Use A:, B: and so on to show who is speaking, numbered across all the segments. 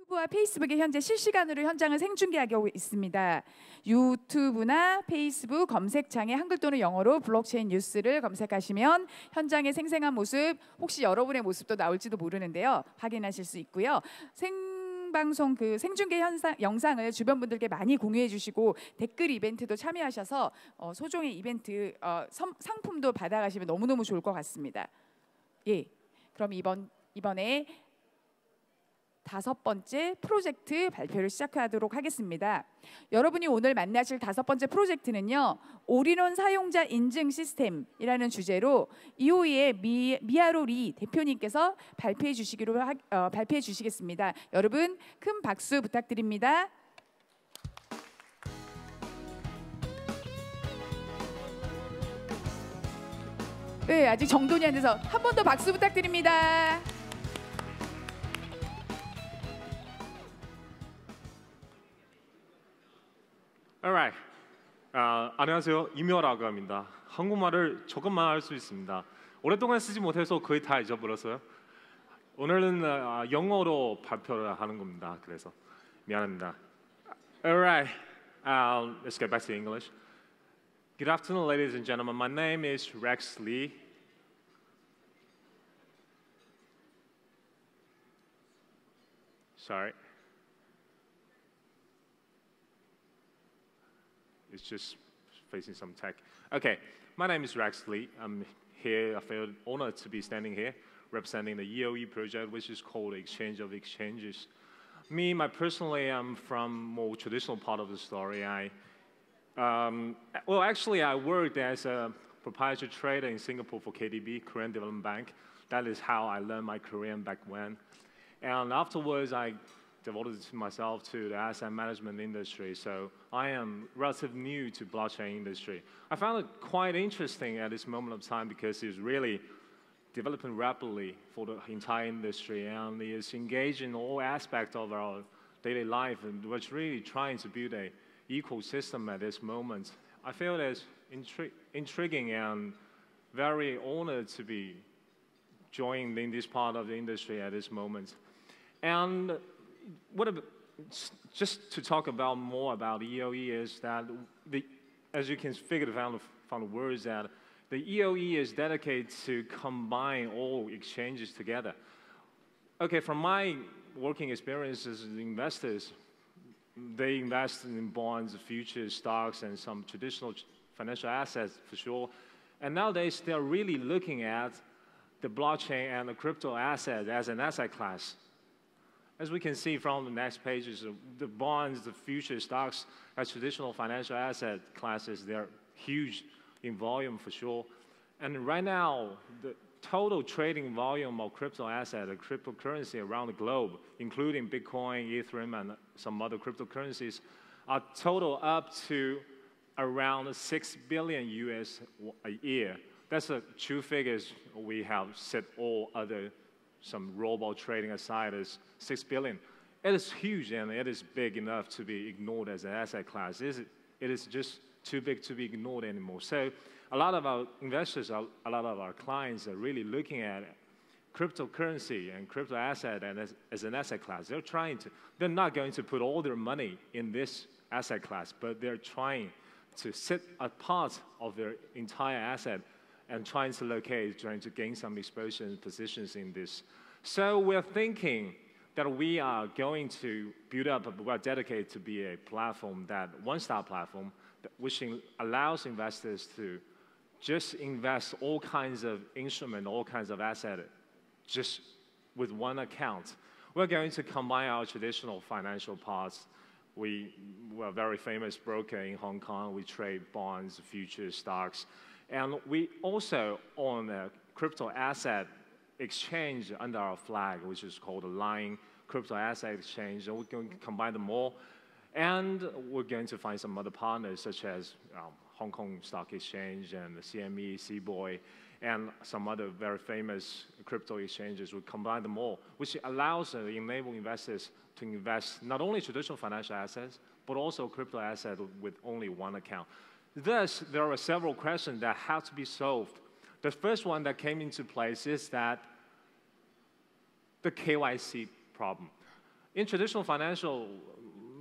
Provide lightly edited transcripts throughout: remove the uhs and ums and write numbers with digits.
A: 유튜브와 페이스북에 현재 실시간으로 현장을 생중계하고 있습니다. 유튜브나 페이스북 검색창에 한글 또는 영어로 블록체인 뉴스를 검색하시면 현장의 생생한 모습, 혹시 여러분의 모습도 나올지도 모르는데요. 확인하실 수 있고요. 생방송 그 생중계 영상을 주변 분들께 많이 공유해 주시고 댓글 이벤트도 참여하셔서 소정의 이벤트 상품도 받아가시면 너무너무 좋을 것 같습니다. 예, 그럼 이번에 5번째 프로젝트 발표를 시작하도록 하겠습니다. 여러분이 오늘 만나실 5번째 프로젝트는요, 올인원 사용자 인증 시스템이라는 주제로 EOE의 미아로 리 대표님께서 발표해 주시겠습니다. 여러분 큰 박수 부탁드립니다. 네, 아직 정돈이 안 돼서 한 번 더 박수 부탁드립니다.
B: Alright. 안녕하세요. 이묘라고 합니다. 한국말을 조금만 할 수 있습니다. 오랫동안 쓰지 못해서 거의 다 잊어버렸어요. 오늘은 영어로 발표를 하는 겁니다. 그래서 미안합니다. Alright. Let's get back to English. Good afternoon, ladies and gentlemen. My name is Rex Lee. Sorry. It's just facing some tech. Okay, my name is Rex Lee. I'm here, I feel honored to be standing here representing the EOE project, which is called Exchange of Exchanges. Personally, I'm from more traditional part of the story. Well, actually, I worked as a proprietary trader in Singapore for KDB, Korean Development Bank. That is how I learned my Korean back when. And afterwards, I devoted myself to the asset management industry, so I am relatively new to blockchain industry. I found it quite interesting at this moment of time because it's really developing rapidly for the entire industry, and it's engaged in all aspects of our daily life, and we're really trying to build an ecosystem at this moment. I feel it's intriguing and very honored to be joined in this part of the industry at this moment. And just to talk about more about EOE is that, as you can figure from the words, that the EOE is dedicated to combine all exchanges together. Okay, from my working experiences as investors, they invest in bonds, futures, stocks, and some traditional financial assets for sure. And nowadays, they're really looking at the blockchain and the crypto asset as an asset class. As we can see from the next pages, the bonds, the future stocks, as traditional financial asset classes, they're huge in volume for sure. And right now, the total trading volume of crypto asset and cryptocurrency around the globe, including Bitcoin, Ethereum, and some other cryptocurrencies, are total up to around 6 billion US a year. That's the true figures we have set all other some robot trading aside is 6 billion. It is huge and it is big enough to be ignored as an asset class. It is just too big to be ignored anymore. So a lot of our investors, a lot of our clients are really looking at cryptocurrency and crypto asset and as an asset class. They're not going to put all their money in this asset class, but they're trying to set a part of their entire asset and trying to gain some exposure and positions in this. So we're thinking that we are going to build up, we're dedicated to be a platform, one-stop platform, which allows investors to just invest all kinds of instruments, all kinds of assets, just with one account. We're going to combine our traditional financial parts. We're a very famous broker in Hong Kong. We trade bonds, futures, stocks. And we also own a crypto asset exchange under our flag, which is called the Line Crypto Asset Exchange. And we're going to combine them all. And we're going to find some other partners, such as Hong Kong Stock Exchange and the CME, Cboe, and some other very famous crypto exchanges. We combine them all, which allows enable investors to invest not only traditional financial assets, but also crypto assets with only one account. Thus, there are several questions that have to be solved. The first one that came into place is that the KYC problem. in traditional financial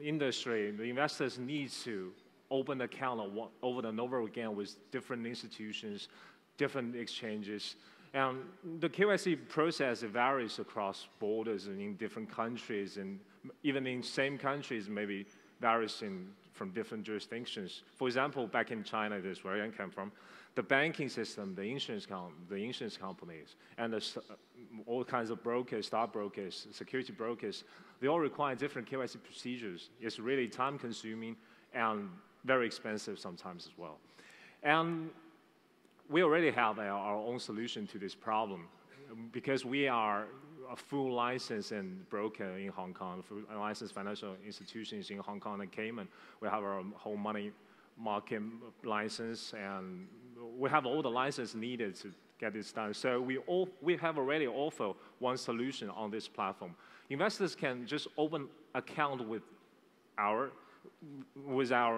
B: industry, the investors need to open account over and over again with different institutions, different exchanges. And the KYC process varies across borders and in different countries, and even in same countries, maybe varies from different jurisdictions. For example, back in China, this is where I come from, the banking system, the insurance companies, and all kinds of brokers, stockbrokers, security brokers, they all require different KYC procedures. It's really time-consuming and very expensive sometimes as well. And we already have our own solution to this problem because we are a full license and broker in Hong Kong, full licensed financial institutions in Hong Kong and Cayman. We have our whole money market license, and we have all the license needed to get this done. So we have already offered one solution on this platform. Investors can just open account with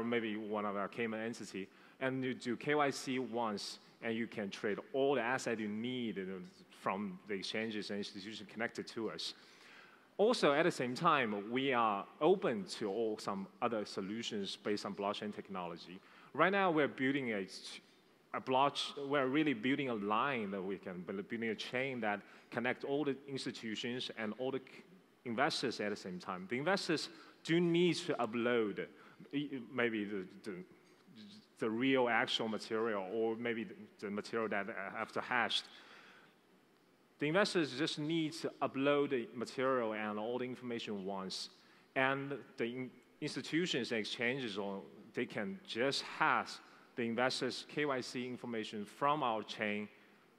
B: maybe one of our Cayman entity, and you do KYC once, and you can trade all the assets you need from the exchanges and institutions connected to us. Also, at the same time, we are open to some other solutions based on blockchain technology. Right now, we're building we're really building a line that we can building a chain that connect all the institutions and all the investors at the same time. The investors do need to upload maybe the real actual material, or maybe the material that after hashed. The investors just need to upload the material and all the information once, and the institutions and exchanges, they can just hash the investors' KYC information from our chain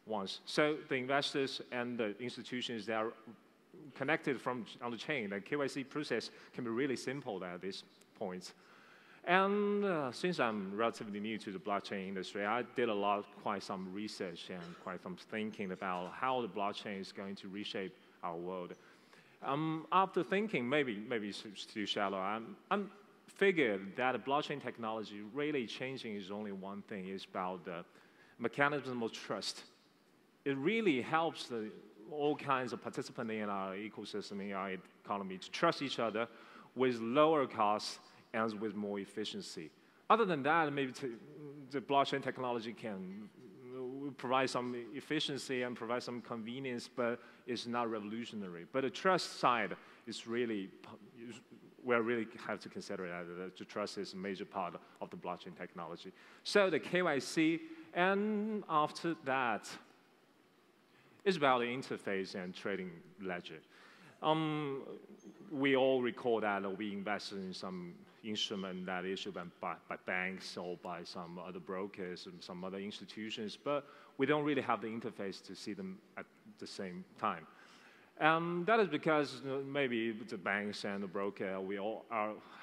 B: once. So the investors and the institutions that are connected on the chain, the KYC process can be really simple at this point. And since I'm relatively new to the blockchain industry, I did quite some research and quite some thinking about how the blockchain is going to reshape our world. After thinking, maybe it's too shallow, I figured that the blockchain technology really changing is only one thing. It's about the mechanism of trust. It really helps all kinds of participants in our ecosystem, in our economy, to trust each other with lower costs and with more efficiency. Other than that, maybe the blockchain technology can provide some efficiency and provide some convenience, but it's not revolutionary. But the trust side is really, we really have to consider that the trust is a major part of the blockchain technology. So the KYC, and after that, it's about the interface and trading ledger. We all recall that we invested in some instrument that issued by banks or by some other brokers and some other institutions, but we don't really have the interface to see them at the same time. That is because maybe the banks and the broker, we all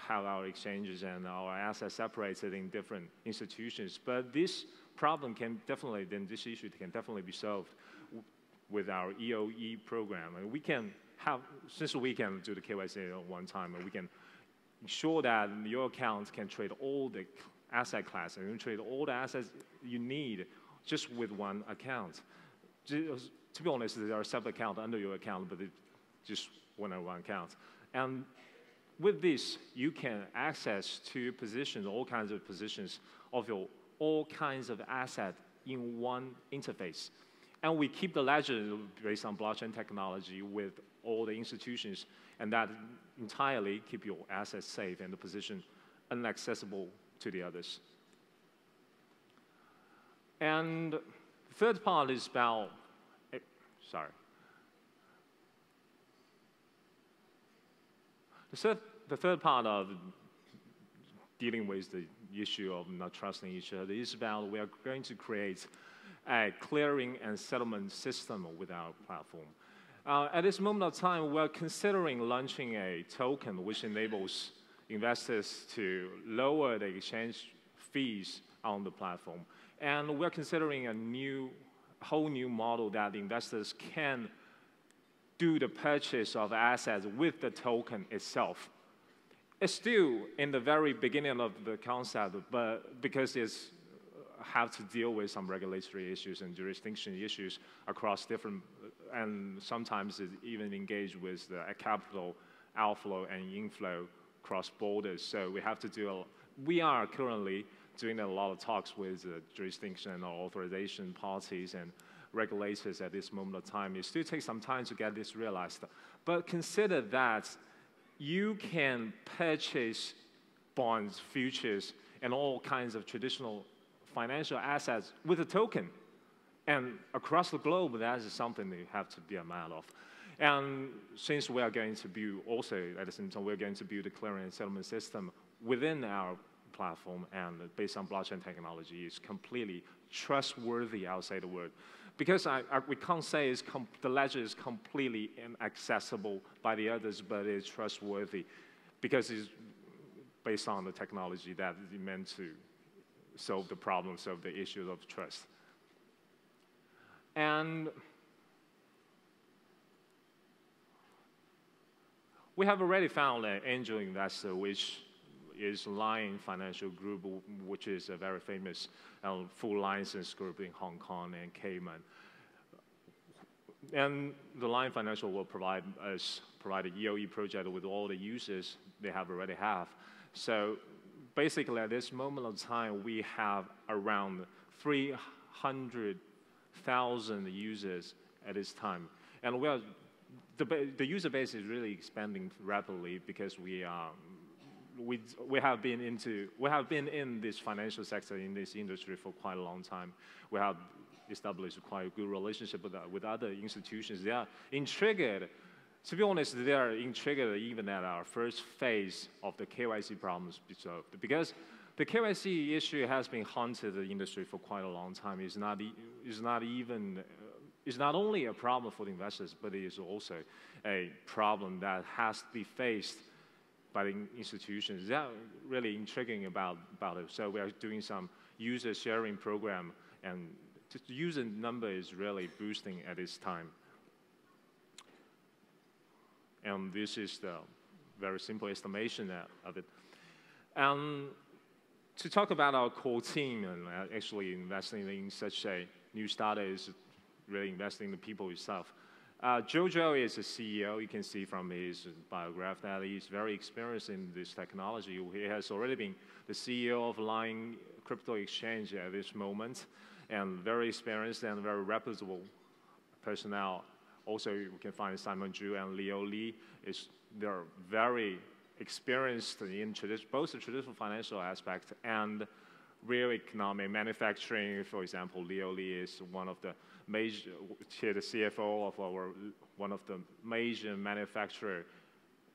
B: have our exchanges and our assets separated in different institutions, but this problem this issue can definitely be solved with our EOE program. And we can since we can do the KYC at one time, and we can ensure that your account can trade all the asset classes, and you trade all the assets you need just with one account. To be honest, there are several accounts under your account, but it's just one account. And with this, you can access to positions, all kinds of positions of all kinds of assets in one interface. And we keep the ledger based on blockchain technology with all the institutions, and that entirely keep your assets safe and the position inaccessible to the others. And the third part is about, The third part of dealing with the issue of not trusting each other is about we are going to create a clearing and settlement system with our platform. At this moment of time, we're considering launching a token which enables investors to lower the exchange fees on the platform. And we're considering a whole new model that investors can do the purchase of assets with the token itself. It's still in the very beginning of the concept, but because it's have to deal with some regulatory issues and jurisdiction issues across different, and sometimes it even engage with the capital outflow and inflow cross borders. So we have to do, we are currently doing a lot of talks with jurisdiction or authorization parties and regulators at this moment of time. It still takes some time to get this realized. But consider that you can purchase bonds, futures, and all kinds of traditional financial assets with a token. And across the globe, that is something you have to be aware of. And since we are going to build also, at the same time, we're going to build a clearing and settlement system within our platform, and based on blockchain technology, is completely trustworthy, I'll say the word. Because we can't say the ledger is completely inaccessible by the others, but it's trustworthy because it's based on the technology that is meant to solve the problems of the issues of trust. And we have already found an angel investor, which is Lion Financial Group, which is a very famous full license group in Hong Kong and Cayman. And the Lion Financial will provide a EOE project with all the users they already have. So basically, at this moment of time, we have around 300,000 users at this time. And the user base is really expanding rapidly because we have been in this financial sector, in this industry for quite a long time. We have established quite a good relationship with other institutions. They are intrigued. To be honest, they are intrigued even at our first phase of the KYC problems solved. Because the KYC issue has been haunted the industry for quite a long time. It's not only a problem for the investors, but it is also a problem that has to be faced by the institutions. They are really intriguing about it. So we are doing some user sharing program, and the user number is really boosting at this time. And this is the very simple estimation of it. To talk about our core team and actually investing in such a new startup is really investing in the people itself. Jojo is the CEO. You can see from his biograph that he's very experienced in this technology. He has already been the CEO of Line Crypto Exchange at this moment, and very experienced and very reputable personnel. Also, we can find Simon Zhu and Leo Li. They're very experienced in both the traditional financial aspect and real economic manufacturing. For example, Leo Li is one of the major, the CFO of one of the major manufacturer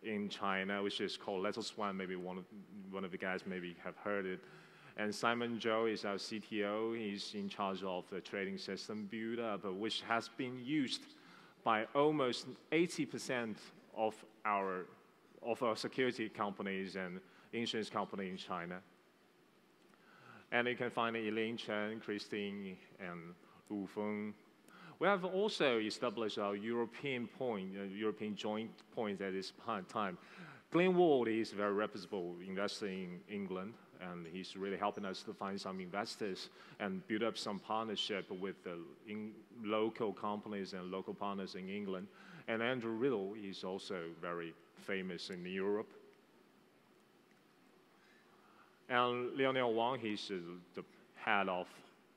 B: in China, which is called Little Swan. Maybe one of the guys maybe have heard it. And Simon Zhou is our CTO. He's in charge of the trading system build-up, which has been used by almost 80% of our security companies and insurance companies in China. And you can find Elaine Chen, Christine, and Wu Feng. We have also established our European joint point at this time. Glenn Ward is a very reputable investor in England, and he's really helping us to find some investors and build up some partnership with the local companies and local partners in England. And Andrew Riddle is also very famous in Europe. And Lionel Wang, he's the head of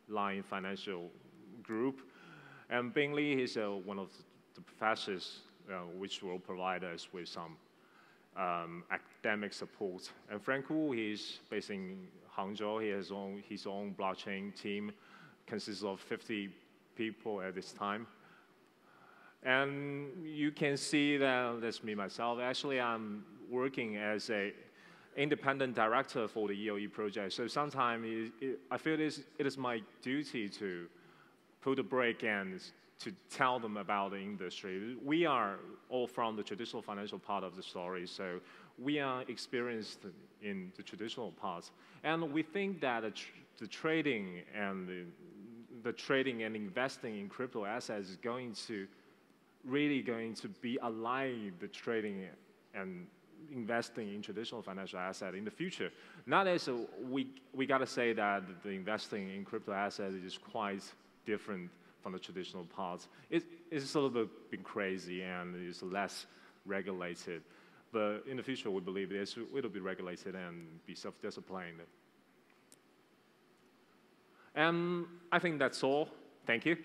B: Lion Financial Group. And Bing Li is one of the professors which will provide us with some academic support. And Frank Wu, he's based in Hangzhou. He has his own blockchain team, consists of 50 people at this time. And you can see that that's me myself. Actually, I'm working as an independent director for the EOE project. So sometimes I feel it is my duty to put a break and to tell them about the industry. We are all from the traditional financial part of the story, so we are experienced in the traditional parts. And we think that the trading and investing in crypto assets is really going to be aligned the trading and investing in traditional financial assets in the future. Not as we got to say that the investing in crypto assets is quite different from the traditional parts. It's a little bit crazy and it's less regulated. But in the future, we believe it will be regulated and be self-disciplined. And I think that's all. Thank you.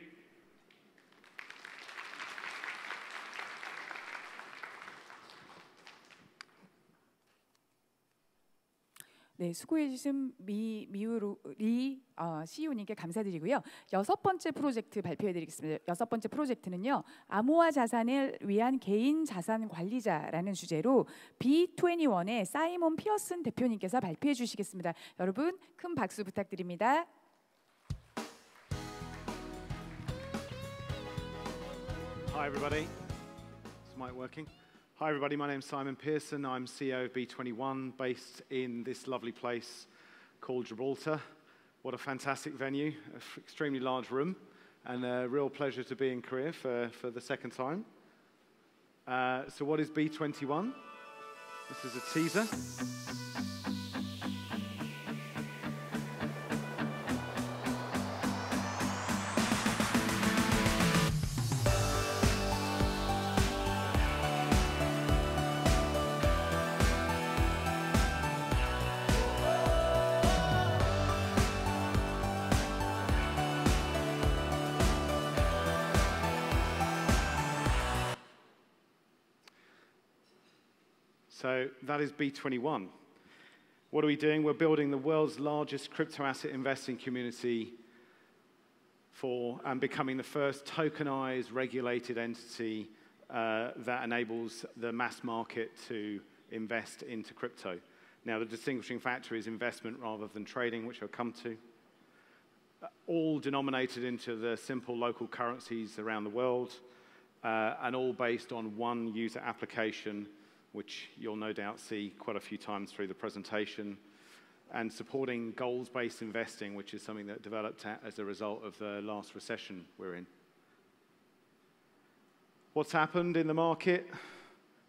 A: 네, 수고해주신 미우리 CEO님께 감사드리고요. 6번째 프로젝트 발표해드리겠습니다. 6번째 프로젝트는요, 암호화 자산을 위한 개인 자산 관리자라는 주제로 B21의 사이먼 피어슨 대표님께서 발표해 주시겠습니다. 여러분 큰 박수 부탁드립니다.
C: Hi everybody. Is the mic working? Hi everybody, my name's Simon Pearson. I'm CEO of B21, based in this lovely place called Gibraltar. What a fantastic venue, an extremely large room, and a real pleasure to be in Korea for the second time. So what is B21? This is a teaser. So that is B21. What are we doing? We're building the world's largest crypto asset investing community and becoming the first tokenized, regulated entity that enables the mass market to invest into crypto. Now, the distinguishing factor is investment rather than trading, which I'll come to. All denominated into the simple local currencies around the world, and all based on one user application, which you'll no doubt see quite a few times through the presentation, and supporting goals-based investing, which is something that developed as a result of the last recession we're in. What's happened in the market?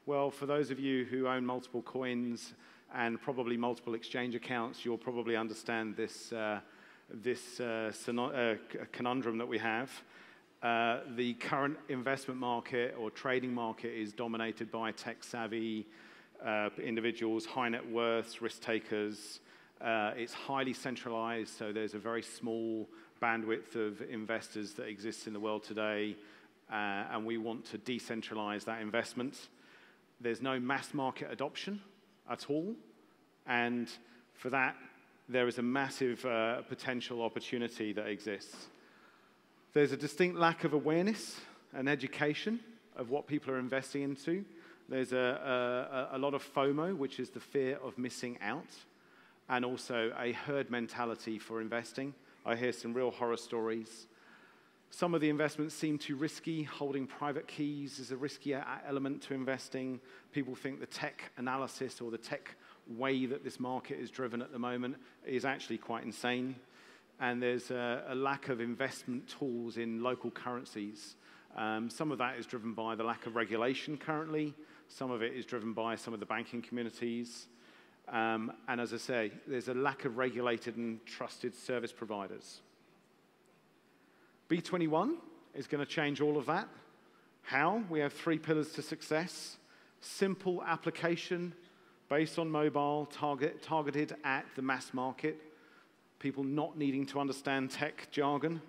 C: Well, for those of you who own multiple coins and probably multiple exchange accounts, you'll probably understand this, conundrum that we have. The current investment market or trading market is dominated by tech-savvy individuals, high net worths, risk takers. It's highly centralized, so there's a very small bandwidth of investors that exists in the world today, and we want to decentralize that investment. There's no mass market adoption at all, and for that, there is a massive potential opportunity that exists. There's a distinct lack of awareness and education of what people are investing into. There's a lot of FOMO, which is the fear of missing out, and also a herd mentality for investing. I hear some real horror stories. Some of the investments seem too risky. Holding private keys is a riskier element to investing. People think the tech analysis or the tech way that this market is driven at the moment is actually quite insane. And there's a lack of investment tools in local currencies. Some of that is driven by the lack of regulation currently. Some of it is driven by some of the banking communities. And as I say, there's a lack of regulated and trusted service providers. B21 is going to change all of that. How? We have 3 pillars to success. Simple application based on mobile, targeted at the mass market. People not needing to understand tech jargon.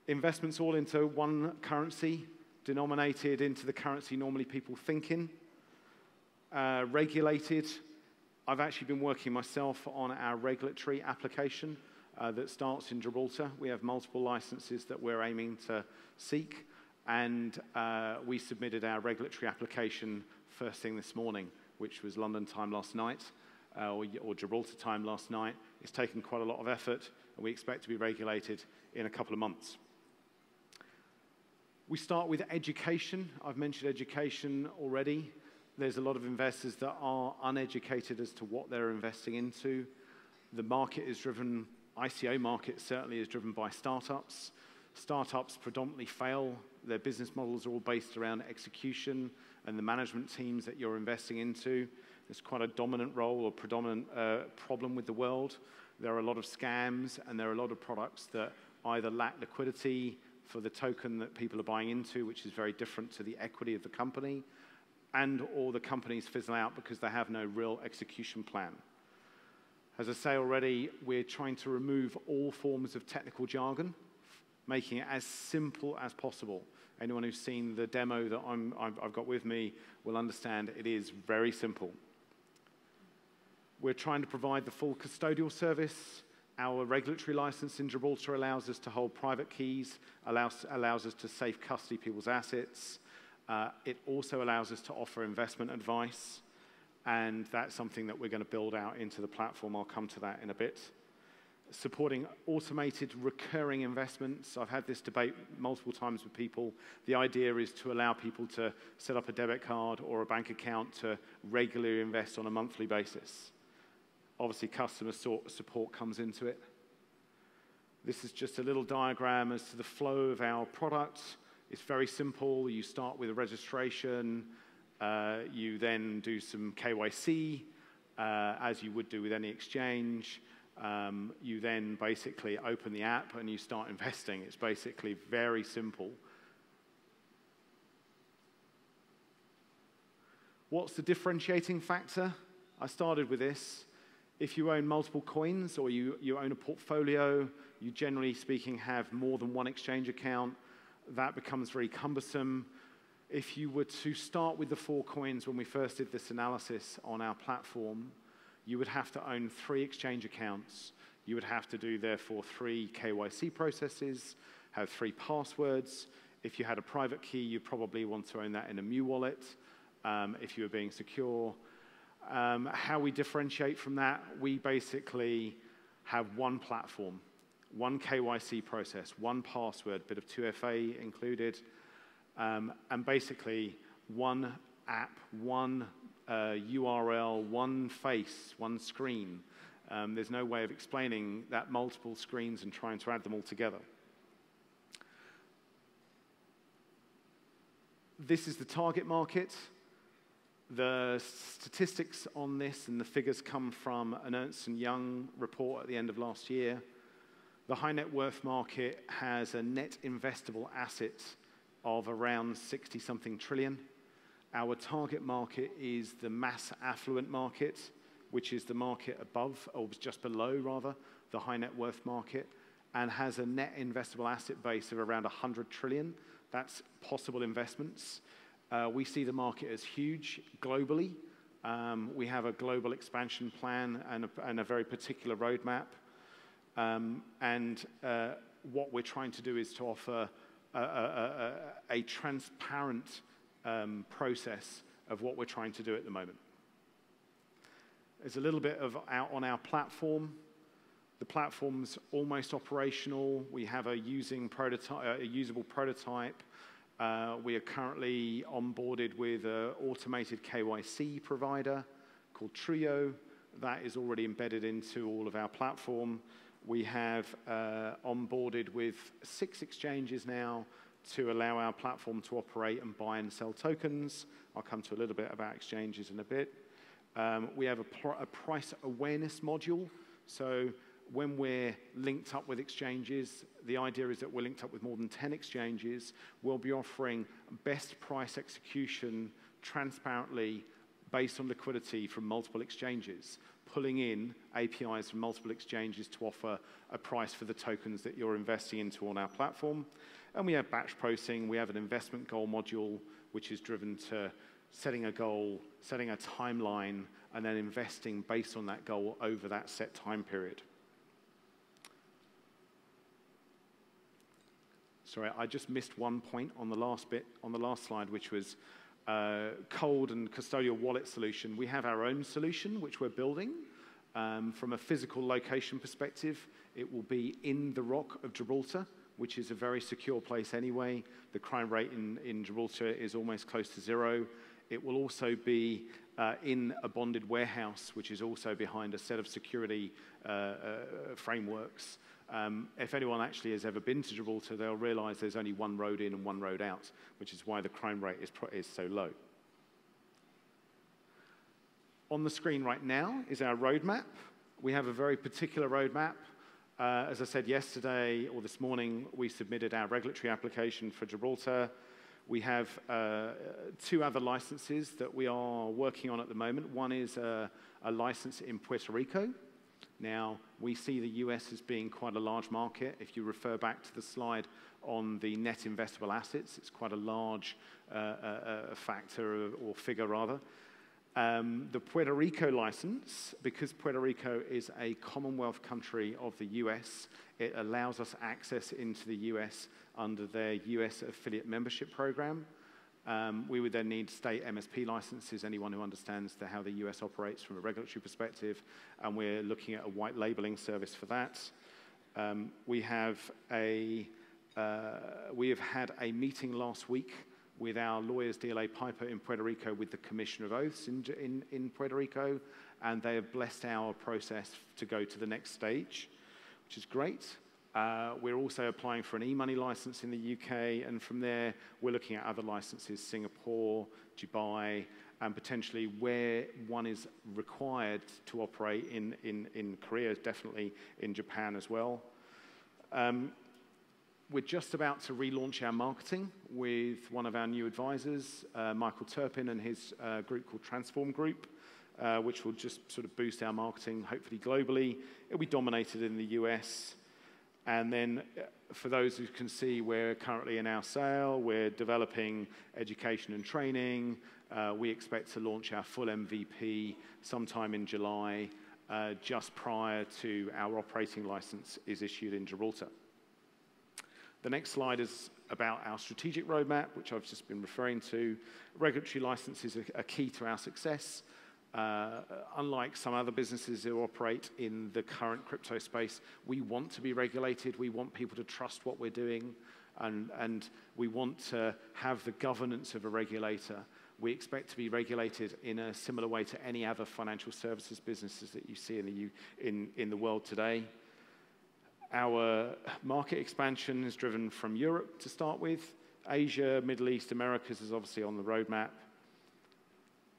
C: Investments all into one currency, denominated into the currency normally people think in. Regulated. I've actually been working myself on our regulatory application that starts in Gibraltar. We have multiple licenses that we're aiming to seek, and we submitted our regulatory application first thing this morning, which was London time last night, or Gibraltar time last night. It's taken quite a lot of effort, and we expect to be regulated in a couple of months. We start with education. I've mentioned education already. There's a lot of investors that are uneducated as to what they're investing into. The market is driven, ICO market certainly is driven by startups. Startups predominantly fail. Their business models are all based around execution and the management teams that you're investing into. There's quite a dominant role or predominant problem with the world. There are a lot of scams, and there are a lot of products that either lack liquidity for the token that people are buying into, which is very different to the equity of the company, or the companies fizzle out because they have no real execution plan. As I say already, we're trying to remove all forms of technical jargon, making it as simple as possible. Anyone who's seen the demo that I've got with me will understand it is very simple. We're trying to provide the full custodial service. Our regulatory license in Gibraltar allows us to hold private keys, allows us to safe custody people's assets. It also allows us to offer investment advice, and that's something that we're going to build out into the platform. I'll come to that in a bit. Supporting automated recurring investments. I've had this debate multiple times with people. The idea is to allow people to set up a debit card or a bank account to regularly invest on a monthly basis. Obviously, customer support comes into it. This is just a little diagram as to the flow of our product. It's very simple. You start with a registration. You then do some KYC, as you would do with any exchange. You then basically open the app and you start investing. It's basically very simple. What's the differentiating factor? I started with this. If you own multiple coins or you own a portfolio, you generally speaking have more than one exchange account. That becomes very cumbersome. If you were to start with the 4 coins when we first did this analysis on our platform, you would have to own 3 exchange accounts. You would have to do, therefore, 3 KYC processes, have 3 passwords. If you had a private key, you'd probably want to own that in a Mu wallet if you were being secure. How we differentiate from that, we basically have one platform, one KYC process, one password, bit of 2FA included, and basically one app, one URL, one face, one screen. There's no way of explaining that multiple screens and trying to add them all together. This is the target market. The statistics on this and the figures come from an Ernst & Young report at the end of last year. The high net worth market has a net investable asset of around 60-something trillion. Our target market is the mass affluent market, which is the market above, or just below, rather, the high net worth market, and has a net investable asset base of around 100 trillion. That's possible investments. We see the market as huge globally. We have a global expansion plan and a very particular roadmap. What we're trying to do is to offer a transparent process of what we're trying to do at the moment. There's a little bit of on our platform. The platform's almost operational. We have a usable prototype. We are currently onboarded with an automated KYC provider called Trio. That is already embedded into all of our platform. We have onboarded with 6 exchanges now to allow our platform to operate and buy and sell tokens. I'll come to a little bit about exchanges in a bit. We have a price awareness module. So when we're linked up with exchanges, the idea is that we're linked up with more than 10 exchanges. We'll be offering best price execution transparently based on liquidity from multiple exchanges, pulling in APIs from multiple exchanges to offer a price for the tokens that you're investing into on our platform. And we have batch processing. We have an investment goal module, which is driven to setting a goal, setting a timeline, and then investing based on that goal over that set time period. Sorry, I just missed one point on the last bit, on the last slide, which was cold and custodial wallet solution. We have our own solution, which we're building. From a physical location perspective, it will be in the Rock of Gibraltar, which is a very secure place anyway. The crime rate in Gibraltar is almost close to 0. It will also be in a bonded warehouse, which is also behind a set of security frameworks. If anyone actually has ever been to Gibraltar, they'll realize there's only one road in and one road out, which is why the crime rate is so low. On the screen right now is our roadmap. We have a very particular roadmap. As I said yesterday or this morning, we submitted our regulatory application for Gibraltar. We have 2 other licenses that we are working on at the moment. One is a license in Puerto Rico. Now, we see the US as being quite a large market. If you refer back to the slide on the net investable assets, it's quite a large factor or figure, rather. The Puerto Rico license, because Puerto Rico is a Commonwealth country of the US, it allows us access into the US under their US affiliate membership program. We would then need state MSP licenses, anyone who understands how the US operates from a regulatory perspective, and we're looking at a white labeling service for that. We have had a meeting last week with our lawyers, DLA Piper in Puerto Rico, with the Commissioner of Oaths in Puerto Rico, and they have blessed our process to go to the next stage, which is great. We're also applying for an e-money license in the UK, and from there, we're looking at other licenses, Singapore, Dubai, and potentially where one is required to operate in Korea, definitely in Japan as well. We're just about to relaunch our marketing with one of our new advisors, Michael Turpin, and his group called Transform Group, which will just sort of boost our marketing, hopefully globally. It'll be dominated in the US. And then for those who can see, we're currently in our sale. We're developing education and training. We expect to launch our full MVP sometime in July, just prior to our operating license is issued in Gibraltar. The next slide is about our strategic roadmap, which I've just been referring to. Regulatory licenses are key to our success. Unlike some other businesses who operate in the current crypto space, we want to be regulated. We want people to trust what we're doing, and we want to have the governance of a regulator. We expect to be regulated in a similar way to any other financial services businesses that you see in the world today. Our market expansion is driven from Europe to start with. Asia, Middle East, Americas is obviously on the roadmap.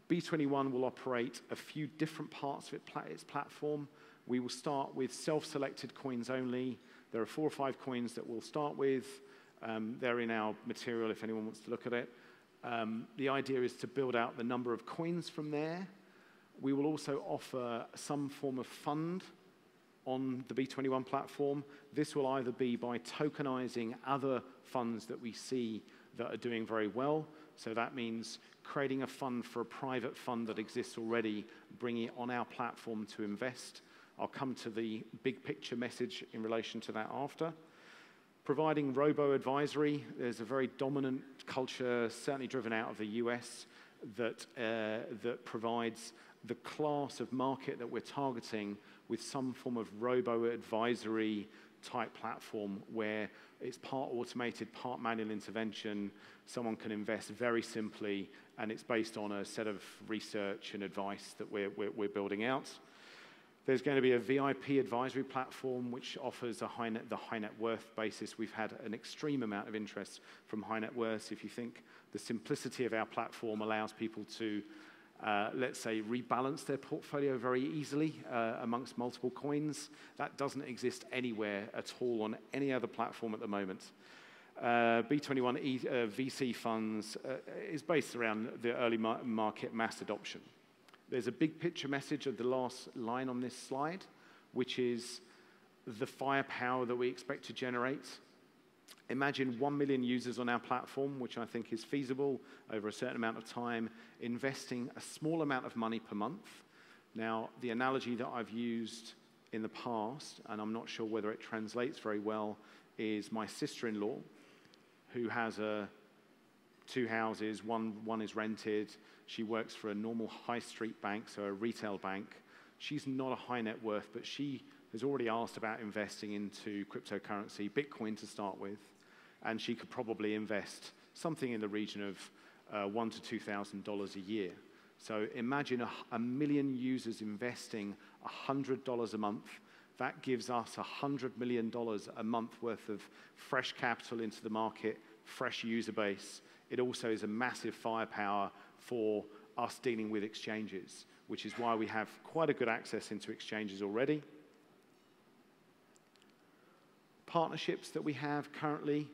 C: B21 will operate a few different parts of its platform. We will start with self-selected coins only. There are 4 or 5 coins that we'll start with. They're in our material if anyone wants to look at it. The idea is to build out the number of coins from there. We will also offer some form of fund on the B21 platform. This will either be by tokenizing other funds that we see that are doing very well. So that means creating a fund for a private fund that exists already, bringing it on our platform to invest. I'll come to the big picture message in relation to that after. Providing robo-advisory. There's a very dominant culture, certainly driven out of the US, that provides the class of market that we're targeting with some form of robo-advisory type platform where it's part automated, part manual intervention. Someone can invest very simply, and it's based on a set of research and advice that we're building out. There's going to be a VIP advisory platform which offers the high net worth basis. We've had an extreme amount of interest from high net worths. If you think the simplicity of our platform allows people to let's say, rebalance their portfolio very easily amongst multiple coins. That doesn't exist anywhere at all on any other platform at the moment. B21 VC funds is based around the early market mass adoption. There's a big picture message of the last line on this slide, which is the firepower that we expect to generate. Imagine 1 million users on our platform, which I think is feasible over a certain amount of time, investing a small amount of money per month. Now, the analogy that I've used in the past, and I'm not sure whether it translates very well, is my sister-in-law, who has 2 houses, one is rented. She works for a normal high street bank, so a retail bank. She's not a high net worth, but she has already asked about investing into cryptocurrency, Bitcoin to start with, and she could probably invest something in the region of $1,000 to $2,000 a year. So imagine a million users investing $100 a month. That gives us $100 million a month worth of fresh capital into the market, fresh user base. It also is a massive firepower for us dealing with exchanges, which is why we have quite a good access into exchanges already. Partnerships that we have currently,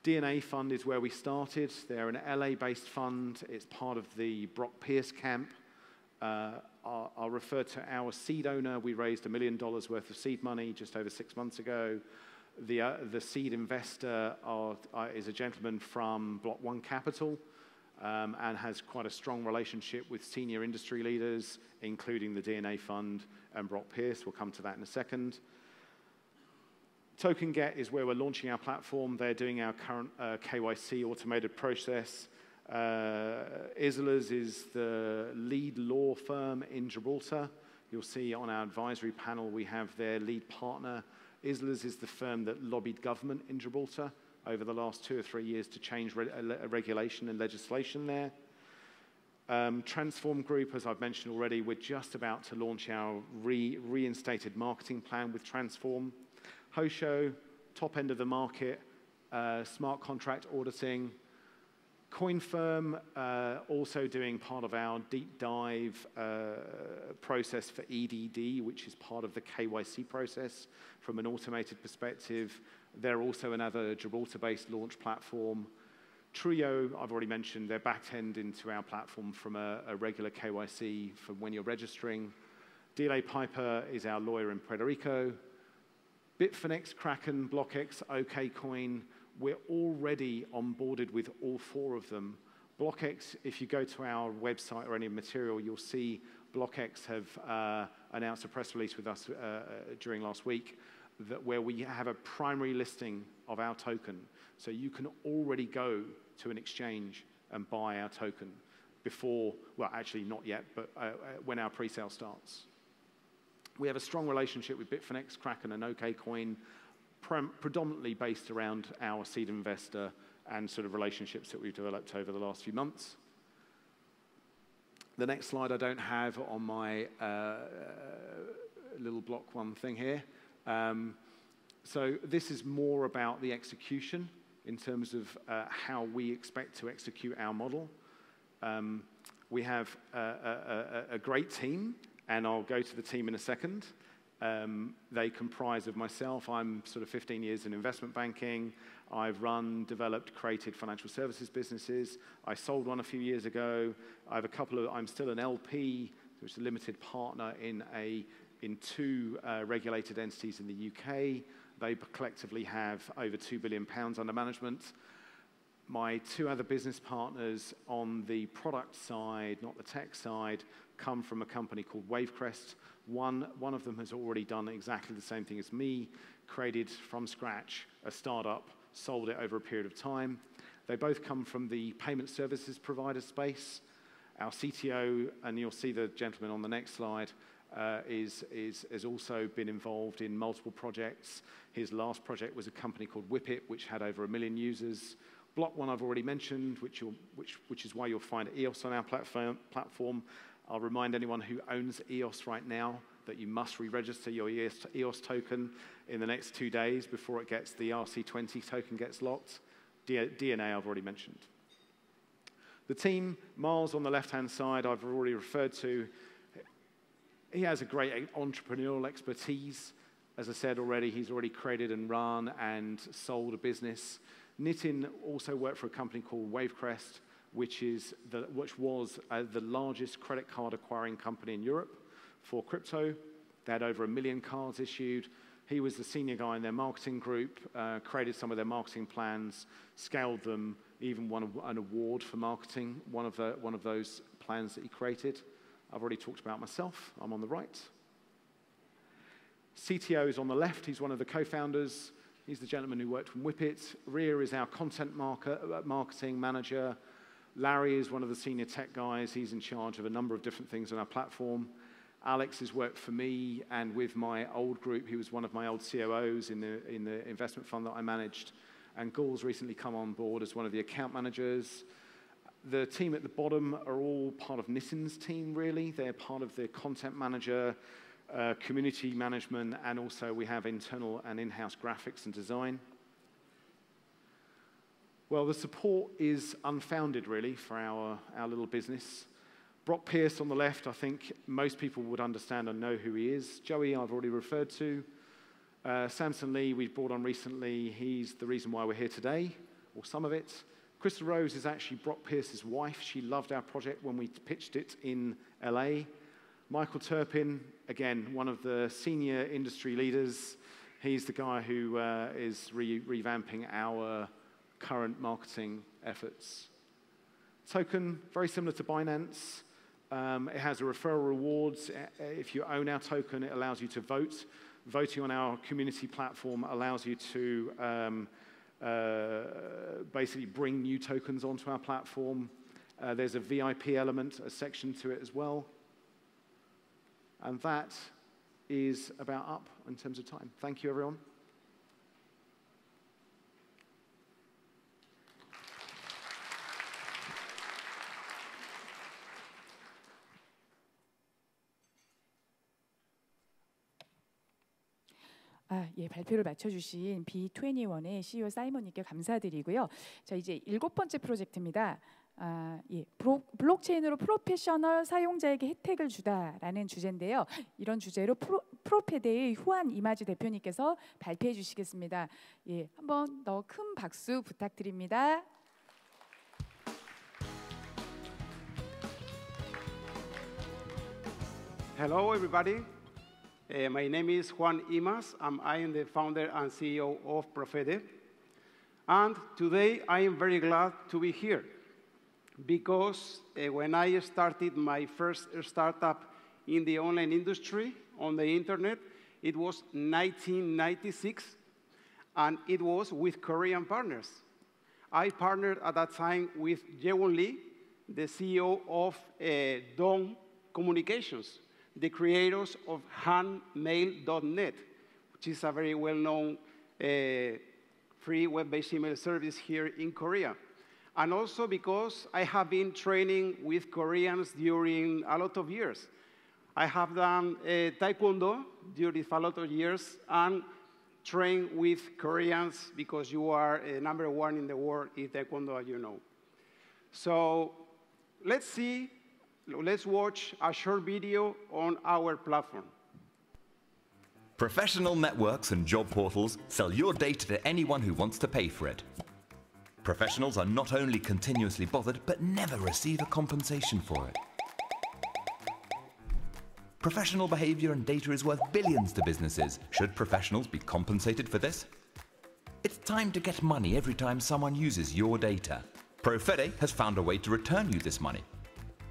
C: DNA Fund is where we started. They're an LA-based fund. It's part of the Brock Pierce camp. I'll refer to our seed owner. We raised $1 million worth of seed money just over 6 months ago. The seed investor is a gentleman from Block 1 Capital and has quite a strong relationship with senior industry leaders, including the DNA Fund and Brock Pierce. We'll come to that in a second. TokenGet is where we're launching our platform. They're doing our current KYC automated process. Islas is the lead law firm in Gibraltar. You'll see on our advisory panel we have their lead partner. Islas is the firm that lobbied government in Gibraltar over the last 2 or 3 years to change regulation and legislation there. Transform Group, as I've mentioned already, we're just about to launch our reinstated marketing plan with Transform. Hosho, top end of the market, smart contract auditing. CoinFirm, also doing part of our deep dive process for EDD, which is part of the KYC process from an automated perspective. They're also another Gibraltar-based launch platform. Trio, I've already mentioned, they're back-end into our platform from a regular KYC from when you're registering. DLA Piper is our lawyer in Puerto Rico. Bitfinex, Kraken, BlockX, OKCoin, we're already onboarded with all 4 of them. BlockX, if you go to our website or any material, you'll see BlockX have announced a press release with us during last week where we have a primary listing of our token. So you can already go to an exchange and buy our token before, well, actually not yet, but when our pre-sale starts. We have a strong relationship with Bitfinex, Kraken, and OKCoin, predominantly based around our seed investor and sort of relationships that we've developed over the last few months. The next slide I don't have on my little block 1 thing here. So this is more about the execution in terms of how we expect to execute our model. We have a great team, and I'll go to the team in a second. They comprise of myself. I'm sort of 15 years in investment banking. I've run, developed, created financial services businesses. I sold one a few years ago. I have I'm still an LP, which is a limited partner in 2 regulated entities in the UK. They collectively have over £2 billion under management. My 2 other business partners on the product side, not the tech side, come from a company called Wavecrest. One of them has already done exactly the same thing as me, created from scratch a startup, sold it over a period of time. They both come from the payment services provider space. Our CTO, and you'll see the gentleman on the next slide, has also been involved in multiple projects. His last project was a company called Whip It, which had over 1 million users. Block 1 I've already mentioned, which is why you'll find EOS on our platform. I'll remind anyone who owns EOS right now that you must re-register your EOS token in the next 2 days before it gets the RC20 token gets locked. DNA I've already mentioned. The team, Miles on the left-hand side, I've already referred to. He has a great entrepreneurial expertise. As I said already, he's already created and run and sold a business. Nitin also worked for a company called Wavecrest, which was the largest credit card acquiring company in Europe for crypto. They had over 1 million cards issued. He was the senior guy in their marketing group, created some of their marketing plans, scaled them, even won an award for marketing, one of those plans that he created. I've already talked about myself. I'm on the right. CTO is on the left. He's one of the co-founders. He's the gentleman who worked from Whip It. Ria is our content marketing manager. Larry is one of the senior tech guys. He's in charge of a number of different things on our platform. Alex has worked for me and with my old group. He was one of my old COOs in the investment fund that I managed. And Gul's recently come on board as one of the account managers. The team at the bottom are all part of Nitin's team, really. They're part of the content manager, community management, and also we have internal and in-house graphics and design. Well, the support is unfounded, really, for our little business. Brock Pierce on the left, I think most people would understand and know who he is. Joey, I've already referred to. Samson Lee, we've brought on recently. He's the reason why we're here today. or some of it. Krista Rose is actually Brock Pierce's wife. She loved our project when we pitched it in LA. Michael Turpin, again, one of the senior industry leaders. He's the guy who is revamping our current marketing efforts. Token, very similar to Binance. It has a referral rewards. If you own our token, it allows you to vote. Voting on our community platform allows you to basically bring new tokens onto our platform. There's a VIP element, a section to it as well. And that is about up in terms of time. Thank you, everyone.
A: 예, 발표를 마쳐주신 B21의 CEO 사이먼님께 감사드리고요. 자, 이제 7번째 프로젝트입니다. 예, 블록체인으로 프로페셔널 사용자에게 혜택을 주다라는 주제인데요. 이런 주제로 프로페데의 후안 이마지 대표님께서 발표해 주시겠습니다. 예, 한번 더 큰 박수 부탁드립니다.
D: Hello, everybody. My name is Juan Imas, and I am the founder and CEO of Profede. And today, I am very glad to be here because when I started my first startup in the online industry on the internet, it was 1996, and it was with Korean partners. I partnered at that time with Jaewon Lee, the CEO of Dong Communications, the creators of handmail.net, which is a very well-known free web-based email service here in Korea. And also because I have been training with Koreans during a lot of years. I have done Taekwondo during a lot of years and trained with Koreans because you are #1 in the world in Taekwondo, as you know. So let's watch a short video on our platform.
E: Professional networks and job portals sell your data to anyone who wants to pay for it. Professionals are not only continuously bothered, but never receive a compensation for it. Professional behavior and data is worth billions to businesses. Should professionals be compensated for this? It's time to get money every time someone uses your data. Profede has found a way to return you this money.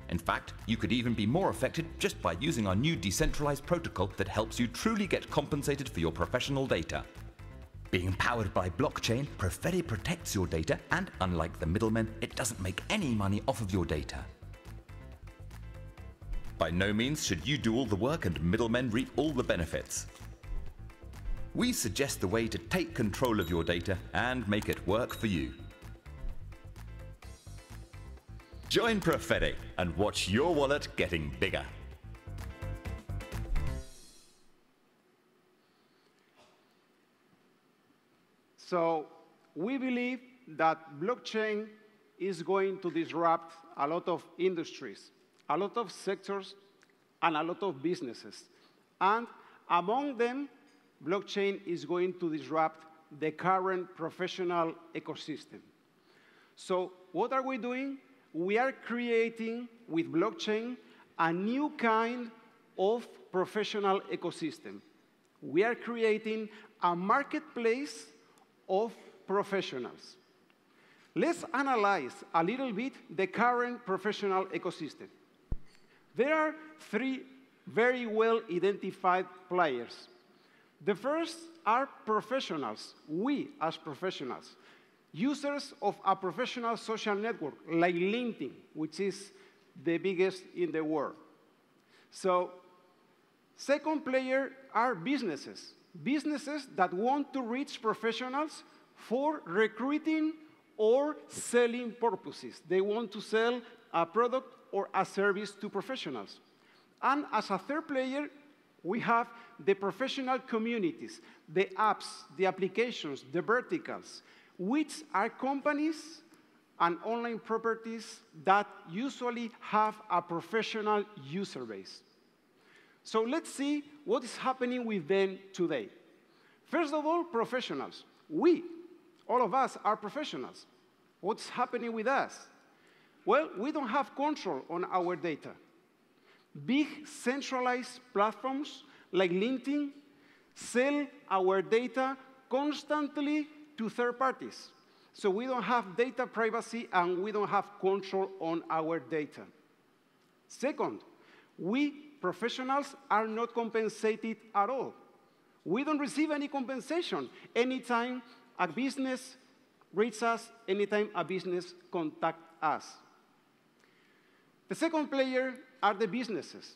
E: In fact, you could even be more affected just by using our new decentralized protocol that helps you truly get compensated for your professional data. Being powered by blockchain, Profede protects your data, and unlike the middlemen, it doesn't make any money off of your data. By no means should you do all the work and middlemen reap all the benefits. We suggest the way to take control of your data and make it work for you. Join Profede and watch your wallet getting bigger.
D: So we believe that blockchain is going to disrupt a lot of industries, a lot of sectors, and a lot of businesses. And among them, blockchain is going to disrupt the current professional ecosystem. So what are we doing? We are creating, with blockchain, a new kind of professional ecosystem. We are creating a marketplace of professionals. Let's analyze a little bit the current professional ecosystem. There are 3 very well-identified players. The first are professionals, we as professionals, users of a professional social network like LinkedIn, which is the biggest in the world. So, second player are businesses. Businesses that want to reach professionals for recruiting or selling purposes. They want to sell a product or a service to professionals. And as a third player, we have the professional communities, the apps, the applications, the verticals, which are companies and online properties that usually have a professional user base. So let's see what is happening with them today. First of all, professionals. We, all of us, are professionals. What's happening with us? Well, we don't have control on our data. Big centralized platforms like LinkedIn sell our data constantly to third parties. So we don't have data privacy and we don't have control on our data. Second, we professionals are not compensated at all. We don't receive any compensation anytime a business reaches us, anytime a business contacts us. The second player are the businesses.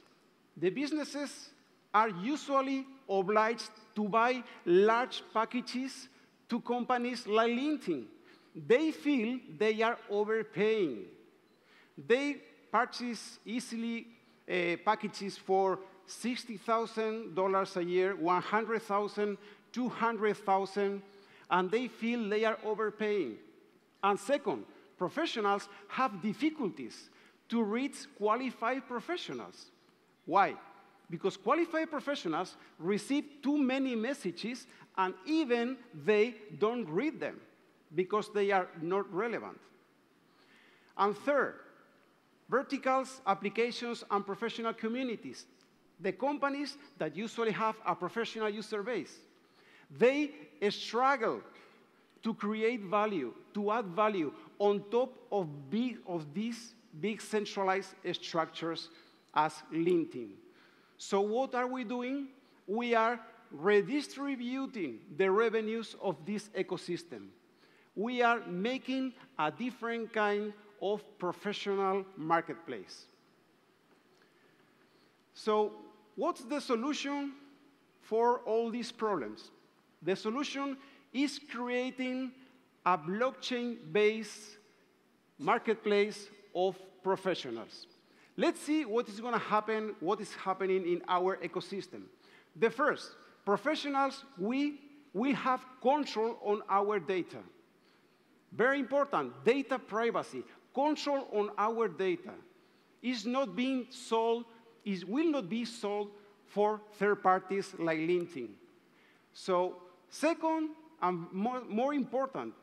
D: The businesses are usually obliged to buy large packages to companies like LinkedIn. They feel they are overpaying. They purchase easily packages for $60,000 a year, $100,000, $200,000, and they feel they are overpaying. And second, professionals have difficulties to reach qualified professionals. Why? Because qualified professionals receive too many messages and even they don't read them because they are not relevant. And third, verticals, applications, and professional communities. The companies that usually have a professional user base, they struggle to create value, to add value on top of these big centralized structures as LinkedIn. So what are we doing? We are redistributing the revenues of this ecosystem. We are making a different kind of professional marketplace. So what's the solution for all these problems? The solution is creating a blockchain-based marketplace of professionals. Let's see what is going to happen, what is happening in our ecosystem. The first, professionals, we have control on our data. Very important, data privacy. Control on our data is not being sold, will not be sold for third parties like LinkedIn. So second, and more important,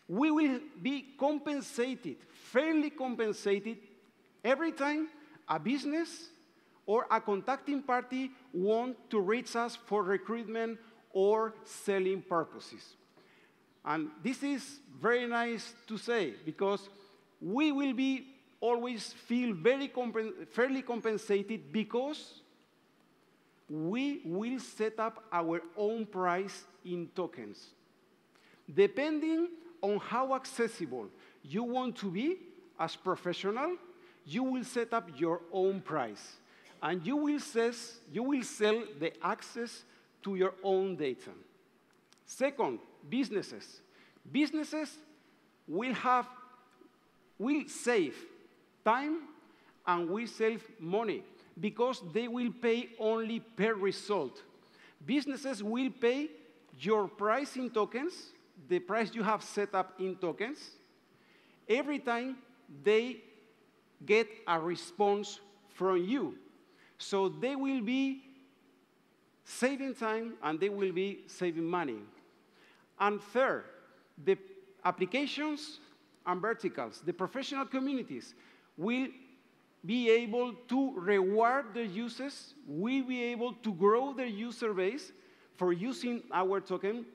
D: we will be compensated, fairly compensated, every time a business or a contacting party wants to reach us for recruitment or selling purposes. And this is very nice to say because we will be always feel fairly compensated because we will set up our own price in tokens. Depending on how accessible you want to be as professional, you will set up your own price. And you will sell the access to your own data. Second, businesses. Businesses will save time and will save money because they will pay only per result. Businesses will pay your price in tokens, the price you have set up in tokens, every time they get a response from you. So they will be saving time and they will be saving money. And third, the applications and verticals, the professional communities, will be able to reward their users, will be able to grow their user base for using our token,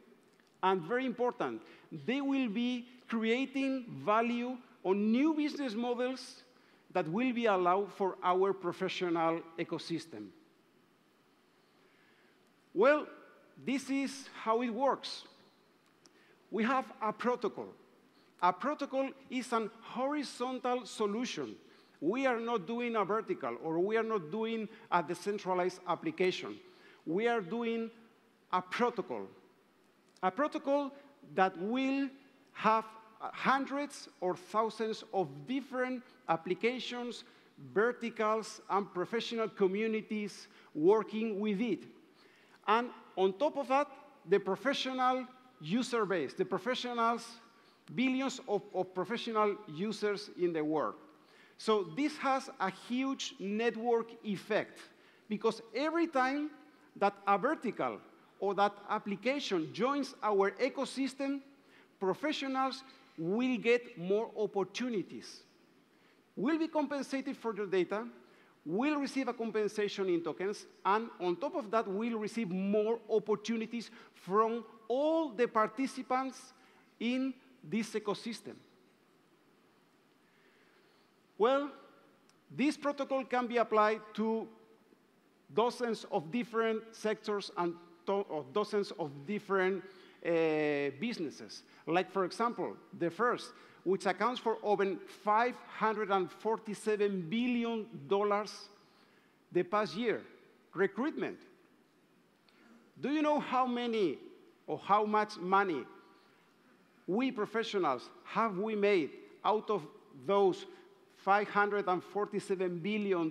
D: and very important, they will be creating value on new business models that will be allowed for our professional ecosystem. Well, this is how it works. We have a protocol. A protocol is an horizontal solution. We are not doing a vertical, or we are not doing a decentralized application. We are doing a protocol that will have hundreds or thousands of different applications, verticals, and professional communities working with it. And on top of that, the professional user base, the professionals, billions of professional users in the world. So this has a huge network effect because every time that a vertical or that application joins our ecosystem, professionals will get more opportunities, will be compensated for their data, will receive a compensation in tokens, and on top of that, will receive more opportunities from all the participants in this ecosystem. Well, this protocol can be applied to dozens of different sectors and dozens of different businesses. Like, for example, the first, which accounts for over $547 billion the past year, recruitment. Do you know how many or how much money we professionals have we made out of those $547 billion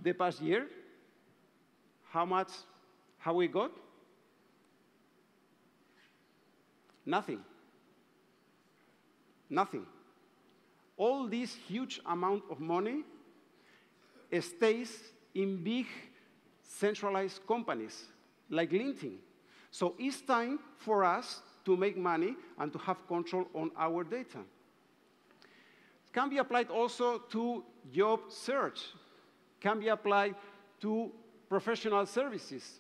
D: the past year? How much have we got? Nothing. Nothing. All this huge amount of money stays in big centralized companies like LinkedIn. So it's time for us to make money and to have control on our data. It can be applied also to job search, can be applied to professional services,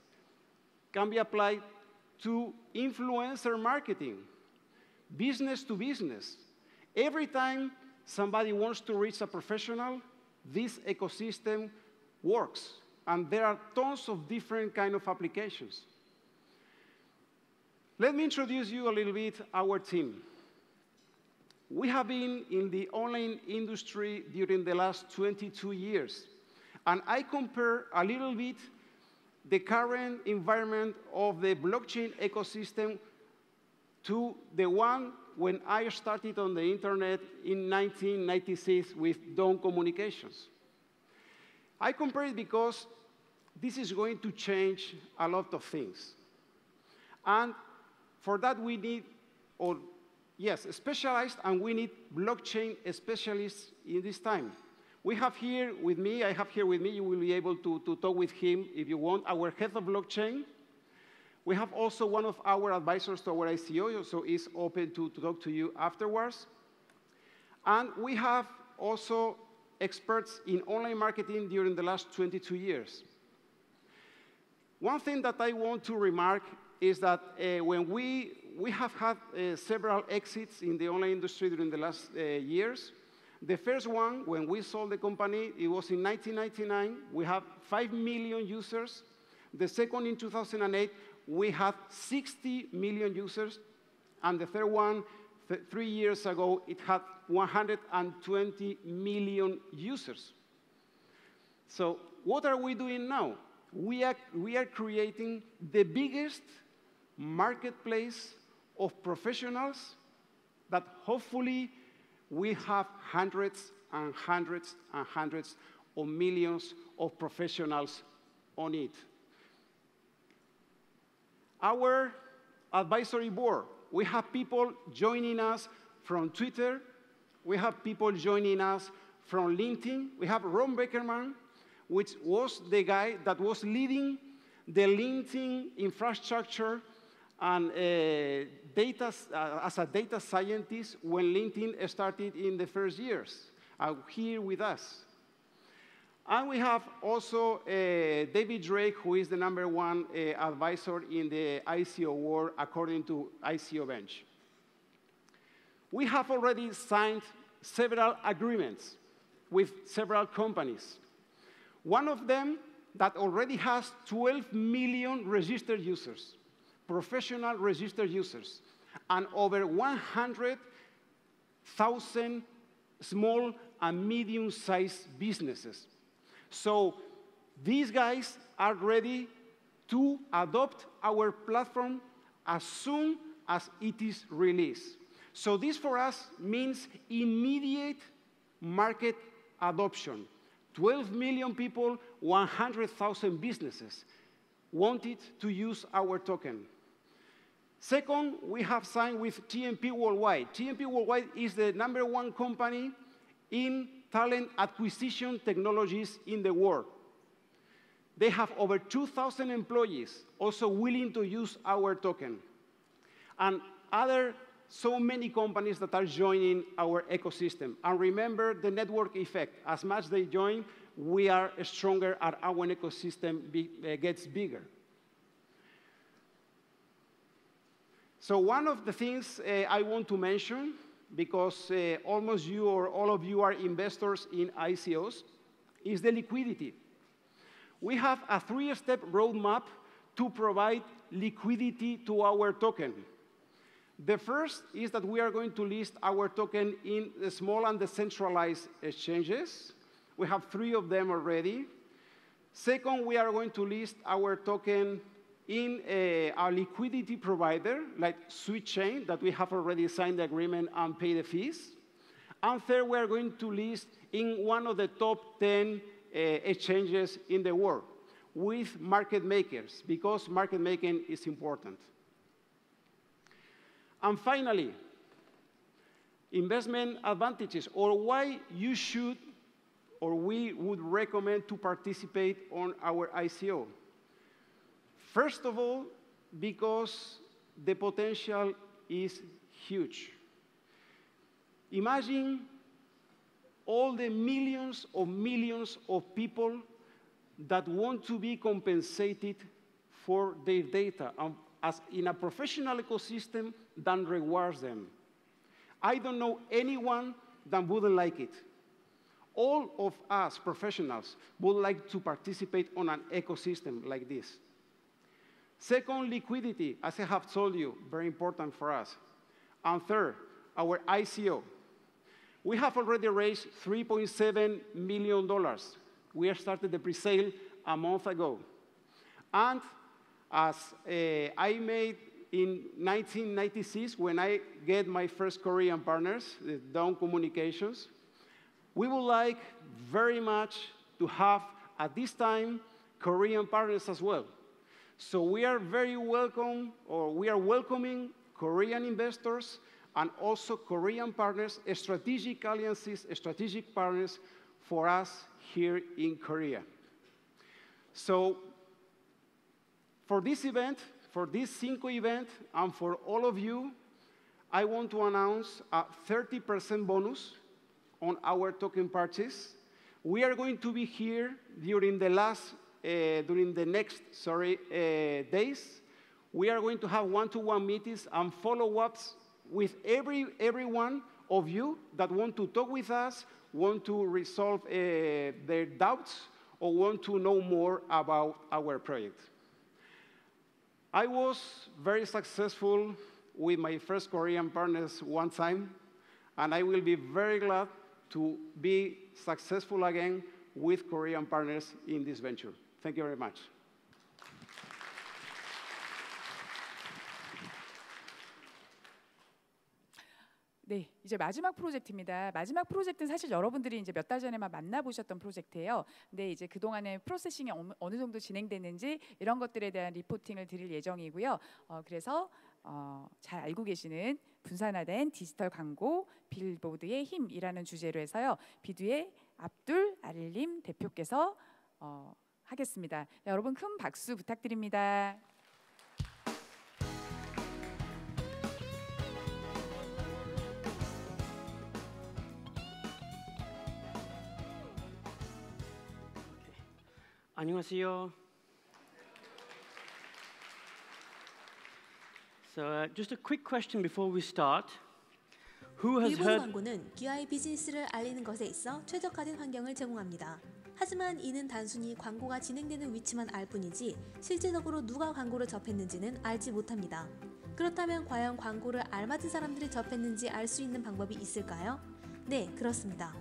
D: can be applied to influencer marketing, business to business. Every time somebody wants to reach a professional, this ecosystem works. And there are tons of different kind of applications. Let me introduce you a little bit our team. We have been in the online industry during the last 22 years. And I compare a little bit the current environment of the blockchain ecosystem to the one when I started on the internet in 1996 with Dawn Communications. I compare it because this is going to change a lot of things. And for that we need, specialized, and we need blockchain specialists in this time. We have here with me, I have here with me, you will be able to talk with him if you want, our head of blockchain. We have also one of our advisors to our ICO, so he's open to talk to you afterwards. And we have also experts in online marketing during the last 22 years. One thing that I want to remark is that when we have had several exits in the online industry during the last years. The first one, when we sold the company, it was in 1999. We have 5 million users. The second, in 2008, we had 60 million users. And the third one, 3 years ago, it had 120 million users. So what are we doing now? We are creating the biggest marketplace of professionals that hopefully we have hundreds and hundreds and hundreds of millions of professionals on it. Our advisory board, we have people joining us from Twitter. We have people joining us from LinkedIn. We have Ron Beckerman, which was the guy that was leading the LinkedIn infrastructure and as a data scientist when LinkedIn started in the first years, here with us. And we have also David Drake, who is the #1 advisor in the ICO world, according to ICO Bench. We have already signed several agreements with several companies. One of them that already has 12 million registered users, professional registered users, and over 100,000 small and medium-sized businesses. So these guys are ready to adopt our platform as soon as it is released. So this for us means immediate market adoption. 12 million people, 100,000 businesses wanted to use our token. Second, we have signed with TMP Worldwide. TMP Worldwide is the #1 company in talent acquisition technologies in the world. They have over 2,000 employees also willing to use our token. And other so many companies that are joining our ecosystem. And remember the network effect. As much they join, we are stronger and our ecosystem gets bigger. So one of the things I want to mention, because almost you or all of you are investors in ICOs, is the liquidity. We have a 3-step roadmap to provide liquidity to our token. The first is that we are going to list our token in the small and decentralized exchanges. We have 3 of them already. Second, we are going to list our token in a liquidity provider like Switchchain that we have already signed the agreement and paid the fees. And third, we are going to list in one of the top 10 exchanges in the world with market makers, because market making is important. And finally, investment advantages, or why you should, or we would recommend to participate on our ICO. First of all, because the potential is huge. Imagine all the millions of people that want to be compensated for their data, as in a professional ecosystem that rewards them. I don't know anyone that wouldn't like it. All of us professionals would like to participate on an ecosystem like this. Second, liquidity, as I have told you, very important for us. And third, our ICO. We have already raised $3.7 million. We have started the pre-sale a month ago. And as I made in 1996, when I get my first Korean partners, the Dawn Communications, we would like very much to have, at this time, Korean partners as well. So we are very welcome, or we are welcoming Korean investors and also Korean partners, strategic alliances, strategic partners for us here in Korea. So for this event, for this Synco event, and for all of you, I want to announce a 30% bonus on our token purchase. We are going to be here during the next days. We are going to have one-to-one meetings and follow-ups with every one of you that want to talk with us, want to resolve their doubts, or want to know more about our project. I was very successful with my first Korean partners one time, and I will be very glad to be successful again with Korean partners in this venture. Thank you very much.
A: 네, 이제 마지막 프로젝트입니다. 마지막 프로젝트는 사실 여러분들이 이제 몇 달 전에만 만나보셨던 프로젝트예요. 근데 이제 그동안에 프로세싱이 어느 정도 진행됐는지 이런 것들에 대한 리포팅을 드릴 예정이고요. 그래서 잘 알고 계시는 분산화된 디지털 광고 빌보드의 힘이라는 주제로 해서요. 비두의 압둘 알림 대표께서 하겠습니다. 여러분 큰 박수 부탁드립니다.
F: 안녕하세요. So just a quick question before we start. Who has
G: 빌보드
F: heard?
G: 광고는 기아의 비즈니스를 알리는 것에 있어 최적화된 환경을 제공합니다. 하지만 이는 단순히 광고가 진행되는 위치만 알 뿐이지 실제적으로 누가 광고를 접했는지는 알지 못합니다. 그렇다면 과연 광고를 알맞은 사람들이 접했는지 알 수 있는 방법이 있을까요? 네, 그렇습니다.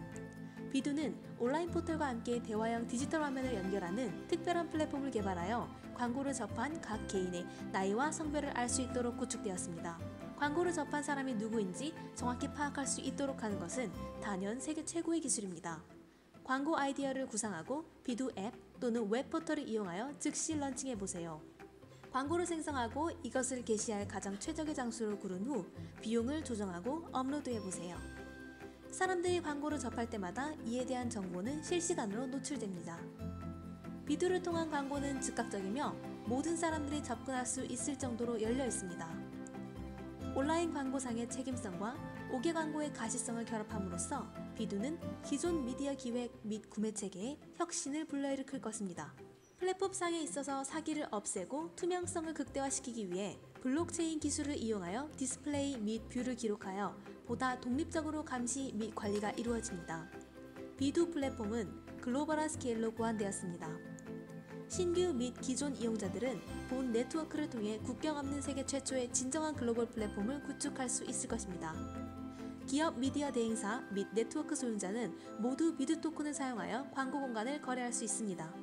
G: 비두는 온라인 포털과 함께 대화형 디지털 화면을 연결하는 특별한 플랫폼을 개발하여 광고를 접한 각 개인의 나이와 성별을 알 수 있도록 구축되었습니다. 광고를 접한 사람이 누구인지 정확히 파악할 수 있도록 하는 것은 단연 세계 최고의 기술입니다. 광고 아이디어를 구상하고 비두 앱 또는 웹 포털을 이용하여 즉시 런칭해보세요. 광고를 생성하고 이것을 게시할 가장 최적의 장소를 고른 후 비용을 조정하고 업로드해보세요. 사람들이 광고를 접할 때마다 이에 대한 정보는 실시간으로 노출됩니다. 비두를 통한 광고는 즉각적이며 모든 사람들이 접근할 수 있을 정도로 열려 있습니다. 온라인 광고상의 책임성과 5개 광고의 가시성을 결합함으로써 비두는 기존 미디어 기획 및 구매 체계에 혁신을 불러일으킬 것입니다. 플랫폼상에 있어서 사기를 없애고 투명성을 극대화시키기 위해 블록체인 기술을 이용하여 디스플레이 및 뷰를 기록하여 보다 독립적으로 감시 및 관리가 이루어집니다. 비두 플랫폼은 글로벌한 스케일로 고안되었습니다. 신규 및 기존 이용자들은 본 네트워크를 통해 국경 없는 세계 최초의 진정한 글로벌 플랫폼을 구축할 수 있을 것입니다. 기업 미디어 대행사 및 네트워크 소유자는 모두 비두 토큰을 사용하여 광고 공간을 거래할 수 있습니다.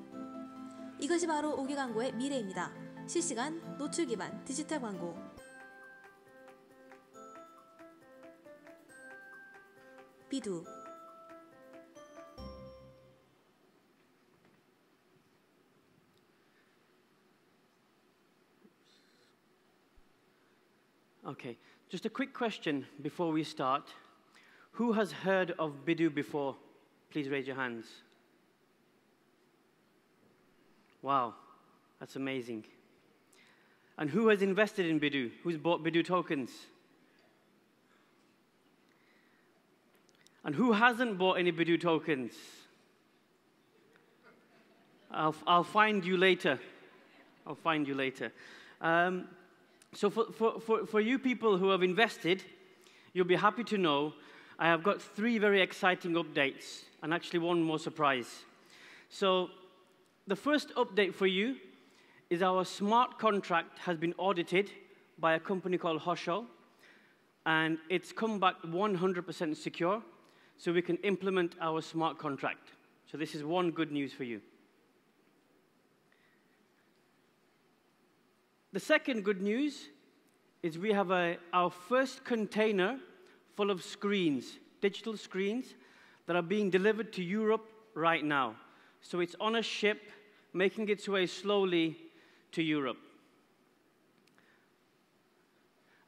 G: 이것이 바로 5개 광고의 미래입니다. 실시간, 노출 기반, 디지털 광고. 비두.
F: Okay, just a quick question before we start. Who has heard of Bidooh before? Please raise your hands. Wow, that's amazing. And who has invested in Bidooh? Who's bought Bidooh tokens? And who hasn't bought any Bidooh tokens? I'll find you later. I'll find you later. So for you people who have invested, you'll be happy to know I have got 3 very exciting updates, and actually one more surprise. So the first update for you is our smart contract has been audited by a company called Hosho, and it's come back 100% secure, so we can implement our smart contract. So this is one good news for you. The second good news is we have our first container full of screens, digital screens, that are being delivered to Europe right now. So it's on a ship, making its way slowly to Europe.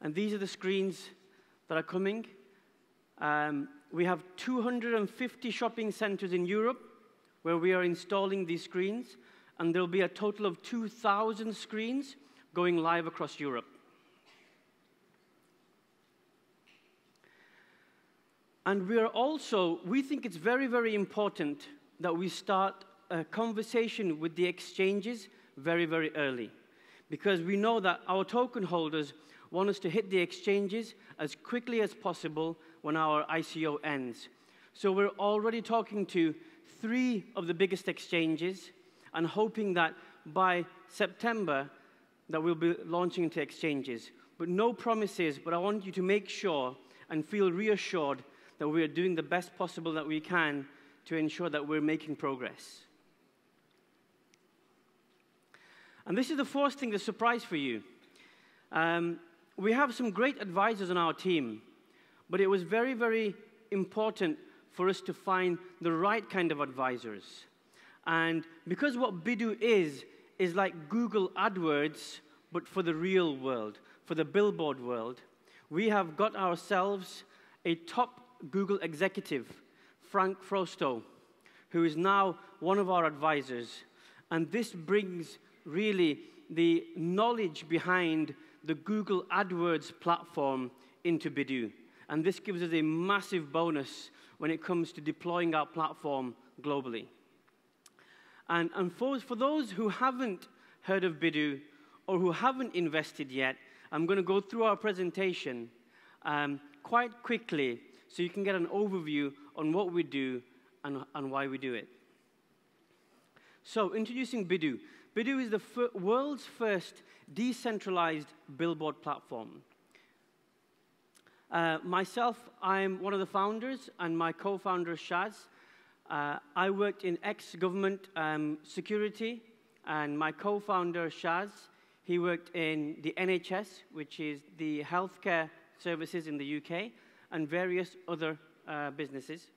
F: And these are the screens that are coming. We have 250 shopping centers in Europe where we are installing these screens, and there will be a total of 2,000 screens going live across Europe. And we think it's very, very important that we start a conversation with the exchanges very, very early, because we know that our token holders want us to hit the exchanges as quickly as possible when our ICO ends. So we're already talking to 3 of the biggest exchanges and hoping that by September that we'll be launching into exchanges. But no promises, but I want you to make sure and feel reassured that we are doing the best possible that we can to ensure that we're making progress. And this is the first thing, the surprise for you. We have some great advisors on our team, but it was very, very important for us to find the right kind of advisors. And because what Bidooh is like Google AdWords, but for the real world, for the billboard world, we have got ourselves a top Google executive, Frank Frosto, who is now one of our advisors. And this brings really the knowledge behind the Google AdWords platform into Bidooh. And this gives us a massive bonus when it comes to deploying our platform globally. And for those who haven't heard of Bidooh or who haven't invested yet, I'm going to go through our presentation quite quickly so you can get an overview on what we do and why we do it. So, introducing Bidooh. Bidooh is the world's first decentralized billboard platform. Myself, I'm one of the founders, and my co-founder, Shaz. I worked in ex-government security, and my co-founder, Shaz, he worked in the NHS, which is the healthcare services in the UK, and various other businesses.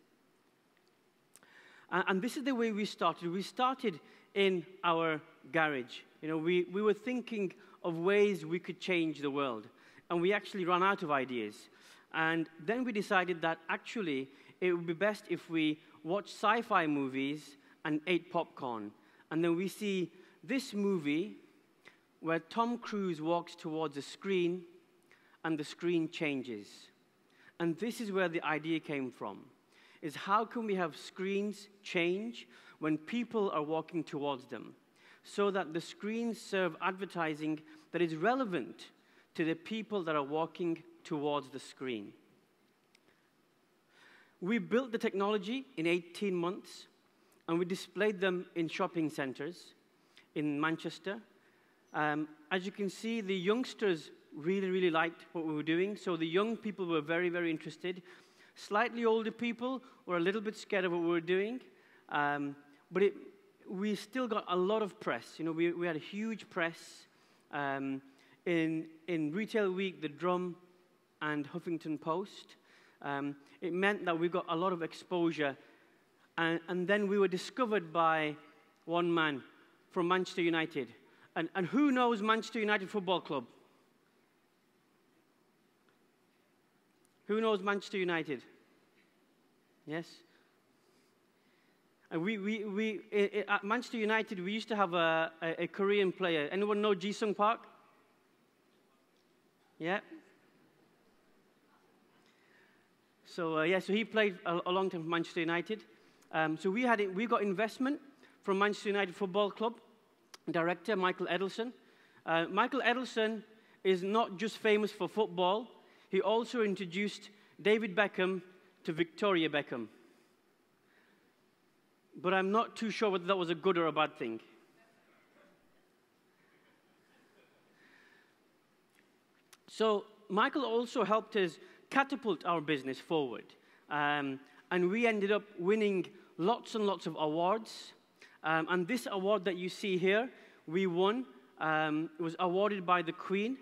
F: And this is the way we started. We started in our garage. You know, we were thinking of ways we could change the world, and we actually ran out of ideas. And then we decided that actually it would be best if we watched sci-fi movies and ate popcorn. And then we see this movie where Tom Cruise walks towards a screen, and the screen changes. And this is where the idea came from, is how can we have screens change when people are walking towards them, so that the screens serve advertising that is relevant to the people that are walking towards the screen. We built the technology in 18 months, and we displayed them in shopping centers in Manchester. As you can see, the youngsters really liked what we were doing, so the young people were very interested. Slightly older people were a little bit scared of what we were doing, but we still got a lot of press. You know, we had a huge press in Retail Week, The Drum, and Huffington Post. It meant that we got a lot of exposure, and then we were discovered by one man from Manchester United. And who knows Manchester United Football Club? Who knows Manchester United? Yes? And at Manchester United, we used to have a Korean player. Anyone know Ji-sung Park? Yeah? So he played a long time for Manchester United. So we got investment from Manchester United Football Club, director Michael Edelson. Michael Edelson is not just famous for football. He also introduced David Beckham to Victoria Beckham. But I'm not too sure whether that was a good or a bad thing. So Michael also helped us catapult our business forward. And we ended up winning lots and lots of awards. And this award that you see here, we won. It was awarded by the Queen.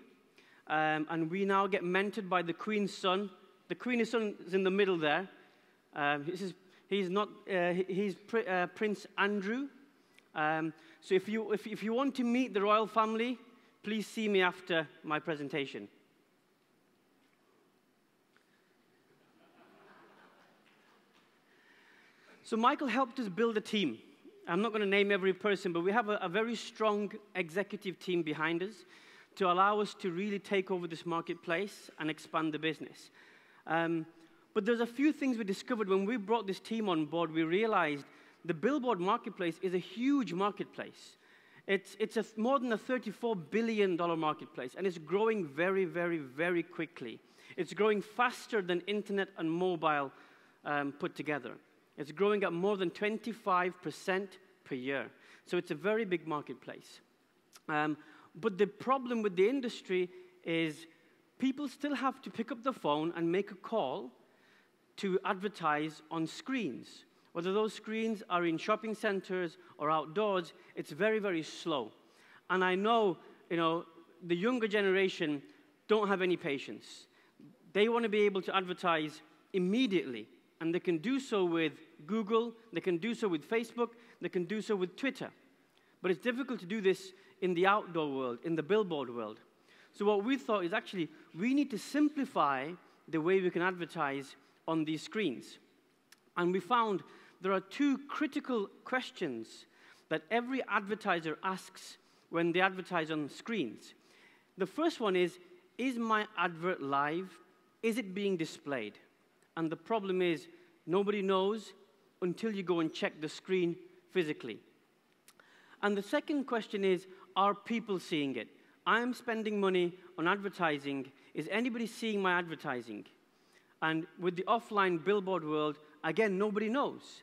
F: And we now get mentored by the Queen's son. The Queen's son is in the middle there. He's Prince Andrew. So if you want to meet the royal family, please see me after my presentation. So Michael helped us build a team. I'm not going to name every person, but we have a very strong executive team behind us to allow us to really take over this marketplace and expand the business. But there's a few things we discovered when we brought this team on board. We realized the billboard marketplace is a huge marketplace. It's more than a $34 billion marketplace, and it's growing very quickly. It's growing faster than internet and mobile put together. It's growing at more than 25% per year. So it's a very big marketplace. But the problem with the industry is people still have to pick up the phone and make a call to advertise on screens. Whether those screens are in shopping centers or outdoors, it's very slow. And I know, the younger generation don't have any patience. They want to be able to advertise immediately. And they can do so with Google, they can do so with Facebook, they can do so with Twitter. But it's difficult to do this in the outdoor world, in the billboard world. So what we thought is actually, we need to simplify the way we can advertise on these screens. And we found there are two critical questions that every advertiser asks when they advertise on screens. The first one is my advert live? Is it being displayed? And the problem is, nobody knows until you go and check the screen physically. And the second question is, are people seeing it? I'm spending money on advertising. Is anybody seeing my advertising? And with the offline billboard world, again, nobody knows.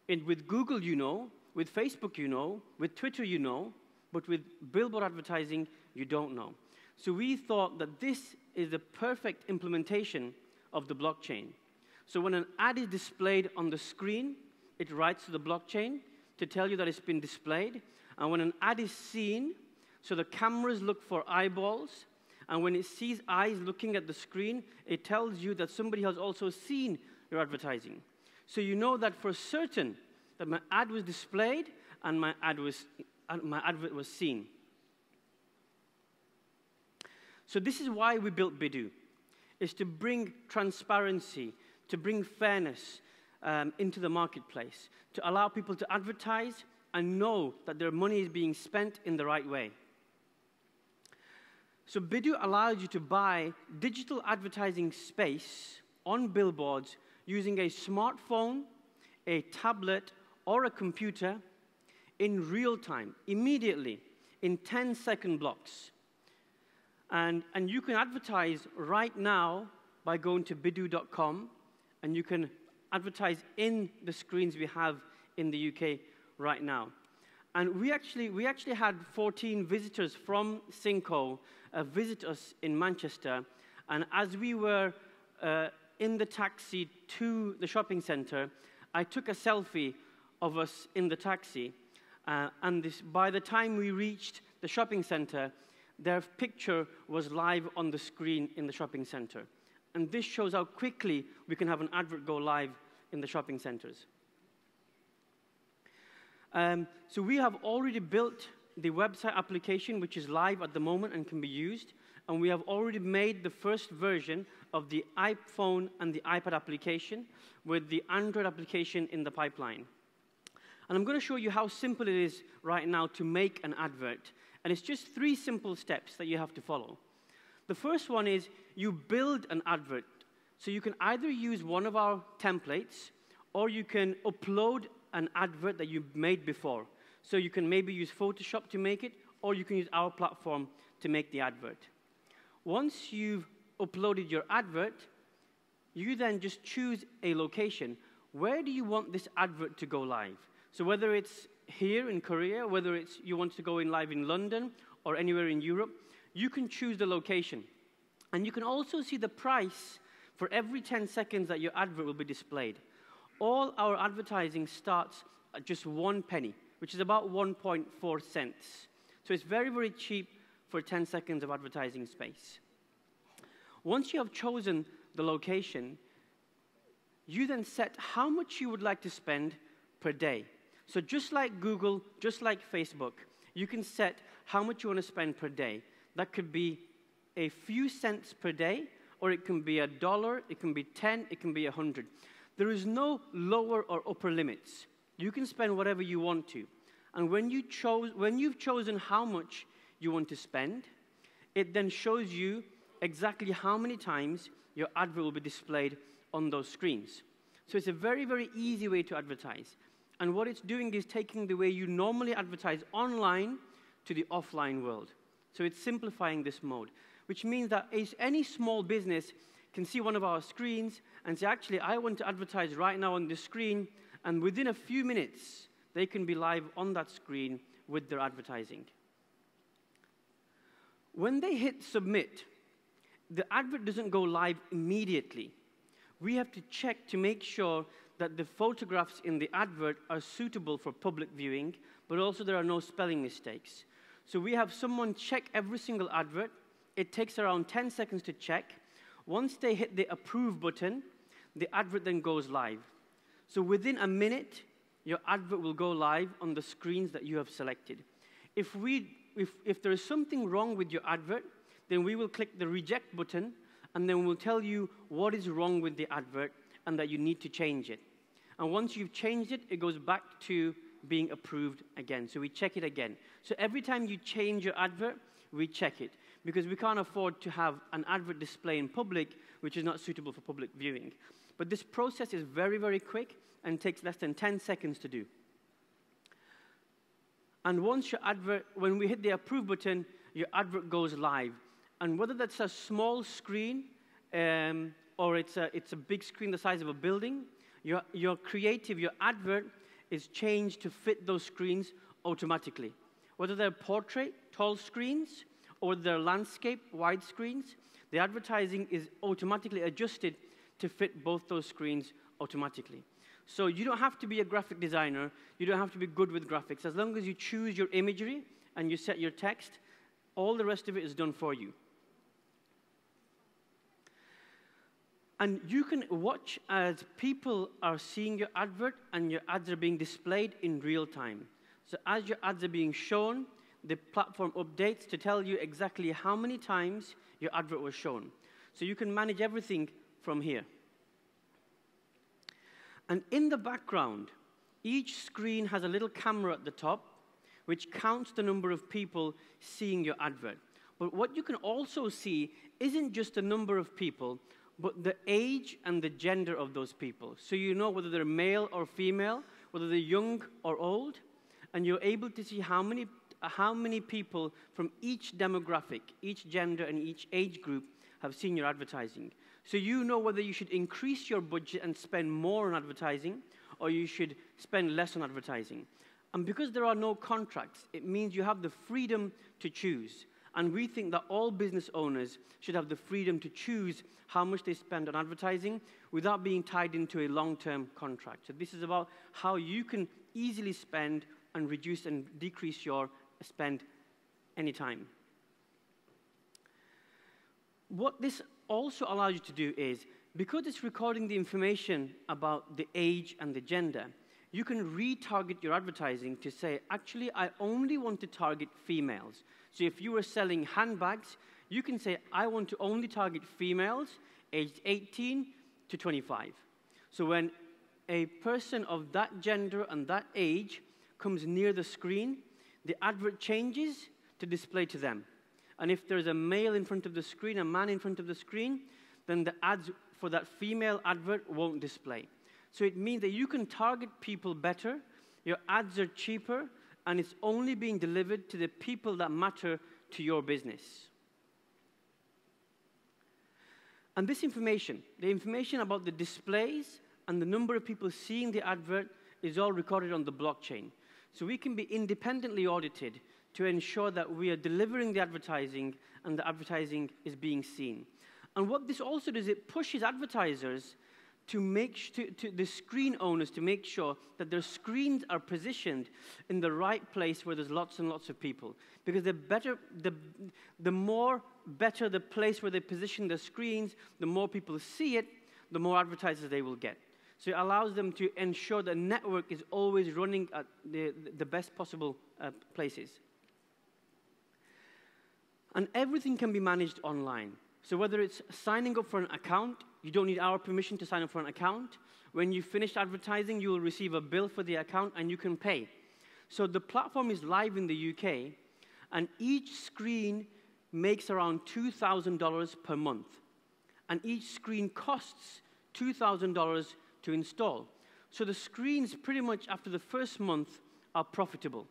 F: And with Google, you know. With Facebook, you know. With Twitter, you know. But with billboard advertising, you don't know. So we thought that this is the perfect implementation of the blockchain. So when an ad is displayed on the screen, it writes to the blockchain to tell you that it's been displayed. And when an ad is seen, so the cameras look for eyeballs, and when it sees eyes looking at the screen, it tells you that somebody has also seen your advertising. So you know that for certain that my ad was displayed and my advert was seen. So this is why we built Bidooh, is to bring transparency, to bring fairness into the marketplace, to allow people to advertise and know that their money is being spent in the right way. So Bidooh allows you to buy digital advertising space on billboards using a smartphone, a tablet, or a computer in real time, immediately, in 10-second blocks. And you can advertise right now by going to bidooh.com, and you can advertise in the screens we have in the UK right now. And we actually had 14 visitors from Synco visit us in Manchester. And as we were in the taxi to the shopping center, I took a selfie of us in the taxi. By the time we reached the shopping center, their picture was live on the screen in the shopping center. And this shows how quickly we can have an advert go live in the shopping centers. So we have already built the website application, which is live at the moment and can be used. And we have already made the first version of the iPhone and the iPad application with the Android application in the pipeline. And I'm going to show you how simple it is right now to make an advert. And it's just 3 simple steps that you have to follow. The first one is you build an advert. So you can either use one of our templates, or you can upload an advert that you made before. So you can maybe use Photoshop to make it, or you can use our platform to make the advert. Once you've uploaded your advert, you then just choose a location. Where do you want this advert to go live? So whether it's here in Korea, whether it's you want to go in live in London or anywhere in Europe, you can choose the location. And you can also see the price for every 10 seconds that your advert will be displayed. All our advertising starts at just 1 penny, which is about 1.4 cents. So it's very, very cheap for 10 seconds of advertising space. Once you have chosen the location, you then set how much you would like to spend per day. So just like Google, just like Facebook, you can set how much you want to spend per day. That could be a few cents per day, or it can be $1, it can be 10, it can be 100. There is no lower or upper limits. You can spend whatever you want to. And when you've chosen how much you want to spend, it then shows you exactly how many times your advert will be displayed on those screens. So it's a very, very easy way to advertise. And what it's doing is taking the way you normally advertise online to the offline world. So it's simplifying this mode, which means that any small business can see one of our screens and say, actually, I want to advertise right now on this screen, and within a few minutes, they can be live on that screen with their advertising. When they hit submit, the advert doesn't go live immediately. We have to check to make sure that the photographs in the advert are suitable for public viewing, but also there are no spelling mistakes. So we have someone check every single advert. It takes around 10 seconds to check. Once they hit the approve button, the advert then goes live. So within a minute, your advert will go live on the screens that you have selected. If there is something wrong with your advert, then we will click the reject button, and then we'll tell you what is wrong with the advert and that you need to change it. And once you've changed it, it goes back to being approved again. So we check it again. So every time you change your advert, we check it, because we can't afford to have an advert display in public which is not suitable for public viewing. But this process is very, very quick and takes less than 10 seconds to do. And once your advert, when we hit the approve button, your advert goes live. And whether that's a small screen or it's a big screen the size of a building, your creative, your advert is changed to fit those screens automatically. Whether they're portrait, tall screens, or they're landscape, wide screens, the advertising is automatically adjusted to fit both those screens automatically. So you don't have to be a graphic designer. You don't have to be good with graphics. As long as you choose your imagery and you set your text, all the rest of it is done for you. And you can watch as people are seeing your advert and your ads are being displayed in real time. So as your ads are being shown, the platform updates to tell you exactly how many times your advert was shown. So you can manage everything from here. And in the background, each screen has a little camera at the top which counts the number of people seeing your advert. But what you can also see isn't just the number of people, but the age and the gender of those people. So you know whether they're male or female, whether they're young or old, and you're able to see how many people from each demographic, each gender, and each age group have seen your advertising. So you know whether you should increase your budget and spend more on advertising, or you should spend less on advertising. And because there are no contracts, it means you have the freedom to choose. And we think that all business owners should have the freedom to choose how much they spend on advertising without being tied into a long-term contract. So this is about how you can easily spend and reduce and decrease your spend anytime. What this also allows you to do is, because it's recording the information about the age and the gender, you can retarget your advertising to say, actually, I only want to target females. So if you were selling handbags, you can say, I want to only target females aged 18 to 25. So when a person of that gender and that age comes near the screen, the advert changes to display to them. And if there's a male in front of the screen, a man in front of the screen, then the ads for that female advert won't display. So it means that you can target people better, your ads are cheaper, and it's only being delivered to the people that matter to your business. And this information, the information about the displays and the number of people seeing the advert, is all recorded on the blockchain. So we can be independently audited to ensure that we are delivering the advertising and the advertising is being seen. And what this also does, it pushes advertisers to the screen owners to make sure that their screens are positioned in the right place where there's lots and lots of people. Because the more better the place where they position their screens, the more people see it, the more advertisers they will get. So it allows them to ensure the network is always running at the best possible places. And everything can be managed online. So whether it's signing up for an account, you don't need our permission to sign up for an account. When you finish advertising, you will receive a bill for the account and you can pay. So the platform is live in the UK, and each screen makes around $2,000 per month. And each screen costs $2,000 to install. So the screens, pretty much after the first month, are profitable.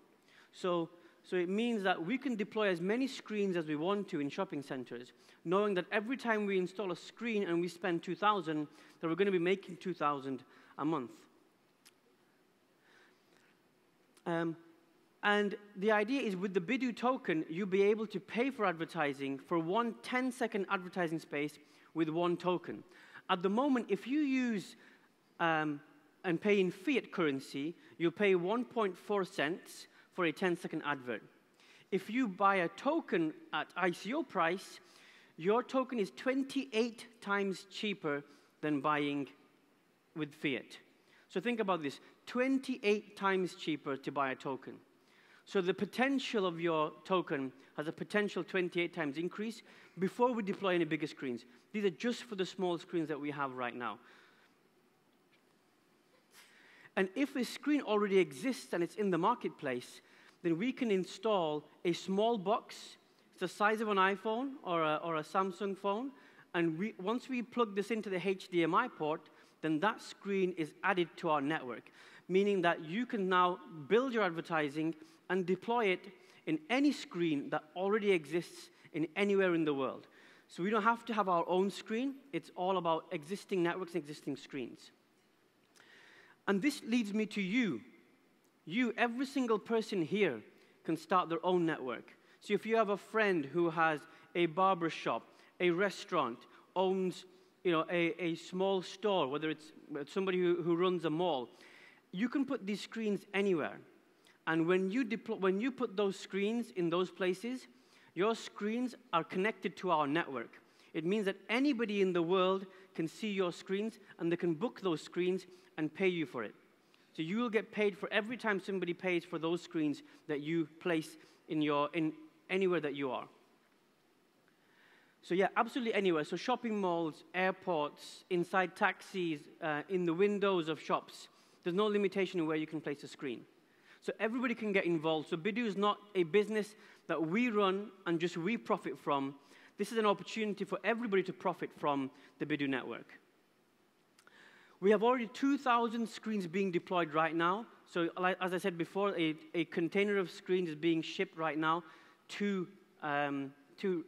F: So it means that we can deploy as many screens as we want to in shopping centers, knowing that every time we install a screen and we spend $2,000, that we're going to be making $2,000 a month. And the idea is, with the Bidooh token, you'll be able to pay for advertising for one 10-second advertising space with one token. At the moment, if you use and pay in fiat currency, you'll pay 1.4 cents for a 10-second advert. If you buy a token at ICO price, your token is 28 times cheaper than buying with fiat. So think about this, 28 times cheaper to buy a token. So the potential of your token has a potential 28 times increase before we deploy any bigger screens. These are just for the small screens that we have right now. And if a screen already exists and it's in the marketplace, then we can install a small box. It's the size of an iPhone or a Samsung phone. And once we plug this into the HDMI port, then that screen is added to our network, meaning that you can now build your advertising and deploy it in any screen that already exists in anywhere in the world. So we don't have to have our own screen. It's all about existing networks and existing screens. And this leads me to you. You, every single person here, can start their own network. So if you have a friend who has a barber shop, a restaurant, owns a small store, whether it's somebody who runs a mall, you can put these screens anywhere. And when you put those screens in those places, your screens are connected to our network. It means that anybody in the world can see your screens, and they can book those screens and pay you for it. So you will get paid for every time somebody pays for those screens that you place in anywhere that you are. So yeah, absolutely anywhere. So shopping malls, airports, inside taxis, in the windows of shops. There's no limitation on where you can place a screen. So everybody can get involved. So Bidooh is not a business that we run and just we profit from. This is an opportunity for everybody to profit from the Bidooh network. We have already 2,000 screens being deployed right now. So as I said before, a container of screens is being shipped right now to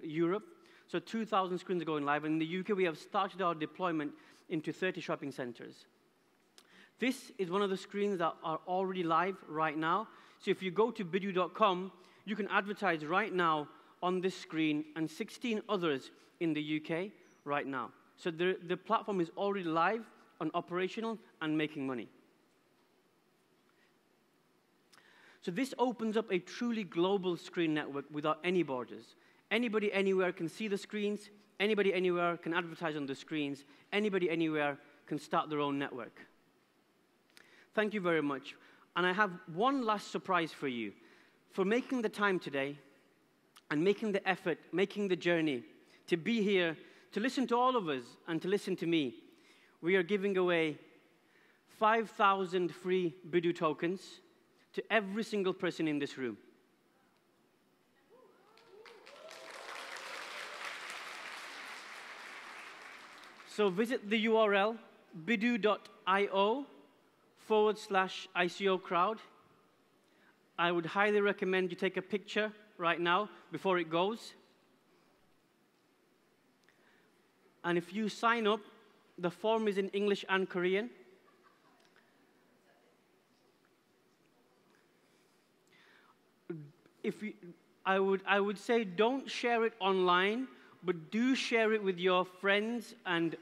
F: Europe. So 2,000 screens are going live. And in the UK, we have started our deployment into 30 shopping centers. This is one of the screens that are already live right now. So if you go to bidooh.com, you can advertise right now on this screen and 16 others in the UK right now. So the platform is already live and operational and making money. So this opens up a truly global screen network without any borders. Anybody anywhere can see the screens. Anybody anywhere can advertise on the screens. Anybody anywhere can start their own network. Thank you very much. And I have one last surprise for you. For making the time today and making the effort, making the journey to be here, to listen to all of us and to listen to me, we are giving away 5,000 free Bidooh tokens to every single person in this room. So visit the URL bidooh.io/ICO crowd. I would highly recommend you take a picture right now before it goes. And if you sign up, the form is in English and Korean. I would say don't share it online, but do share it with your friends and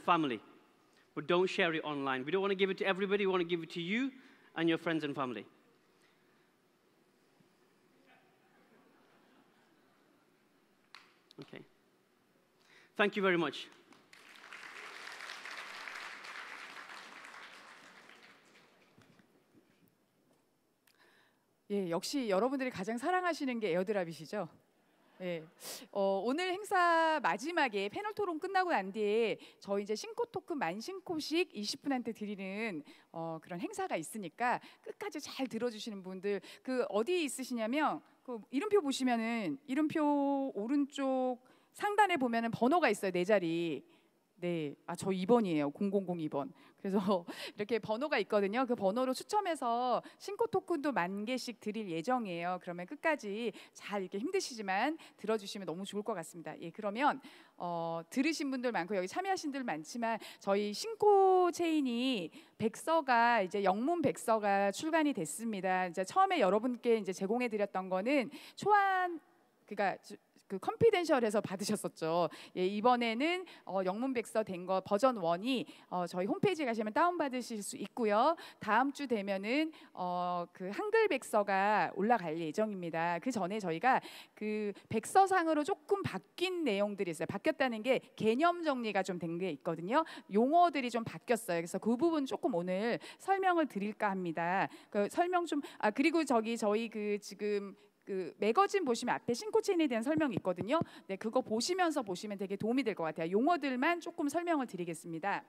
F: family. But don't share it online. We don't want to give it to everybody. We want to give it to you and your friends and family. Okay. Thank you very much.
A: 예, 역시 여러분들이 가장 사랑하시는 게 에어드랍이시죠? 예, 오늘 행사 마지막에 패널 토론 끝나고 난 뒤에 저희 이제 싱코 토큰 만싱코씩 20분한테 드리는 그런 행사가 있으니까 끝까지 잘 들어주시는 분들 그 어디 있으시냐면 그 이름표 보시면은 이름표 오른쪽 상단에 보면은 번호가 있어요. 4자리. 네, 저 2번이에요. 0002번. 그래서 이렇게 번호가 있거든요. 그 번호로 추첨해서 싱코 토큰도 10,000개씩 드릴 예정이에요. 그러면 끝까지 잘 이렇게 힘드시지만 들어주시면 너무 좋을 것 같습니다. 예, 그러면 들으신 분들 많고 여기 참여하신 분들 많지만 저희 싱코체인이 백서가 이제 영문 백서가 출간이 됐습니다. 이제 처음에 여러분께 이제 제공해드렸던 거는 초안 그러니까 그 컨피덴셜에서 받으셨었죠. 예, 이번에는 영문 백서 된 거 버전 1이 저희 홈페이지에 가시면 다운 받으실 수 있고요. 다음 주 되면은 그 한글 백서가 올라갈 예정입니다. 그 전에 저희가 그 백서상으로 조금 바뀐 내용들이 있어요. 바뀌었다는 게 개념 정리가 좀 된 게 있거든요. 용어들이 좀 바뀌었어요. 그래서 그 부분 조금 오늘 설명을 드릴까 합니다. 그 설명 좀 그리고 저희 그 지금 그 매거진 보시면 앞에 싱코체인에 대한 설명이 있거든요. 네, 그거 보시면서 보시면 되게 도움이 될 것 같아요. 용어들만 조금 설명을 드리겠습니다.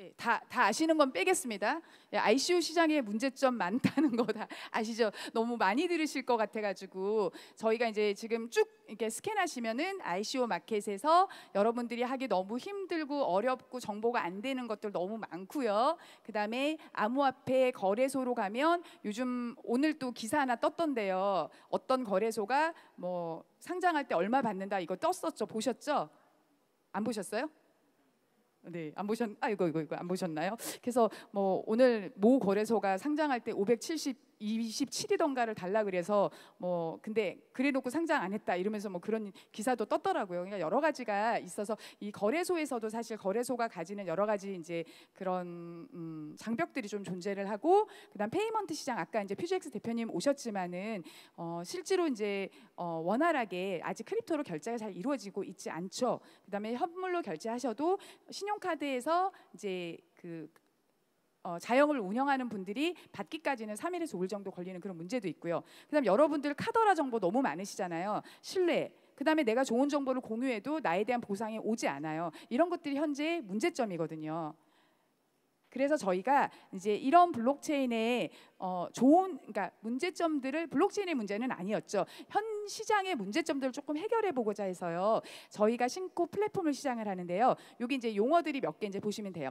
A: 예, 다 아시는 건 빼겠습니다. 예, ICO 시장에 문제점 많다는 거 다 아시죠? 너무 많이 들으실 것 같아가지고 저희가 이제 지금 쭉 이렇게 스캔하시면은 ICO 마켓에서 여러분들이 하기 너무 힘들고 어렵고 정보가 안 되는 것들 너무 많고요. 그다음에 암호화폐 거래소로 가면 요즘 오늘 또 기사 하나 떴던데요. 어떤 거래소가 뭐 상장할 때 얼마 받는다 이거 떴었죠. 보셨죠? 안 보셨어요? 네, 안 이거 안 보셨나요? 그래서 뭐 오늘 모 거래소가 상장할 때 527이던가를 달라 그래서 뭐 근데 그래놓고 상장 안 했다 이러면서 뭐 그런 기사도 떴더라고요. 그러니까 여러 가지가 있어서 이 거래소에서도 사실 거래소가 가지는 여러 가지 이제 그런 장벽들이 좀 존재를 하고 그다음 페이먼트 시장 아까 이제 퓨즈 X 대표님 오셨지만은 실제로 이제 원활하게 아직 크립토로 결제가 잘 이루어지고 있지 않죠. 그다음에 현물로 결제하셔도 신용카드에서 이제 그 자영을 운영하는 분들이 받기까지는 3일에서 5일 정도 걸리는 그런 문제도 있고요. 그다음 여러분들 카더라 정보 너무 많으시잖아요. 신뢰, 그다음에 내가 좋은 정보를 공유해도 나에 대한 보상이 오지 않아요. 이런 것들이 현재 문제점이거든요. 그래서 저희가 이제 이런 블록체인의 그러니까 문제점들을, 블록체인의 문제는 아니었죠. 현 시장의 문제점들을 조금 해결해 보고자 해서요. 저희가 신코 플랫폼을 시장을 하는데요. 여기 이제 용어들이 몇 개 이제 보시면 돼요.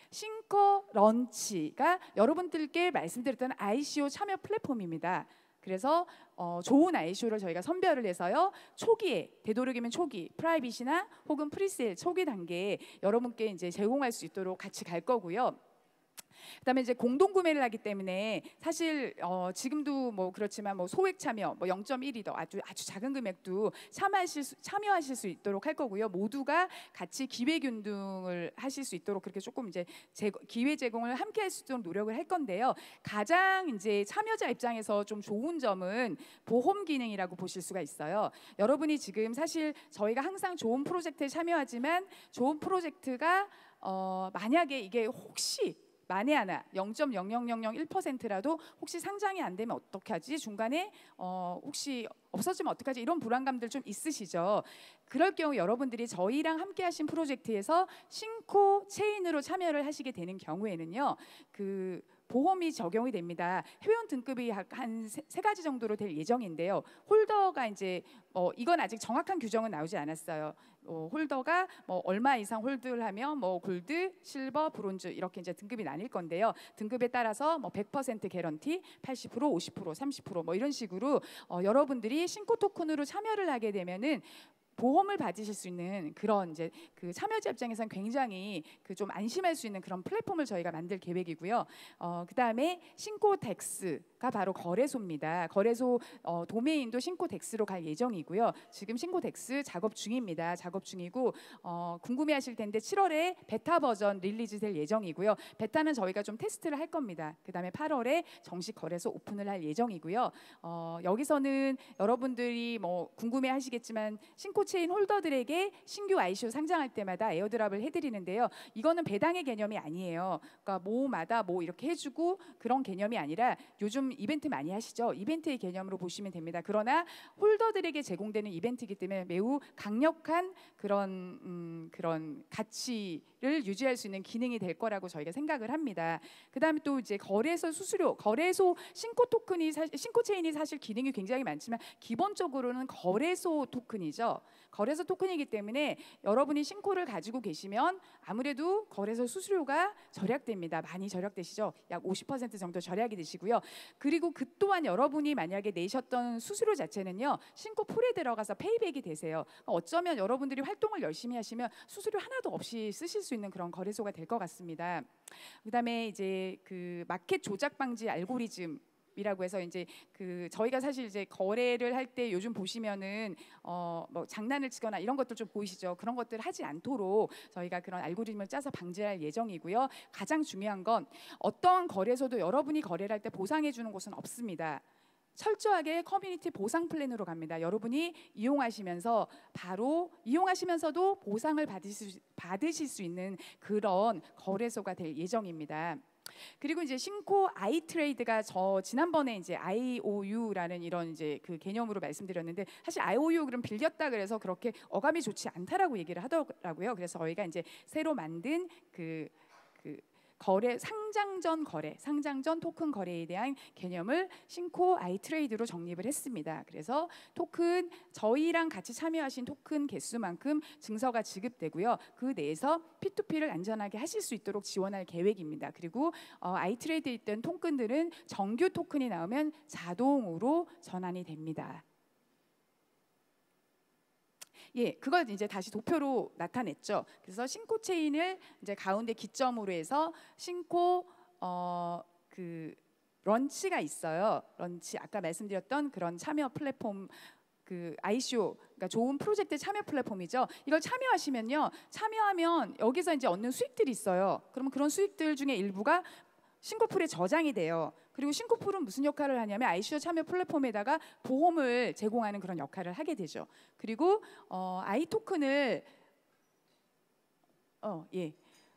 A: 싱코 런치가 여러분들께 말씀드렸던 ICO 참여 플랫폼입니다. 그래서 좋은 ICO를 저희가 선별을 해서요. 초기에, 되도록이면 초기, 프라이빗이나 혹은 프리세일 초기 단계에 여러분께 이제 제공할 수 있도록 같이 갈 거고요. 그다음에 이제 공동 구매를 하기 때문에 사실 지금도 뭐 그렇지만 뭐 소액 참여, 뭐 0.1이더 아주 작은 금액도 참여하실 수 있도록 할 거고요. 모두가 같이 기회 균등을 하실 수 있도록 그렇게 조금 이제 기회 제공을 함께 할 수 있도록 노력을 할 건데요. 가장 이제 참여자 입장에서 좀 좋은 점은 보험 기능이라고 보실 수가 있어요. 여러분이 지금 사실 저희가 항상 좋은 프로젝트에 참여하지만 좋은 프로젝트가 만약에 이게 혹시 만에 하나 0.00001%라도 혹시 상장이 안 되면 어떻게 하지? 중간에 혹시 없어지면 어떡하지? 이런 불안감들 좀 있으시죠? 그럴 경우 여러분들이 저희랑 함께 하신 프로젝트에서 싱코체인으로 참여를 하시게 되는 경우에는요. 그 보험이 적용이 됩니다. 회원 등급이 한 세 가지 정도로 될 예정인데요. 홀더가 이제 이건 아직 정확한 규정은 나오지 않았어요. 홀더가 뭐 얼마 이상 홀드를 하면 뭐 골드, 실버, 브론즈 이렇게 이제 등급이 나뉠 건데요. 등급에 따라서 뭐 100% 개런티, 80%, 50%, 30%뭐 이런 식으로 여러분들이 신코 토큰으로 참여를 하게 되면은 보험을 받으실 수 있는 그런 이제 그 참여자 입장에서는 굉장히 그 좀 안심할 수 있는 그런 플랫폼을 저희가 만들 계획이고요. 그다음에 싱코덱스가 바로 거래소입니다. 거래소 도메인도 싱코덱스로 갈 예정이고요. 지금 싱코덱스 작업 중입니다. 작업 중이고 궁금해하실 텐데 7월에 베타 버전 릴리즈 될 예정이고요. 베타는 저희가 좀 테스트를 할 겁니다. 그다음에 8월에 정식 거래소 오픈을 할 예정이고요. 여기서는 여러분들이 뭐 궁금해하시겠지만 싱코체인 홀더들에게 신규 ICO 상장할 때마다 에어드랍을 해드리는데요. 이거는 배당의 개념이 아니에요. 그러니까 모마다 뭐 이렇게 해주고 그런 개념이 아니라 요즘 이벤트 많이 하시죠. 이벤트의 개념으로 보시면 됩니다. 그러나 홀더들에게 제공되는 이벤트이기 때문에 매우 강력한 그런 가치를 유지할 수 있는 기능이 될 거라고 저희가 생각을 합니다. 그다음에 또 이제 거래소 수수료, 거래소 싱코체인이 사실 기능이 굉장히 많지만 기본적으로는 거래소 토큰이죠. 거래소 토큰이기 때문에 여러분이 싱코를 가지고 계시면 아무래도 거래소 수수료가 절약됩니다. 많이 절약되시죠? 약 50% 정도 절약이 되시고요. 그리고 그 또한 여러분이 만약에 내셨던 수수료 자체는요. 싱코 풀에 들어가서 페이백이 되세요. 어쩌면 여러분들이 활동을 열심히 하시면 수수료 하나도 없이 쓰실 수 있는 그런 거래소가 될 것 같습니다. 그다음에 이제 그 마켓 조작 방지 알고리즘 이라고 해서 이제 그 저희가 사실 이제 거래를 할 때 요즘 보시면은 뭐 장난을 치거나 이런 것들 좀 보이시죠? 그런 것들 하지 않도록 저희가 그런 알고리즘을 짜서 방지할 예정이고요. 가장 중요한 건 어떤 거래소도 여러분이 거래를 할 때 보상해 주는 곳은 없습니다. 철저하게 커뮤니티 보상 플랜으로 갑니다. 여러분이 이용하시면서 바로 이용하시면서도 보상을 받으실 수 있는 그런 거래소가 될 예정입니다. 그리고 이제 싱코 아이 트레이드가 지난번에 이제 IOU라는 이런 이제 그 개념으로 말씀드렸는데 사실 IOU 그럼 빌렸다 그래서 그렇게 어감이 좋지 않다라고 얘기를 하더라고요. 그래서 저희가 이제 새로 만든 그 거래 상장 전 토큰 거래에 대한 개념을 싱코 아이 트레이드로 정립을 했습니다. 그래서 토큰 저희랑 같이 참여하신 토큰 개수만큼 증서가 지급되고요. 그 내에서 P2P를 안전하게 하실 수 있도록 지원할 계획입니다. 그리고 아이 트레이드에 있던 토큰들은 정규 토큰이 나오면 자동으로 전환이 됩니다. 예, 그걸 이제 다시 도표로 나타냈죠. 그래서 싱코체인을 이제 가운데 기점으로 해서 싱코 그 런치가 있어요. 런치 아까 말씀드렸던 그런 참여 플랫폼 그 ICO 그러니까 좋은 프로젝트 참여 플랫폼이죠. 이걸 참여하시면요. 참여하면 여기서 이제 얻는 수익들이 있어요. 그러면 그런 수익들 중에 일부가 싱코풀에 저장이 돼요. 그리고 싱코풀은 무슨 역할을 하냐면 ICO 참여 플랫폼에다가 보험을 제공하는 그런 역할을 하게 되죠. 그리고 아이 토큰을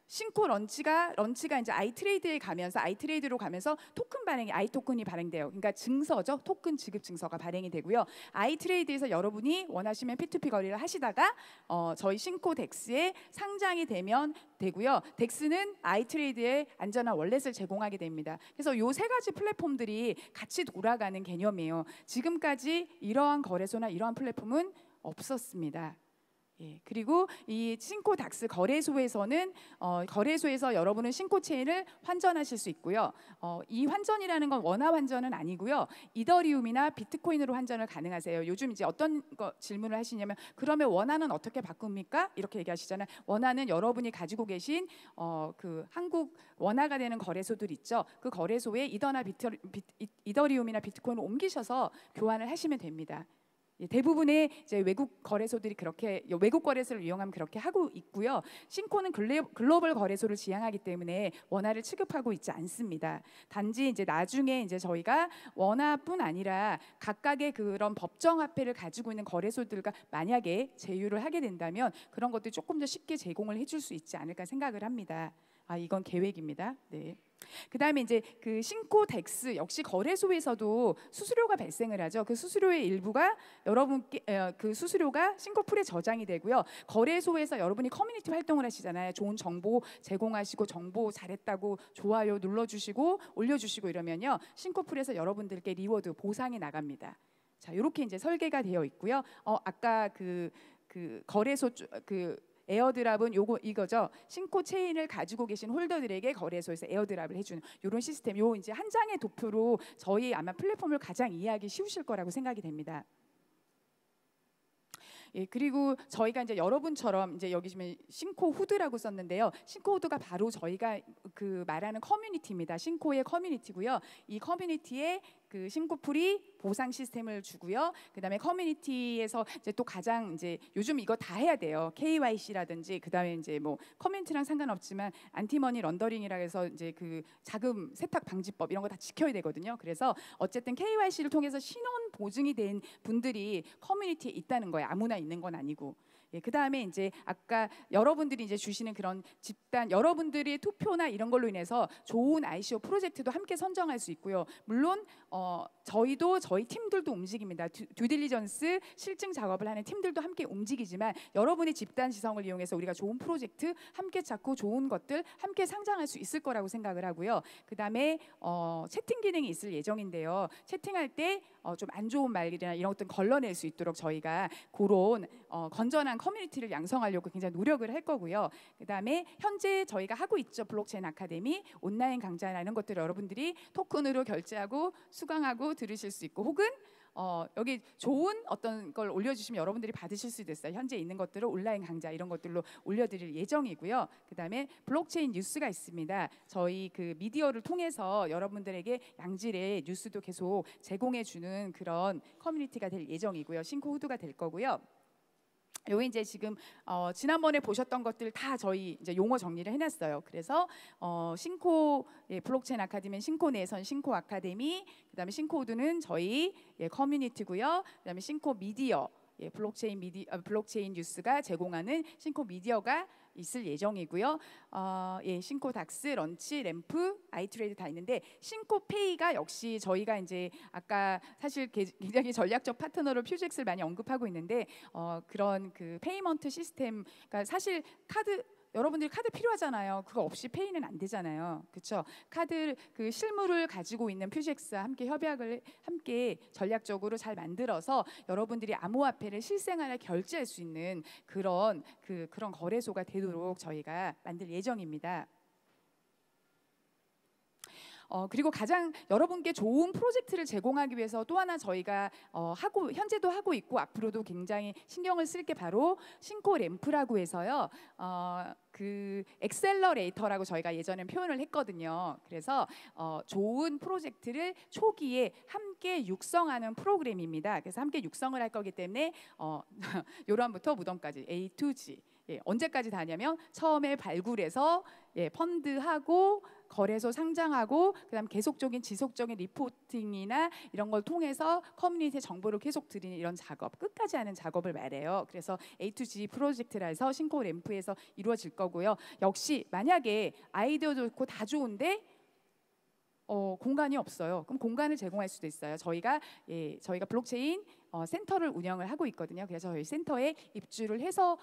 A: 싱코 런치가 이제 아이트레이드에 가면서 아이트레이드로 가면서 토큰 발행이 아이토큰이 발행돼요. 그러니까 증서죠. 토큰 지급 증서가 발행이 되고요. 아이트레이드에서 여러분이 원하시면 P2P 거래를 하시다가 저희 싱코 덱스에 상장이 되면 되고요. 덱스는 아이트레이드에 안전한 월렛을 제공하게 됩니다. 그래서 요 세 가지 플랫폼들이 같이 돌아가는 개념이에요. 지금까지 이러한 거래소나 이러한 플랫폼은 없었습니다. 예, 그리고 이 싱코 닥스 거래소에서는 거래소에서 여러분은 싱코체인을 환전하실 수 있고요. 이 환전이라는 건 원화 환전은 아니고요. 이더리움이나 비트코인으로 환전을 가능하세요. 요즘 이제 어떤 질문을 하시냐면 그러면 원화는 어떻게 바꿉니까? 이렇게 얘기하시잖아요. 원화는 여러분이 가지고 계신 그 한국 원화가 되는 거래소들 있죠. 그 거래소에 이더리움이나 비트코인을 옮기셔서 교환을 하시면 됩니다. 대부분의 이제 외국 거래소들이 그렇게 외국 거래소를 이용하면 그렇게 하고 있고요. 싱코는 글로벌 거래소를 지향하기 때문에 원화를 취급하고 있지 않습니다. 단지 이제 나중에 이제 저희가 원화뿐 아니라 각각의 그런 법정 화폐를 가지고 있는 거래소들과 만약에 제휴를 하게 된다면 그런 것들이 조금 더 쉽게 제공을 해줄 수 있지 않을까 생각을 합니다. 이건 계획입니다. 네. 그다음에 이제 그 싱코 덱스 역시 거래소에서도 수수료가 발생을 하죠. 그 수수료의 일부가 여러분께 그 수수료가 싱코풀에 저장이 되고요. 거래소에서 여러분이 커뮤니티 활동을 하시잖아요. 좋은 정보 제공하시고 정보 잘했다고 좋아요 눌러주시고 올려주시고 이러면요. 싱코풀에서 여러분들께 리워드 보상이 나갑니다. 자, 이렇게 이제 설계가 되어 있고요. 아까 그 거래소 에어드랍은 이거죠. 싱코 체인을 가지고 계신 홀더들에게 거래소에서 에어드랍을 해주는 이런 시스템. 요 이제 한 장의 도표로 저희 아마 플랫폼을 가장 이해하기 쉬우실 거라고 생각이 됩니다. 예, 그리고 저희가 이제 여러분처럼 이제 여기 보시면 싱코 후드라고 썼는데요. 싱코 후드가 바로 저희가 그 말하는 커뮤니티입니다. 싱코의 커뮤니티고요. 이 커뮤니티에 그 싱코풀이 보상 시스템을 주고요. 그다음에 커뮤니티에서 이제 또 가장 이제 요즘 이거 다 해야 돼요. KYC라든지 그다음에 이제 뭐 커뮤니티랑 상관없지만 안티머니 런더링이라 해서 이제 그 자금 세탁 방지법 이런 거 다 지켜야 되거든요. 그래서 어쨌든 KYC를 통해서 신원 보증이 된 분들이 커뮤니티에 있다는 거예요. 아무나 있는 건 아니고. 예, 그다음에 이제 아까 여러분들이 이제 주시는 그런 집단 여러분들의 투표나 이런 걸로 인해서 좋은 ICO 프로젝트도 함께 선정할 수 있고요. 물론 저희도 저희 팀들도 움직입니다. 듀딜리전스 실증 작업을 하는 팀들도 함께 움직이지만 여러분의 집단 지성을 이용해서 우리가 좋은 프로젝트 함께 찾고 좋은 것들 함께 상장할 수 있을 거라고 생각을 하고요. 그다음에 채팅 기능이 있을 예정인데요. 채팅할 때 좀 안 좋은 말이나 이런 것들 걸러낼 수 있도록 저희가 그런 건전한 커뮤니티를 양성하려고 굉장히 노력을 할 거고요. 그다음에 현재 저희가 하고 있죠. 블록체인 아카데미 온라인 강좌라는 것들을 여러분들이 토큰으로 결제하고 수강하고 들으실 수 있고 혹은 여기 좋은 어떤 걸 올려주시면 여러분들이 받으실 수도 있어요. 현재 있는 것들을 온라인 강좌 이런 것들로 올려드릴 예정이고요. 그다음에 블록체인 뉴스가 있습니다. 저희 그 미디어를 통해서 여러분들에게 양질의 뉴스도 계속 제공해주는 그런 커뮤니티가 될 예정이고요. 싱코 후드가 될 거고요. 요 이제 지금 지난번에 보셨던 것들 다 저희 이제 용어 정리를 해놨어요. 그래서 싱코 블록체인 아카데미 싱코 내선 싱코 아카데미, 그다음에 싱코 후드는 저희 커뮤니티고요. 그다음에 싱코 미디어 블록체인 뉴스가 제공하는 싱코 미디어가 있을 예정이고요. 싱코 닥스, 런치, 램프, 아이트레이드 다 있는데 싱코페이가 역시 저희가 이제 아까 사실 굉장히 전략적 파트너로 퓨즈엑스를 많이 언급하고 있는데 그런 그 페이먼트 시스템, 그러니까 사실 여러분들이 카드 필요하잖아요. 그거 없이 페이는 안 되잖아요. 그렇죠? 카드 그 실물을 가지고 있는 퓨즈엑스와 함께 협약을 함께 전략적으로 잘 만들어서 여러분들이 암호화폐를 실생활에 결제할 수 있는 그런 거래소가 되도록 저희가 만들 예정입니다. 그리고 가장 여러분께 좋은 프로젝트를 제공하기 위해서 또 하나 저희가 현재도 하고 있고 앞으로도 굉장히 신경을 쓸 게 바로 싱코 램프라고 해서요. 그 엑셀러레이터라고 저희가 예전에 표현을 했거든요. 그래서 좋은 프로젝트를 초기에 함께 육성하는 프로그램입니다. 그래서 함께 육성을 할 거기 때문에 요런부터 무덤까지 A to G. 언제까지 다냐면 처음에 발굴해서 펀드하고 거래소 상장하고 그다음 계속적인 지속적인 리포팅이나 이런 걸 통해서 커뮤니티에 정보를 계속 드리는 이런 작업, 끝까지 하는 작업을 말해요. 그래서 A to G 프로젝트라 해서 싱코 램프에서 이루어질 거고요. 역시 만약에 아이디어도 좋고 다 좋은데 공간이 없어요. 그럼 공간을 제공할 수도 있어요. 저희가 블록체인 센터를 운영을 하고 있거든요. 그래서 저희 센터에 입주를 해서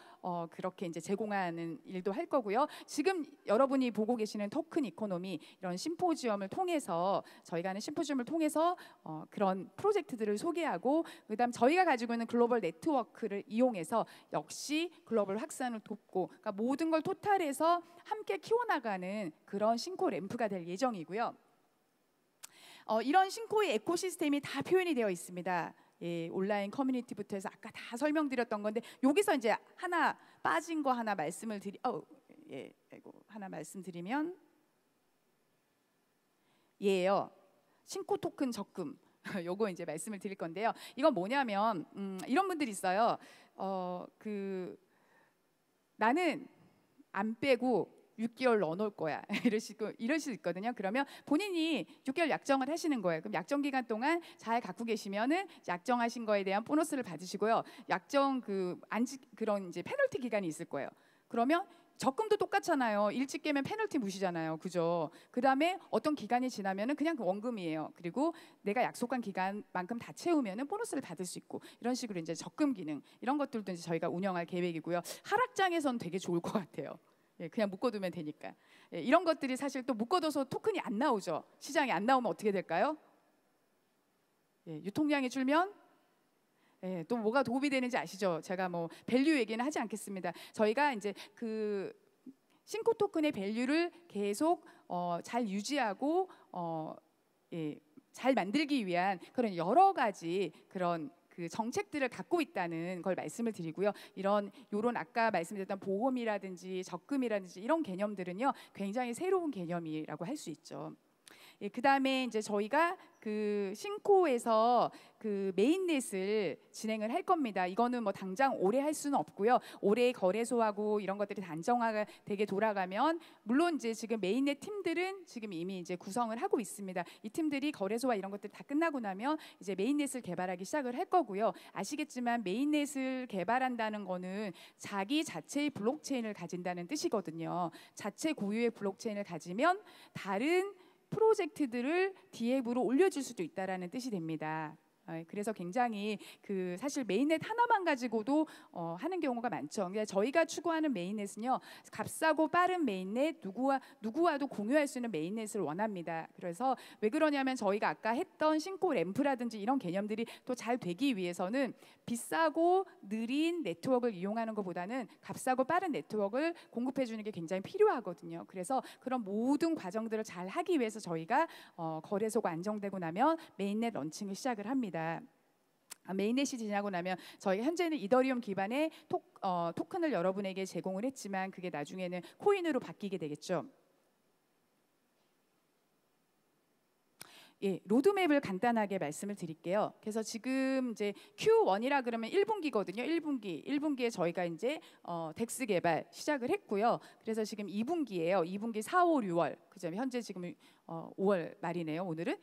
A: 그렇게 이제 제공하는 일도 할 거고요. 지금 여러분이 보고 계시는 토큰이코노미 이런 심포지엄을 통해서 저희가 하는 심포지엄을 통해서 그런 프로젝트들을 소개하고 그다음 저희가 가지고 있는 글로벌 네트워크를 이용해서 역시 글로벌 확산을 돕고 그러니까 모든 걸 토탈해서 함께 키워나가는 그런 싱코 램프가 될 예정이고요. 이런 싱코의 에코시스템이 다 표현이 되어 있습니다. 예, 온라인 커뮤니티부터 해서 아까 다 설명드렸던 건데 여기서 이제 하나 빠진 거 하나 말씀드리면 예요. 싱코 토큰 적금 요거 이제 말씀을 드릴 건데요. 이건 뭐냐면 이런 분들이 있어요. 나는 안 빼고 6개월 넣어놓을 거야 이럴 수 있거든요. 그러면 본인이 6개월 약정을 하시는 거예요. 그럼 약정 기간 동안 잘 갖고 계시면은 약정하신 거에 대한 보너스를 받으시고요. 약정 그런 이제 페널티 기간이 있을 거예요. 그러면 적금도 똑같잖아요. 일찍 깨면 페널티 무시잖아요. 그죠? 그다음에 어떤 기간이 지나면은 그냥 그 원금이에요. 그리고 내가 약속한 기간만큼 다 채우면은 보너스를 받을 수 있고 이런 식으로 이제 적금 기능 이런 것들도 이제 저희가 운영할 계획이고요. 하락장에서는 되게 좋을 것 같아요. 예, 그냥 묶어두면 되니까. 예, 이런 것들이 사실 또 묶어둬서 토큰이 안 나오죠. 시장에 안 나오면 어떻게 될까요? 예, 유통량이 줄면 또 뭐가 도움이 되는지 아시죠? 제가 뭐 밸류 얘기는 하지 않겠습니다. 저희가 이제 그 싱코 토큰의 밸류를 계속 잘 유지하고 잘 만들기 위한 그런 여러 가지 그런 그 정책들을 갖고 있다는 걸 말씀을 드리고요. 요런 아까 말씀드렸던 보험이라든지 적금이라든지 이런 개념들은요, 굉장히 새로운 개념이라고 할 수 있죠. 예, 그다음에 이제 저희가 그 싱코에서 그 메인넷을 진행을 할 겁니다. 이거는 뭐 당장 올해 할 수는 없고요. 올해 거래소하고 이런 것들이 단정화가 되게 돌아가면 물론 이제 지금 메인넷 팀들은 지금 이미 이제 구성을 하고 있습니다. 이 팀들이 거래소와 이런 것들이 다 끝나고 나면 이제 메인넷을 개발하기 시작을 할 거고요. 아시겠지만 메인넷을 개발한다는 거는 자기 자체의 블록체인을 가진다는 뜻이거든요. 자체 고유의 블록체인을 가지면 다른 프로젝트들을 DApp으로 올려줄 수도 있다라는 뜻이 됩니다. 그래서 굉장히 그 사실 메인넷 하나만 가지고도 하는 경우가 많죠. 그러니까 저희가 추구하는 메인넷은요, 값싸고 빠른 메인넷, 누구와도 공유할 수 있는 메인넷을 원합니다. 그래서 왜 그러냐면 저희가 아까 했던 싱코 램프라든지 이런 개념들이 또 잘 되기 위해서는 비싸고 느린 네트워크를 이용하는 것보다는 값싸고 빠른 네트워크를 공급해 주는 게 굉장히 필요하거든요. 그래서 그런 모든 과정들을 잘 하기 위해서 저희가 거래소가 안정되고 나면 메인넷 런칭을 시작을 합니다. 메인넷이 지나고 나면 저희가 현재는 이더리움 기반의 토큰을 여러분에게 제공을 했지만 그게 나중에는 코인으로 바뀌게 되겠죠. 예, 로드맵을 간단하게 말씀을 드릴게요. 그래서 지금 이제 Q1이라 그러면 1분기거든요. 1분기에 저희가 이제 덱스 개발 시작을 했고요. 그래서 지금 2분기예요. 2분기 4, 5, 6월. 그죠? 현재 지금 5월 말이네요. 오늘은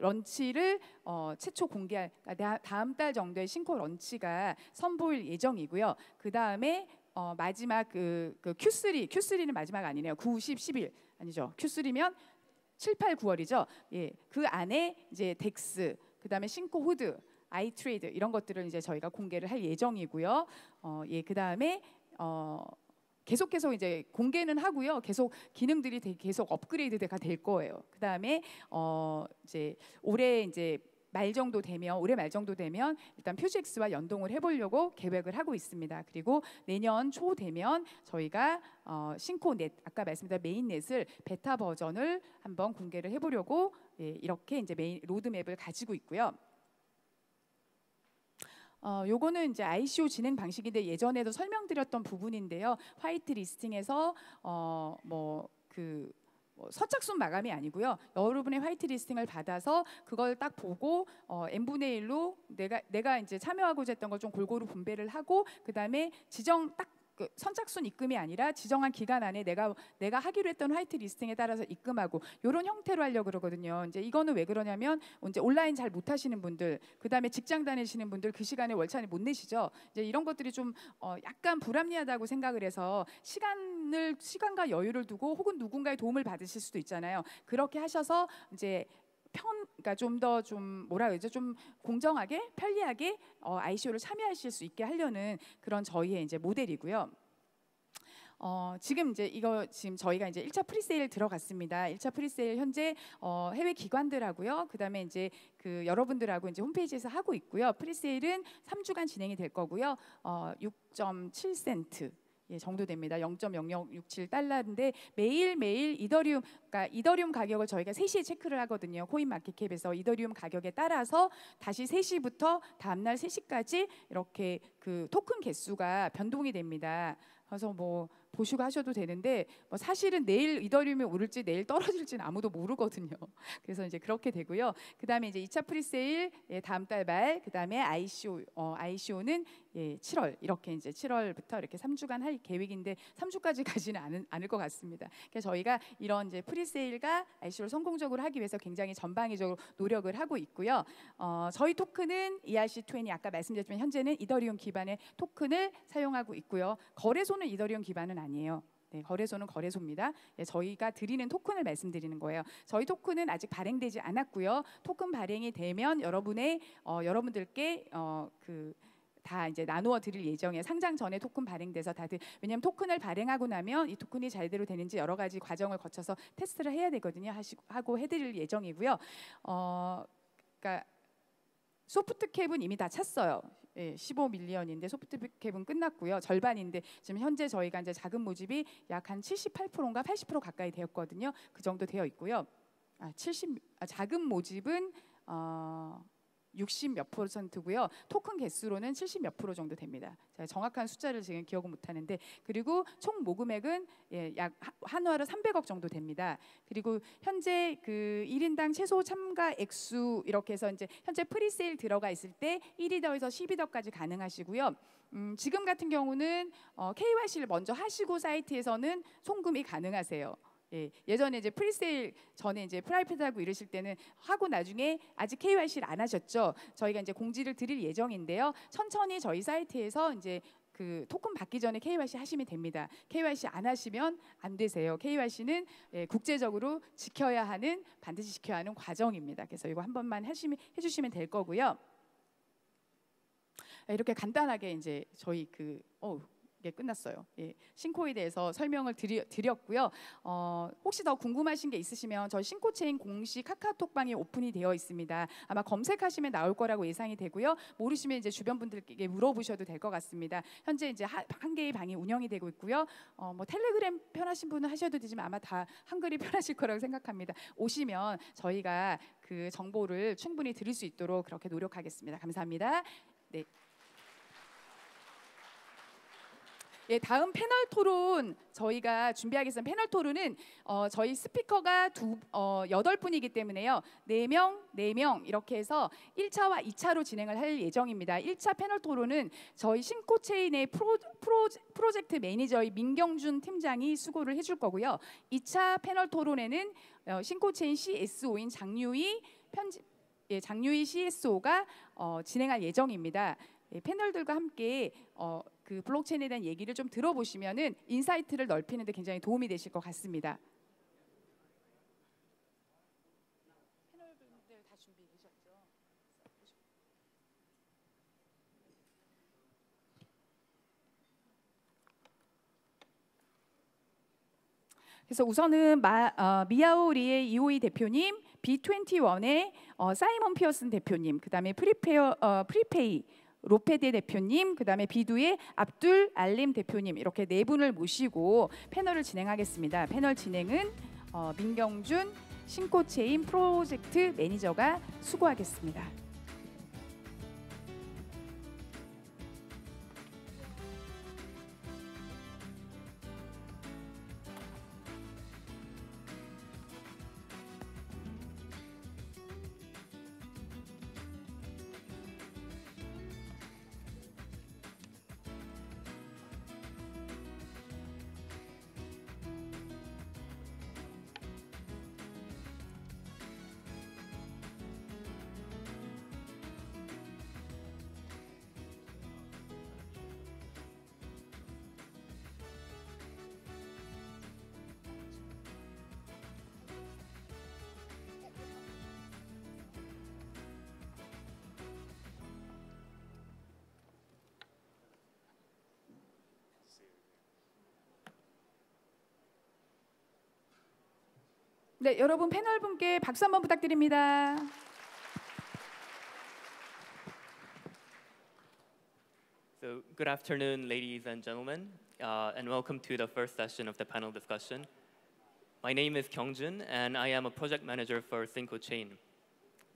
A: 런치를 최초 공개할 다음 달 정도에 싱코 런치가 선보일 예정이고요. 그 다음에 마지막 그 Q3는 마지막 아니네요. 9, 10, 11 아니죠. Q3면 7, 8, 9월이죠. 예, 그 안에 이제 덱스, 그다음에 싱코 후드, 아이트레이드 이런 것들을 이제 저희가 공개를 할 예정이고요. 그다음에 계속해서 이제 공개는 하고요. 계속 기능들이 계속 업그레이드가 될 거예요. 그다음에 이제 올해 말 정도 되면 일단 퓨즈 X와 연동을 해보려고 계획을 하고 있습니다. 그리고 내년 초 되면 저희가 싱코넷 아까 말씀드린 메인넷을 베타 버전을 한번 공개를 해보려고 이렇게 이제 메인 로드맵을 가지고 있고요. 요거는 이제 ICO 진행 방식인데 예전에도 설명드렸던 부분인데요. 화이트 리스팅에서 선착순 마감이 아니고요. 여러분의 화이트 리스팅을 받아서 그걸 딱 보고 n분의 1로 내가 이제 참여하고자 했던 걸 좀 골고루 분배를 하고 그다음에 지정 딱 그 선착순 입금이 아니라 지정한 기간 안에 내가 하기로 했던 화이트 리스팅에 따라서 입금하고 이런 형태로 하려고 그러거든요. 이제 이거는 왜 그러냐면 이제 온라인 잘 못하시는 분들, 그다음에 직장 다니시는 분들 그 시간에 월차를 못 내시죠. 이제 이런 것들이 좀 약간 불합리하다고 생각을 해서 시간과 여유를 두고 혹은 누군가의 도움을 받으실 수도 있잖아요. 그렇게 하셔서 이제 그러니까 좀 더 뭐라 그러죠? 좀 공정하게, 편리하게 ICO를 참여하실 수 있게 하려는 그런 저희의 이제 모델이고요. 지금 이제 지금 저희가 이제 1차 프리세일 들어갔습니다. 1차 프리세일 현재 해외 기관들하고요. 그다음에 이제 그 여러분들하고 이제 홈페이지에서 하고 있고요. 프리세일은 3주간 진행이 될 거고요. 6.7센트 정도 됩니다. 0.0067달러인데 매일매일 그러니까 이더리움 가격을 저희가 3시에 체크를 하거든요. 코인마켓캡에서 이더리움 가격에 따라서 다시 3시부터 다음날 3시까지 이렇게 그 토큰 개수가 변동이 됩니다. 그래서 뭐 보시고 하셔도 되는데 사실은 내일 이더리움이 오를지 내일 떨어질지는 아무도 모르거든요. 그래서 이제 그렇게 되고요. 그다음에 이제 2차 프리세일 다음 달 말, 그다음에 ICO는 7월 이렇게 이제 7월부터 이렇게 3주간 할 계획인데 3주까지 가지는 않을 것 같습니다. 그래서 저희가 이런 이제 프리세일과 ICO를 성공적으로 하기 위해서 굉장히 전방위적으로 노력을 하고 있고요. 저희 토큰은 ERC20 아까 말씀드렸지만 현재는 이더리움 기반의 토큰을 사용하고 있고요. 거래소는 이더리움 기반은 아니에요. 네, 거래소는 거래소입니다. 저희가 드리는 토큰을 말씀드리는 거예요. 저희 토큰은 아직 발행되지 않았고요. 토큰 발행이 되면 여러분들께 다 이제 나누어 드릴 예정이에요. 상장 전에 토큰 발행돼서 다들 왜냐하면 토큰을 발행하고 나면 이 토큰이 잘대로 되는지 여러 가지 과정을 거쳐서 테스트를 해야 되거든요. 하고 해드릴 예정이고요. 그러니까 소프트캡은 이미 다 찼어요. 15밀리언인데 소프트캡은 끝났고요. 절반인데 지금 현재 저희가 이제 자금 모집이 약 한 78%인가 80% 가까이 되었거든요. 그 정도 되어 있고요. 자금 모집은 60 몇 %고요. 토큰 개수로는 70 몇 % 정도 됩니다. 제가 정확한 숫자를 지금 기억은 못 하는데 그리고 총 모금액은 약 한화로 300억 정도 됩니다. 그리고 현재 그 1인당 최소 참가 액수 이렇게 해서 이제 현재 프리세일 들어가 있을 때 1위더에서 10위더까지 가능하시고요. 지금 같은 경우는 KYC를 먼저 하시고 사이트에서는 송금이 가능하세요. 예전에 이제 프리세일 전에 이제 프라이빗하고 이러실 때는 하고 나중에 아직 KYC를 안 하셨죠. 저희가 이제 공지를 드릴 예정인데요. 천천히 저희 사이트에서 이제 그 토큰 받기 전에 KYC 하시면 됩니다. KYC 안 하시면 안 되세요. KYC는 국제적으로 반드시 지켜야 하는 과정입니다. 그래서 이거 한 번만 해주시면 될 거고요. 이렇게 간단하게 이제 저희 끝났어요. 싱코에 대해서 설명을 드렸고요. 혹시 더 궁금하신 게 있으시면 저희 싱코체인 공식 카카오톡방이 오픈이 되어 있습니다. 아마 검색하시면 나올 거라고 예상이 되고요. 모르시면 이제 주변 분들께 물어보셔도 될 것 같습니다. 현재 이제 한 개의 방이 운영이 되고 있고요. 뭐 텔레그램 편하신 분은 하셔도 되지만 아마 다 한글이 편하실 거라고 생각합니다. 오시면 저희가 그 정보를 충분히 드릴 수 있도록 그렇게 노력하겠습니다. 감사합니다. 네. 다음 패널 토론 저희가 준비하겠습니다. 패널 토론은 저희 스피커가 8분이기 때문에요. 4명 이렇게 해서 1차와 2차로 진행을 할 예정입니다. 1차 패널 토론은 저희 싱코체인의 프로젝트 매니저의 민경준 팀장이 수고를 해줄 거고요. 2차 패널 토론에는 싱코체인 CSO인 장유희 CSO가 진행할 예정입니다. 패널들과 함께 그 블록체인에 대한 얘기를 좀 들어보시면은 인사이트를 넓히는 데 굉장히 도움이 되실 것 같습니다. 패널분들 다 준비해 계셨죠? 그래서 우선은 미아오리의 이호이 대표님, B21의 사이먼 피어슨 대표님, 그다음에 프리페이 로페데 대표님, 그다음에 비두의 압둘 알림 대표님 이렇게 4분을 모시고 패널을 진행하겠습니다. 패널 진행은 민경준 싱코체인 프로젝트 매니저가 수고하겠습니다. 네, 여러분 패널 분께 박수 한번 부탁드립니다.
H: So, good afternoon, ladies and gentlemen, and welcome to the first session of the panel discussion. My name is Kyungjun, and I am a project manager for 싱코체인.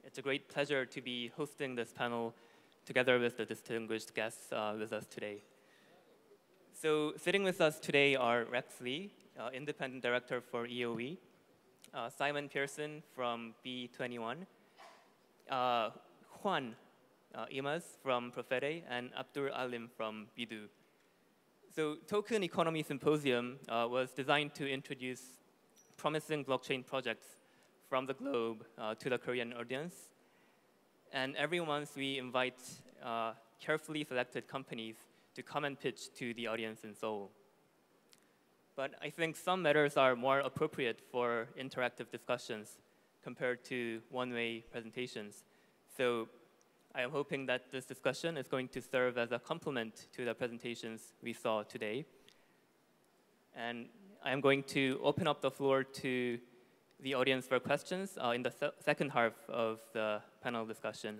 H: It's a great pleasure to be hosting this panel together with the distinguished guests with us today. So, sitting with us today are Rex Lee, Independent Director for EOE, Simon Pearson from B21, Juan Imas from Profede, and Abdul Alim from Bidooh. So Tokenikonomisymposium was designed to introduce promising blockchain projects from the globe to the Korean audience. And every month we invite carefully selected companies to come and pitch to the audience in Seoul. But I think some matters are more appropriate for interactive discussions compared to one-way presentations. So I am hoping that this discussion is going to serve as a complement to the presentations we saw today. And I am going to open up the floor to the audience for questions in the second half of the panel discussion.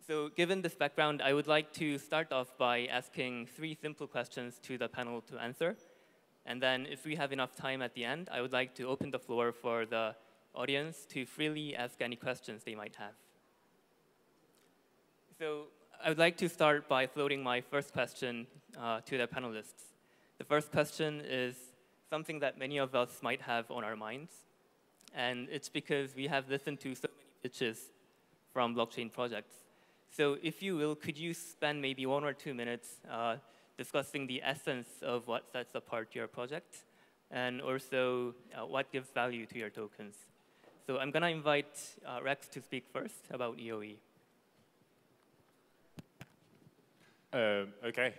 H: So given this background, I would like to start off by asking 3 simple questions to the panel to answer. And then if we have enough time at the end, I would like to open the floor for the audience to freely ask any questions they might have. So I would like to start by floating my first question to the panelists. The first question is something that many of us might have on our minds. And it's because we have listened to so many pitches from blockchain projects. So if you will, could you spend maybe 1 or 2 minutes discussing the essence of what sets apart your project and also what gives value to your tokens? So I'm going to invite Rex to speak first about EOE.
B: Okay.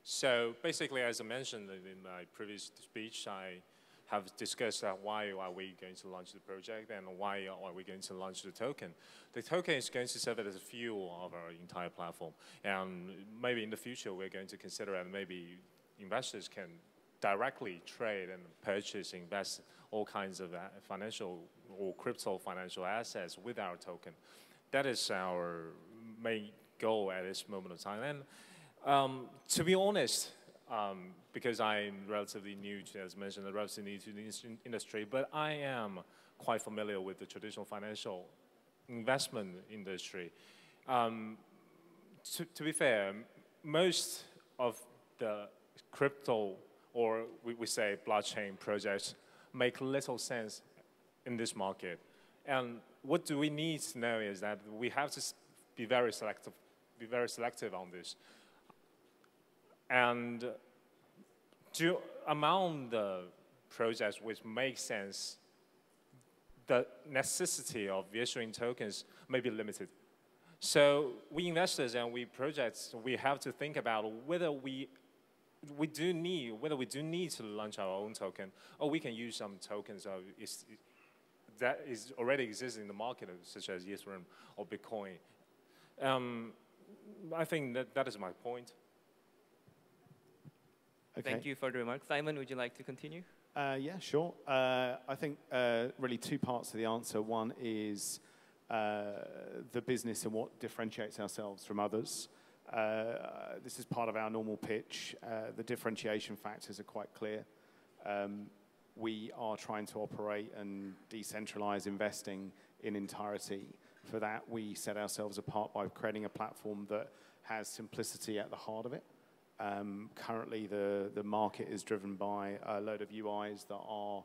B: So basically, as I mentioned in my previous speech, I have discussed why are we going to launch the project and why are we going to launch the token. The token is going to serve as a fuel of our entire platform. And maybe in the future, we're going to consider and maybe investors can directly trade and purchase, invest all kinds of financial or crypto financial assets with our token. That is our main goal at this moment of time. And to be honest, because I'm relatively new to, as mentioned, relatively new to the industry, but I am quite familiar with the traditional financial investment industry. To be fair, most of the crypto, or we say blockchain projects, make little sense in this market. And what do we need to know is that we have to be very selective on this. And among the projects which make sense, the necessity of issuing tokens may be limited. So we investors and we projects, we have to think about whether we do need to launch our own token, or we can use some tokens that is already existing in the market, such as Ethereum or Bitcoin. I think that is my point.
H: Okay. Thank you for the remarks. Simon, would you like to continue?
C: Yeah, sure. I think really 2 parts to the answer. One is the business and what differentiates ourselves from others. This is part of our normal pitch. The differentiation factors are quite clear. We are trying to operate and decentralize investing in entirety. For that, we set ourselves apart by creating a platform that has simplicity at the heart of it. Currently, the market is driven by a load of UIs that are,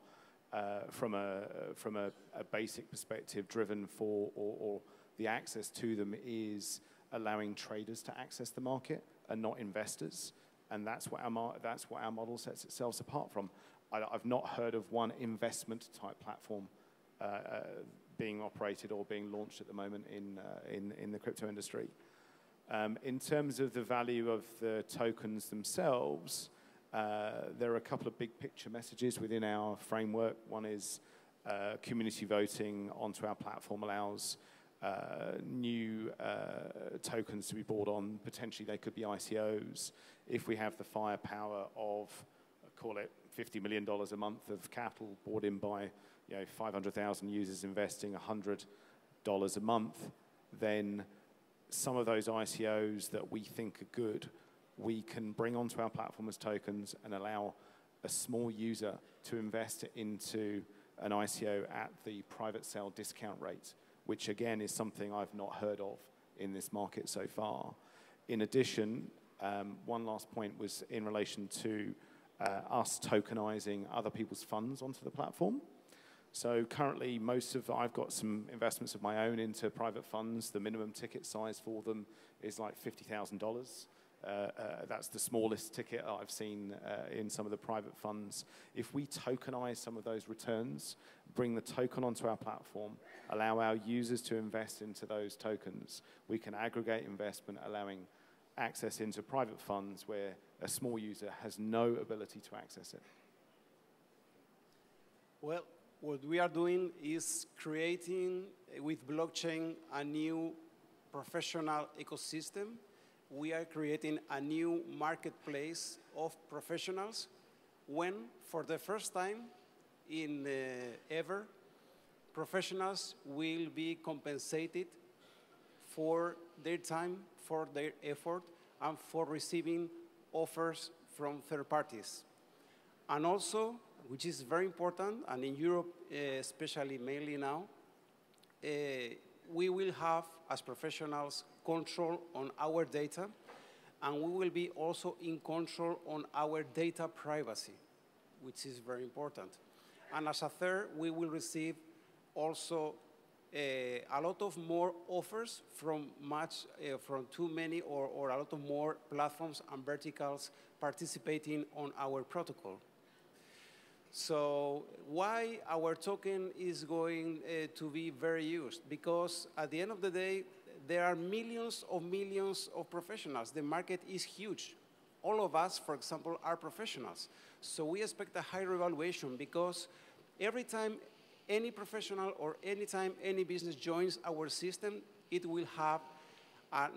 C: from a basic perspective, driven for, or the access to them is allowing traders to access the market and not investors. And that's what our model sets itself apart from. I've not heard of one investment type platform being operated or being launched at the moment in the crypto industry. In terms of the value of the tokens themselves, there are a couple of big picture messages within our framework. One is community voting onto our platform allows new tokens to be bought on. Potentially they could be ICOs if we have the firepower of, call it $50 million a month of capital brought in by 500,000 users investing $100 a month, then some of those ICOs that we think are good, we can bring onto our platform as tokens and allow a small user to invest into an ICO at the private sale discount rate, which again is something I've not heard of in this market so far. In addition, one last point was in relation to us tokenizing other people's funds onto the platform. So currently, I've got some investments of my own into private funds. The minimum ticket size for them is like $50,000. That's the smallest ticket I've seen in some of the private funds. If we tokenize some of those returns, bring the token onto our platform, allow our users to invest into those tokens, we can aggregate investment, allowing access into private funds where a small user has no ability to access it.
D: Well, what we are doing is creating with blockchain a new professional ecosystem. We are creating a new marketplace of professionals when, for the first time in ever, professionals will be compensated for their time, for their effort, and for receiving offers from third parties. And also, which is very important, and in Europe, especially mainly now, we will have, as professionals, control on our data, and we will be also in control on our data privacy, which is very important. And as a third, we will receive also a lot of more offers from too many or a lot of more platforms and verticals participating on our protocol. So why our token is going to be very used? Because at the end of the day, there are millions of professionals. The market is huge. All of us, for example, are professionals. So we expect a high revaluation because every time any professional or any time any business joins our system, it will have a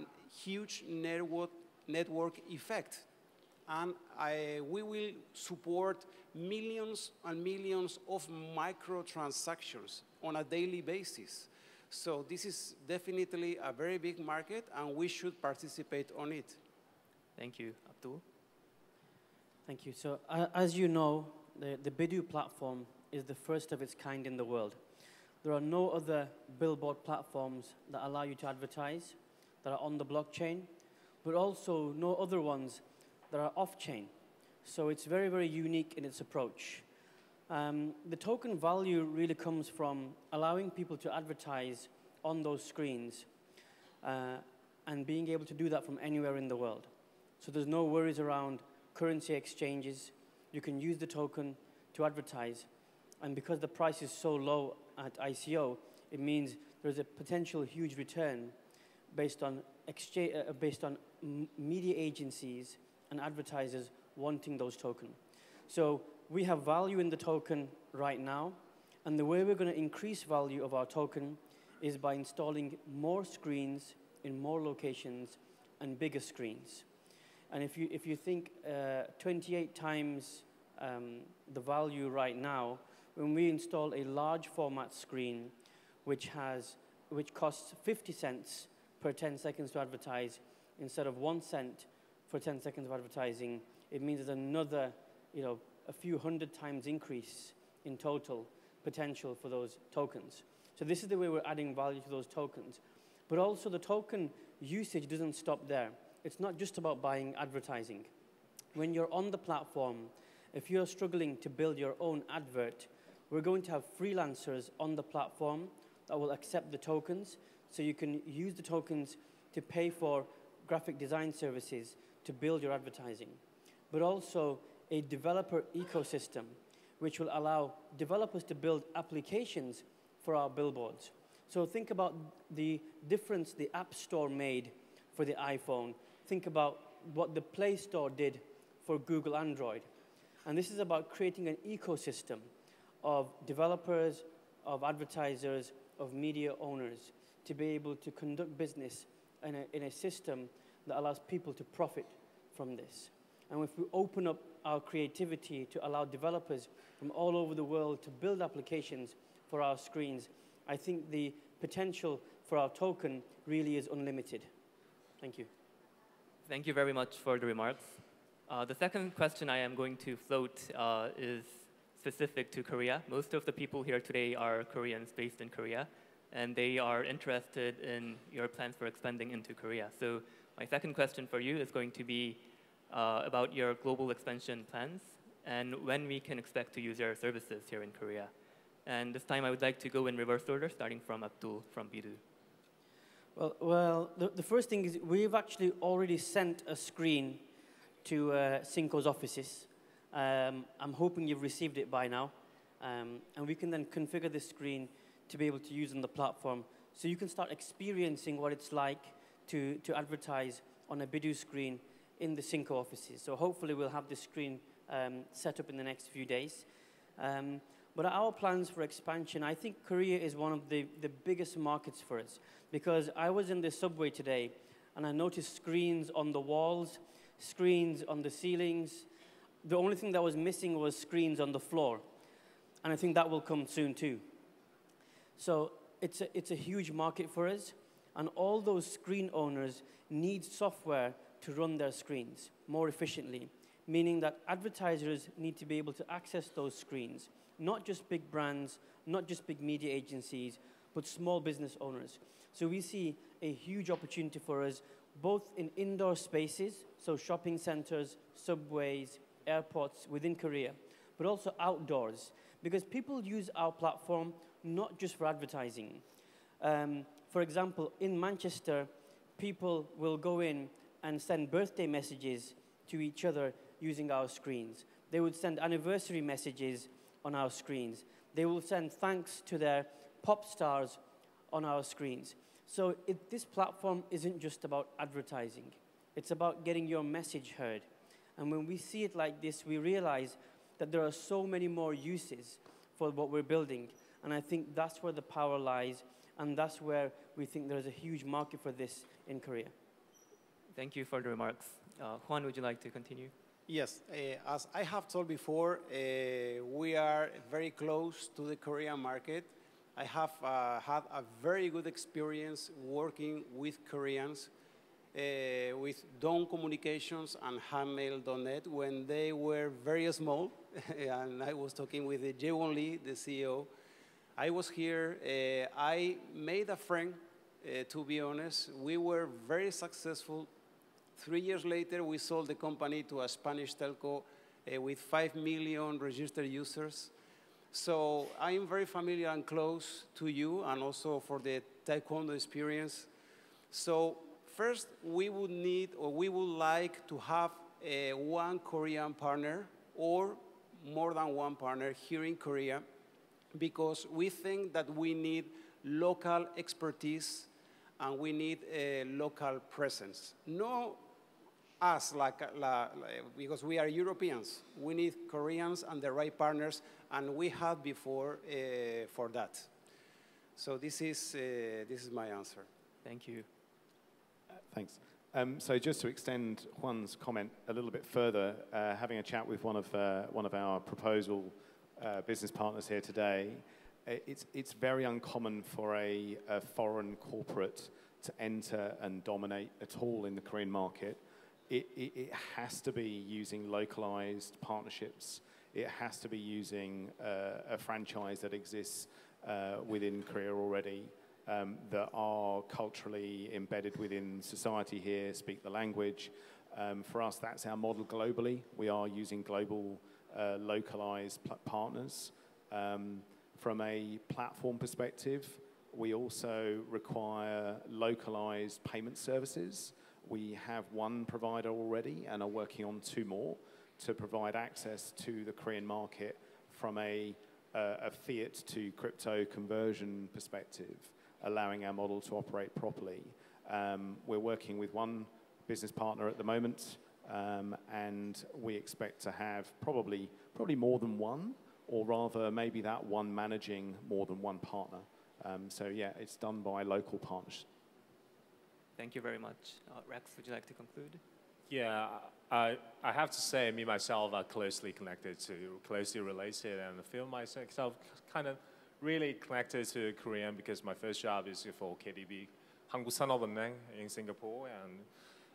D: huge network effect. And we will support millions and millions of microtransactions on a daily basis. So this is definitely a very big market, and we should participate on it.
H: Thank you. Abdul?
F: Thank you. So as you know, the Bidooh platform is the first of its kind in the world. There are no other billboard platforms that allow you to advertise that are on the blockchain, but also no other ones that are off-chain. So it's very, very unique in its approach. The token value really comes from allowing people to advertise on those screens and being able to do that from anywhere in the world. So there's no worries around currency exchanges. You can use the token to advertise. And because the price is so low at ICO, it means there's a potential huge return based on media agencies and advertisers wanting those tokens. So we have value in the token right now, and the way we're going to increase value of our token is by installing more screens in more locations and bigger screens. And if you think 28 times the value right now, when we install a large format screen which costs 50 cents per 10 seconds to advertise instead of 1 cent for 10 seconds of advertising, it means there's another, a few hundred times increase in total potential for those tokens. So this is the way we're adding value to those tokens. But also the token usage doesn't stop there. It's not just about buying advertising. When you're on the platform, if you're struggling to build your own advert, we're going to have freelancers on the platform that will accept the tokens, so you can use the tokens to pay for graphic design services to build your advertising. But also a developer ecosystem, which will allow developers to build applications for our billboards. So think about the difference the App Store made for the iPhone. Think about what the Play Store did for Google Android. And this is about creating an ecosystem of developers, of advertisers, of media owners to be able to conduct business in a system that allows people to profit from this. And if we open up our creativity to allow developers from all over the world to build applications for our screens, I think the potential for our token really is unlimited. Thank you.
H: Thank you very much for the remarks. The second question I am going to float is specific to Korea. Most of the people here today are Koreans based in Korea, and they are interested in your plans for expanding into Korea. So my second question for you is going to be about your global expansion plans and when we can expect to use your services here in Korea. And this time I would like to go in reverse order, starting from Abdul from Bidooh.
F: Well, the first thing is we've actually already sent a screen to Synco's offices. I'm hoping you've received it by now. And we can then configure this screen to be able to use on the platform. So you can start experiencing what it's like to advertise on a Bidooh screen in the Synco offices. So hopefully we'll have this screen set up in the next few days. But our plans for expansion, I think Korea is one of the biggest markets for us. Because I was in the subway today, and I noticed screens on the walls, screens on the ceilings. The only thing that was missing was screens on the floor. And I think that will come soon too. So it's a huge market for us. And all those screen owners need software to run their screens more efficiently, meaning that advertisers need to be able to access those screens. Not just big brands, not just big media agencies, but small business owners. So we see a huge opportunity for us, both in indoor spaces, so shopping centers, subways, airports within Korea, but also outdoors, because people use our platform not just for advertising. For example, in Manchester, people will go in and send birthday messages to each other using our screens. They would send anniversary messages on our screens. They will send thanks to their pop stars on our screens. So this platform isn't just about advertising. It's about getting your message heard. And when we see it like this, we realize that there are so many more uses for what we're building. And I think that's where the power lies, and that's where we think there's a huge market for this in Korea.
H: Thank you for the remarks. Juan, would you like to continue?
D: Yes, as I have told before, we are very close to the Korean market. I have had a very good experience working with Koreans, with Dawn Communications and Handmail.net when they were very small. And I was talking with Jaewon Lee, the CEO. I was here. I made a friend, to be honest. We were very successful. 3 years later, we sold the company to a Spanish telco with 5 million registered users. So I'm very familiar and close to you, and also for the Taekwondo experience. So first, we would need, or we would like to have one Korean partner, or more than one partner here in Korea, because we think that we need local expertise and we need a local presence. No us, because we are Europeans. We need Koreans and the right partners, and we had before for that. So this is my answer.
H: Thank you.
C: Thanks. So just to extend Juan's comment a little bit further, having a chat with one of our proposal business partners here today, it's very uncommon for a foreign corporate to enter and dominate at all in the Korean market. It has to be using localized partnerships. It has to be using a franchise that exists within Korea already, that are culturally embedded within society here, speak the language. For us, that's our model globally. We are using global localized partners. From a platform perspective, we also require localized payment services. We have one provider already and are working on 2 more to provide access to the Korean market from a fiat to crypto conversion perspective, allowing our model to operate properly. We're working with one business partner at the moment, and we expect to have probably more than one, or rather maybe that one managing more than one partner. So yeah, it's done by local partners.
H: Thank you very much. Rex, would you like to conclude?
B: Yeah, I have to say, me myself are closely connected to, closely related, and feel myself kind of really connected to Korean because my first job is for KDB, 한국산업은행 in Singapore,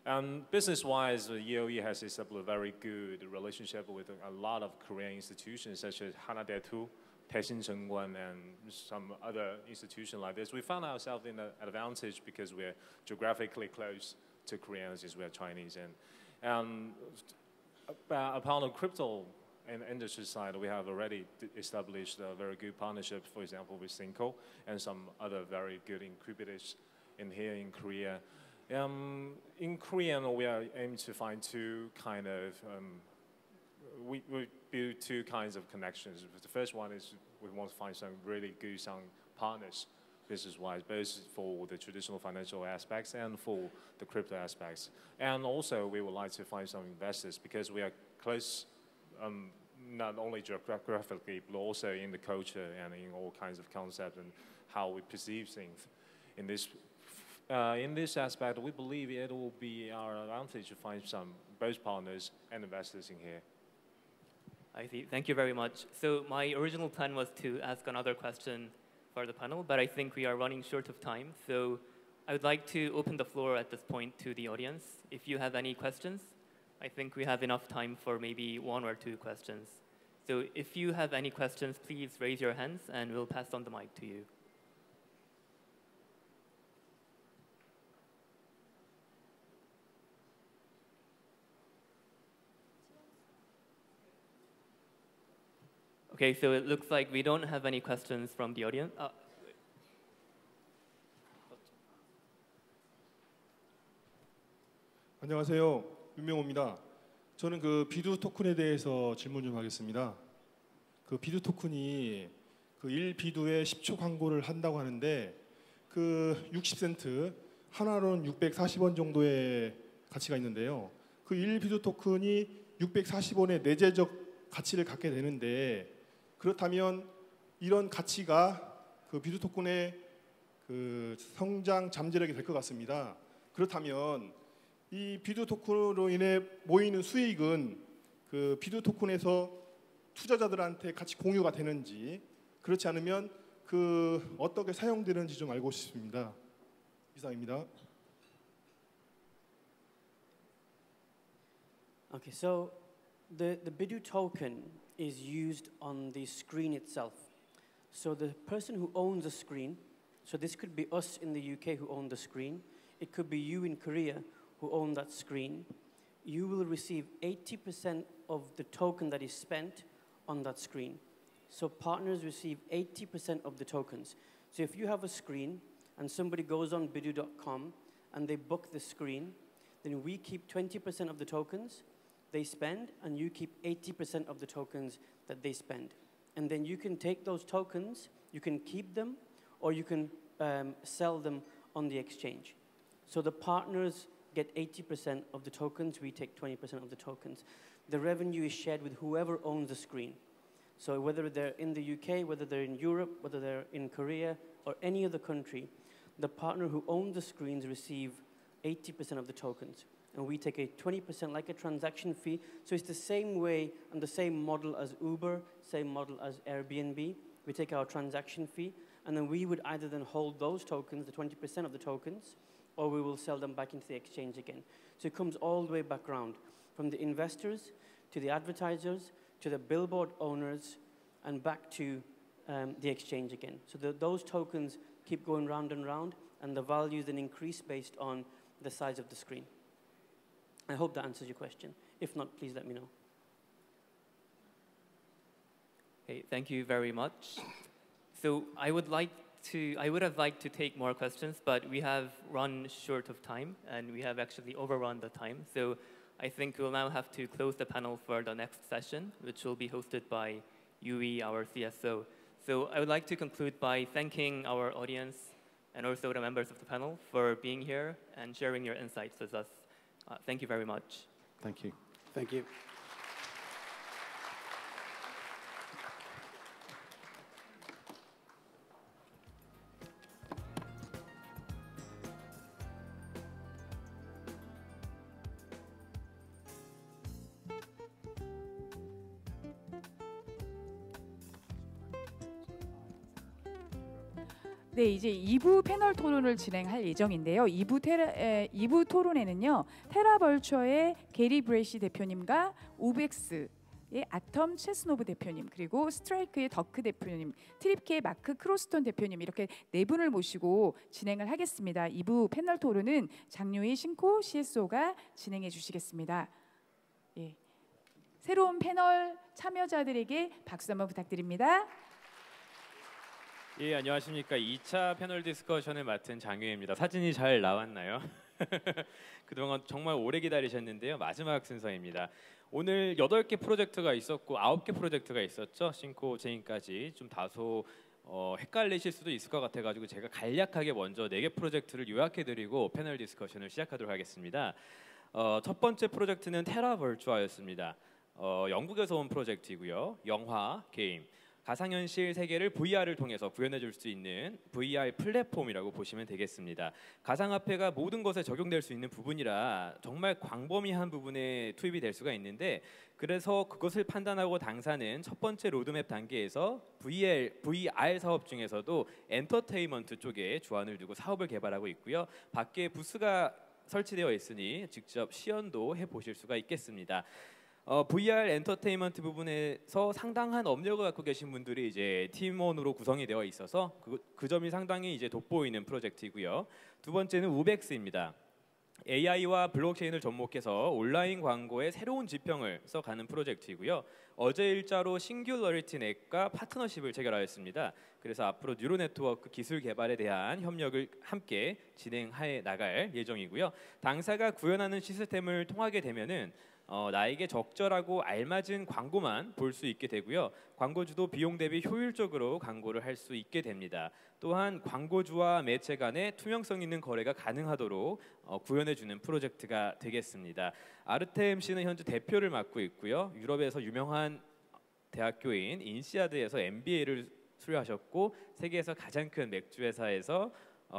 B: and business-wise, EOE has established a very good relationship with a lot of Korean institutions such as Hanadetu, Taishinchengguan, and some other institutions like this. We found ourselves in an advantage because we're geographically close to Koreans since we're Chinese. And upon the crypto and industry side, we have already established a very good partnership, for example, with Synco and some other very good incubators in here in Korea. In Korean, we are aiming to find two kind of, we build two kinds of connections. The first one is we want to find some really good partners, business-wise, both for the traditional financial aspects and for the crypto aspects. And also, we would like to find some investors because we are close, not only geographically, but also in the culture and in all kinds of concepts and how we perceive things. In this aspect, we believe it will be our advantage to find some both partners and investors in here.
H: I see. Thank you very much. So my original plan was to ask another question for the panel, but I think we are running short of time. So I would like to open the floor at this point to the audience. If you have any questions, I think we have enough time for maybe one or two questions. So if you have any questions, please raise your hands and we'll pass on the mic to you. Okay, so it looks like we don't have any questions from the audience.
I: 안녕하세요. 윤명호입니다. 저는 그 비두 토큰에 대해서 질문 좀 하겠습니다. 그 비두 토큰이 그 1비두에 10초 광고를 한다고 하는데 그 60센트 하나로는 640원 정도의 가치가 있는데요. 그 1비두 토큰이 640원의 내재적 가치를 갖게 되는데 그렇다면 이런 가치가 그 비두 토큰의 그 성장 잠재력이 될 것 같습니다. 그렇다면 이 비두 토큰으로 인해 모이는 수익은 그 비두 토큰에서 투자자들한테 같이 공유가 되는지 그렇지 않으면 그 어떻게 사용되는지 좀 알고 싶습니다. 이상입니다.
F: Okay, so the Bidooh token is used on the screen itself. So the person who owns the screen, so this could be us in the UK who own the screen, it could be you in Korea who own that screen, you will receive 80% of the token that is spent on that screen. So partners receive 80% of the tokens. So if you have a screen and somebody goes on Bidooh.com and they book the screen, then we keep 20% of the tokens they spend, and you keep 80% of the tokens that they spend. And then you can take those tokens, you can keep them, or you can sell them on the exchange. So the partners get 80% of the tokens, we take 20% of the tokens. The revenue is shared with whoever owns the screen. So whether they're in the UK, whether they're in Europe, whether they're in Korea, or any other country, the partner who owns the screens receive 80% of the tokens. And we take a 20% like a transaction fee. So it's the same way and the same model as Uber, same model as Airbnb. We take our transaction fee, and then we would either then hold those tokens, the 20% of the tokens, or we will sell them back into the exchange again. So it comes all the way back around, from the investors to the advertisers to the billboard owners and back to the exchange again. So those tokens keep going round and round, and the value then increase based on the size of the screen. I hope that answers your question. If not, please let me know.
H: Okay, thank you very much. So I would have liked to take more questions, but we have run short of time, and we have actually overrun the time. So I think we'll now have to close the panel for the next session, which will be hosted by Yui, our CSO. So I would like to conclude by thanking our audience and also the members of the panel for being here and sharing your insights with us. Thank you very much.
C: Thank you.
D: Thank you.
A: 네, 이제 2부 패널 토론을 진행할 예정인데요. 2부 토론에는요. 테라 벌추어의 게리 브레이시 대표님과 우벡스의 아텀 체스노브 대표님, 그리고 스트라이크의 더크 대표님, 트립키의 마크 크로스톤 대표님, 이렇게 네 분을 모시고 진행을 하겠습니다. 2부 패널 토론은 장유희 싱코 CSO가 진행해 주시겠습니다. 예. 새로운 패널 참여자들에게 박수 한번 부탁드립니다.
J: 예, 안녕하십니까. 2차 패널 디스커션을 맡은 장유희입니다. 사진이 잘 나왔나요? 그동안 정말 오래 기다리셨는데요. 마지막 순서입니다. 오늘 8개 프로젝트가 있었고 9개 프로젝트가 있었죠. 싱코체인까지 좀 다소 헷갈리실 수도 있을 것 같아가지고 제가 간략하게 먼저 4개 프로젝트를 요약해드리고 패널 디스커션을 시작하도록 하겠습니다. 첫 번째 프로젝트는 테라 버추아였습니다. 영국에서 온 프로젝트이고요. 영화, 게임, 가상현실 세계를 VR을 통해서 구현해 줄 수 있는 VR 플랫폼이라고 보시면 되겠습니다. 가상화폐가 모든 것에 적용될 수 있는 부분이라 정말 광범위한 부분에 투입이 될 수가 있는데, 그래서 그것을 판단하고 당사는 첫 번째 로드맵 단계에서 VR 사업 중에서도 엔터테인먼트 쪽에 주안을 두고 사업을 개발하고 있고요. 밖에 부스가 설치되어 있으니 직접 시연도 해보실 수가 있겠습니다. VR 엔터테인먼트 부분에서 상당한 업력을 갖고 계신 분들이 이제 팀원으로 구성이 되어 있어서 그 점이 상당히 이제 돋보이는 프로젝트이고요. 두 번째는 우벡스입니다. AI와 블록체인을 접목해서 온라인 광고의 새로운 지평을 써가는 프로젝트이고요. 어제 일자로 싱귤러리티 넷과 파트너십을 체결하였습니다. 그래서 앞으로 뉴로 네트워크 기술 개발에 대한 협력을 함께 진행해 나갈 예정이고요. 당사가 구현하는 시스템을 통하게 되면은 나에게 적절하고 알맞은 광고만 볼 수 있게 되고요. 광고주도 비용 대비 효율적으로 광고를 할 수 있게 됩니다. 또한 광고주와 매체 간의 투명성 있는 거래가 가능하도록 구현해주는 프로젝트가 되겠습니다. 아르테엠씨는 현재 대표를 맡고 있고요. 유럽에서 유명한 대학교인 인시아드에서 MBA를 수료하셨고, 세계에서 가장 큰 맥주 회사에서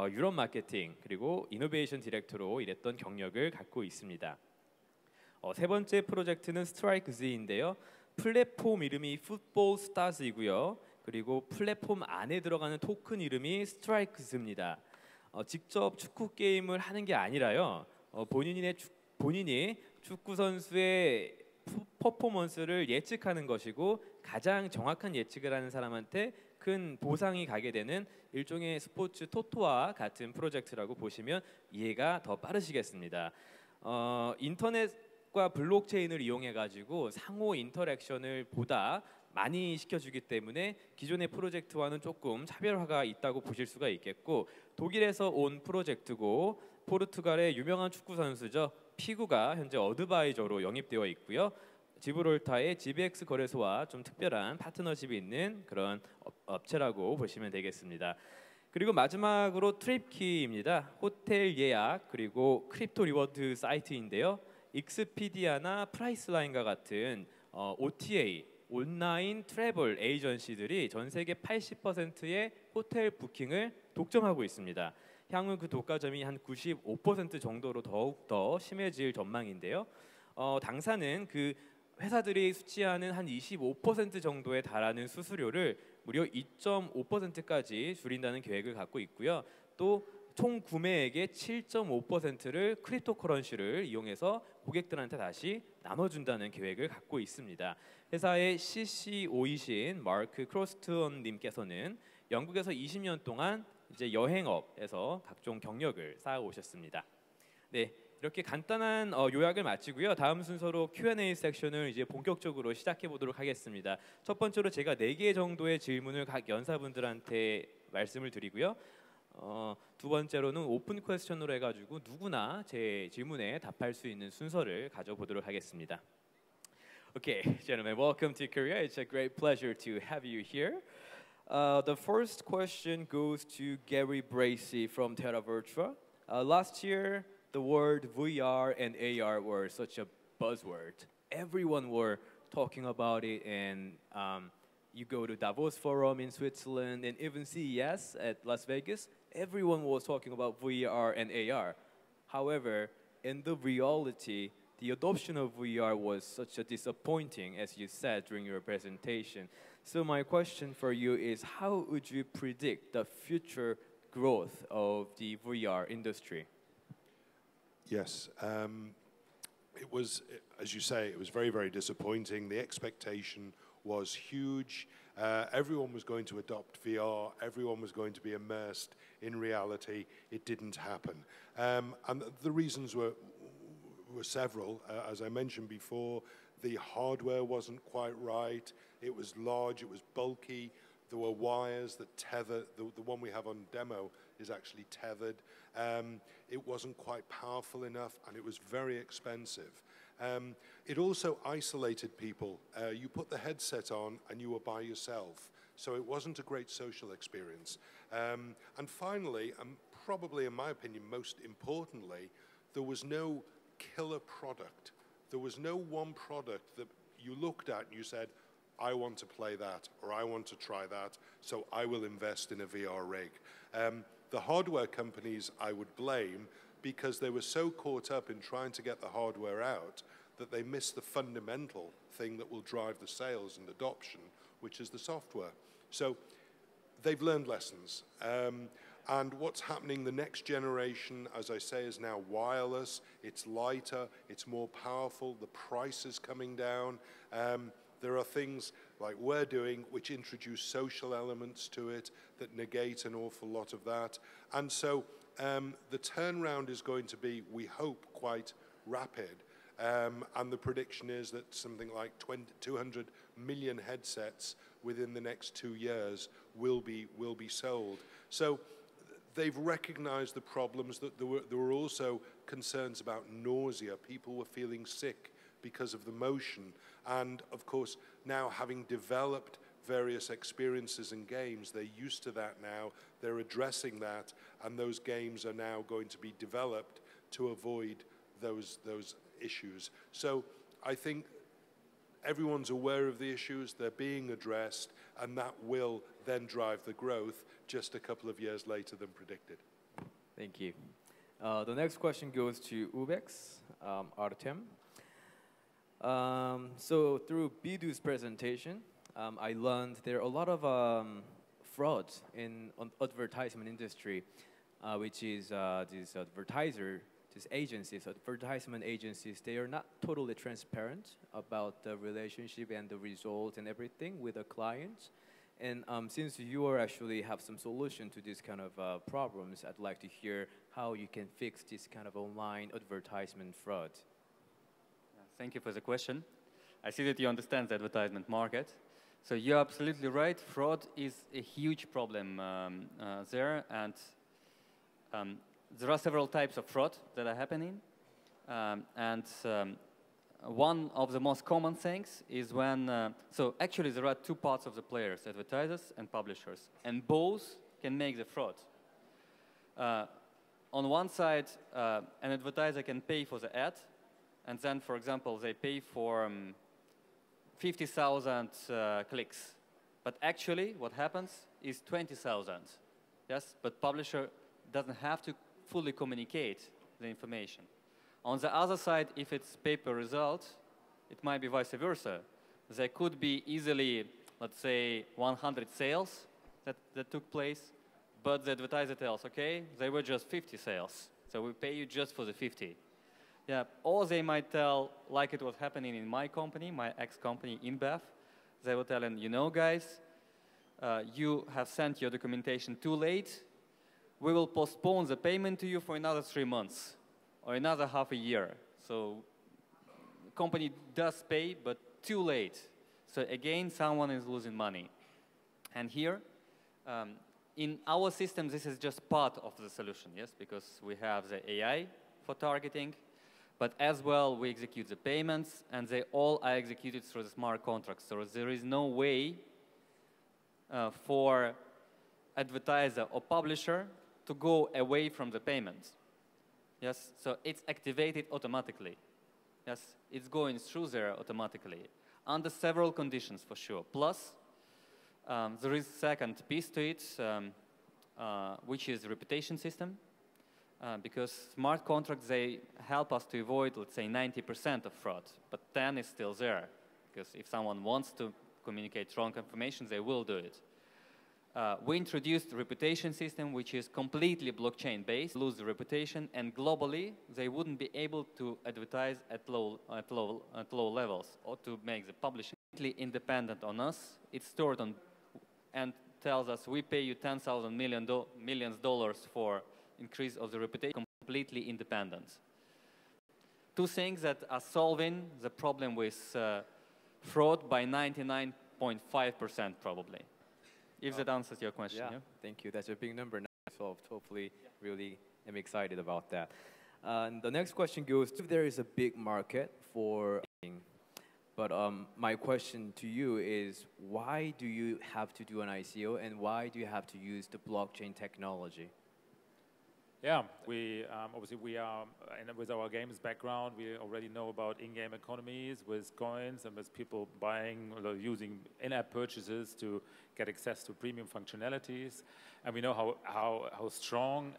J: 유럽 마케팅 그리고 이노베이션 디렉터로 일했던 경력을 갖고 있습니다. 세 번째 프로젝트는 스트라이크즈인데요. 플랫폼 이름이 풋볼 스타즈이고요. 그리고 플랫폼 안에 들어가는 토큰 이름이 스트라이크즈입니다. 직접 축구 게임을 하는 게 아니라요. 본인이 축구 선수의 퍼포먼스를 예측하는 것이고, 가장 정확한 예측을 하는 사람한테 큰 보상이 가게 되는 일종의 스포츠 토토와 같은 프로젝트라고 보시면 이해가 더 빠르시겠습니다. 인터넷과 블록체인을 이용해 가지고 상호 인터랙션을 보다 많이 시켜주기 때문에 기존의 프로젝트와는 조금 차별화가 있다고 보실 수가 있겠고, 독일에서 온 프로젝트고 포르투갈의 유명한 축구 선수죠. 피구가 현재 어드바이저로 영입되어 있고요. 지브롤타의 GBX 거래소와 좀 특별한 파트너십이 있는 그런 업체라고 보시면 되겠습니다. 그리고 마지막으로 트립키입니다. 호텔 예약 그리고 크립토 리워드 사이트인데요. 익스피디아나 프라이스라인과 같은 OTA 온라인 트래블 에이전시들이 전 세계 80%의 호텔 부킹을 독점하고 있습니다. 향후 그 독과점이 한 95% 정도로 더욱 더 심해질 전망인데요. 당사는 그 회사들이 수취하는 한 25% 정도에 달하는 수수료를 무려 2.5%까지 줄인다는 계획을 갖고 있고요. 또 총 구매액의 7.5%를 크립토커런시를 이용해서 고객들한테 다시 나눠준다는 계획을 갖고 있습니다. 회사의 CCO이신 마크 크로스톤 님께서는 영국에서 20년 동안 이제 여행업에서 각종 경력을 쌓아오셨습니다. 네, 이렇게 간단한 요약을 마치고요. 다음 순서로 Q&A 섹션을 이제 본격적으로 시작해 보도록 하겠습니다. 첫 번째로 제가 4개 정도의 질문을 각 연사분들한테 말씀을 드리고요. 두 번째로는 오픈 퀘스천으로 해가지고 누구나 제 질문에 답할 수 있는 순서를 가져보도록 하겠습니다. Okay, gentlemen, welcome to Korea. It's a great pleasure to have you here. The first question goes to Gary Bracey from Terra Virtua. Last year, the word VR and AR were such a buzzword. Everyone were talking about it, and you go to Davos Forum in Switzerland and even CES at Las Vegas, everyone was talking about VR and AR. However, in the reality, the adoption of VR was such a disappointing, as you said during your presentation. So my question for you is, how would you predict the future growth of the VR industry?
K: Yes, it was, as you say, it was very, very disappointing. The expectation was huge. Everyone was going to adopt VR. Everyone was going to be immersed in reality. It didn't happen. And the reasons were several. As I mentioned before, the hardware wasn't quite right. It was large, it was bulky. There were wires that tethered. The one we have on demo is actually tethered. It wasn't quite powerful enough, and it was very expensive. It also isolated people. You put the headset on, and you were by yourself. So it wasn't a great social experience. And finally, and probably in my opinion most importantly, there was no killer product. There was no one product that you looked at and you said, I want to play that, or I want to try that, so I will invest in a VR rig. The hardware companies I would blame because they were so caught up in trying to get the hardware out that they missed the fundamental thing that will drive the sales and adoption, which is the software. So they've learned lessons. And what's happening the next generation, as I say, is now wireless. It's lighter, it's more powerful, the price is coming down. There are things like we're doing which introduce social elements to it that negate an awful lot of that. And so the turnaround is going to be, we hope, quite rapid. And the prediction is that something like 200 million headsets within the next 2 years will be sold. So they've recognized the problems. That there were also concerns about nausea. People were feeling sick because of the motion. And of course, now having developed various experiences and games, they're used to that now. They're addressing that, and those games are now going to be developed to avoid those issues. So I think everyone's aware of the issues, they're being addressed, and that will then drive the growth just a couple of years later than predicted.
J: Thank you. The next question goes to Ubex, Artem. So through Bidooh's presentation, I learned there are a lot of frauds in advertisement industry, which is these advertisement agencies, they are not totally transparent about the relationship and the result and everything with the clients. And since you actually have some solution to this kind of problems, I'd like to hear how you can fix this kind of online advertisement fraud.
L: Thank you for the question. I see that you understand the advertisement market. So you're absolutely right. Fraud is a huge problem there, and there are several types of fraud that are happening. One of the most common things is when, so actually there are two parts of the players, advertisers and publishers, and both can make the fraud. On one side, an advertiser can pay for the ad, and then, for example, they pay for 50,000 clicks. But actually, what happens is 20,000. Yes, but publisher doesn't have to fully communicate the information. On the other side, if it's paper result, it might be vice versa. There could be easily, let's say, 100 sales that took place, but the advertiser tells, okay, they were just 50 sales, so we pay you just for the 50. Yeah, or they might tell, like it was happening in my company, my ex-company, InBev, they were telling, you know, guys, you have sent your documentation too late. We will postpone the payment to you for another 3 months or another half a year. So the company does pay, but too late. So again, someone is losing money. And here, in our system, this is just part of the solution, yes, because we have the AI for targeting, but as well, we execute the payments, and they all are executed through the smart contracts. So there is no way for advertiser or publisher to go away from the payment. Yes, so it's activated automatically. Yes, it's going through there automatically under several conditions for sure. Plus, there is a second piece to it, which is reputation system. Because smart contracts, they help us to avoid, let's say, 90% of fraud, but 10 is still there. Because if someone wants to communicate wrong information, they will do it. We introduced a reputation system which is completely blockchain-based, lose the reputation, and globally they wouldn't be able to advertise at low levels or to make the publishing completely independent on us. It's stored on and tells us we pay you $10,000 million for increase of the reputation, completely independent. Two things that are solving the problem with fraud by 99.5% probably. If that answers your question.
J: Yeah, thank you. That's a big number now solved. Hopefully, really am excited about that. The next question goes, if there is a big market for, but my question to you is, why do you have to do an ICO and why do you have to use the blockchain technology?
M: Yeah, obviously we are, and with our games background, we already know about in-game economies with coins and with people buying or using in-app purchases to get access to premium functionalities. And we know how strong,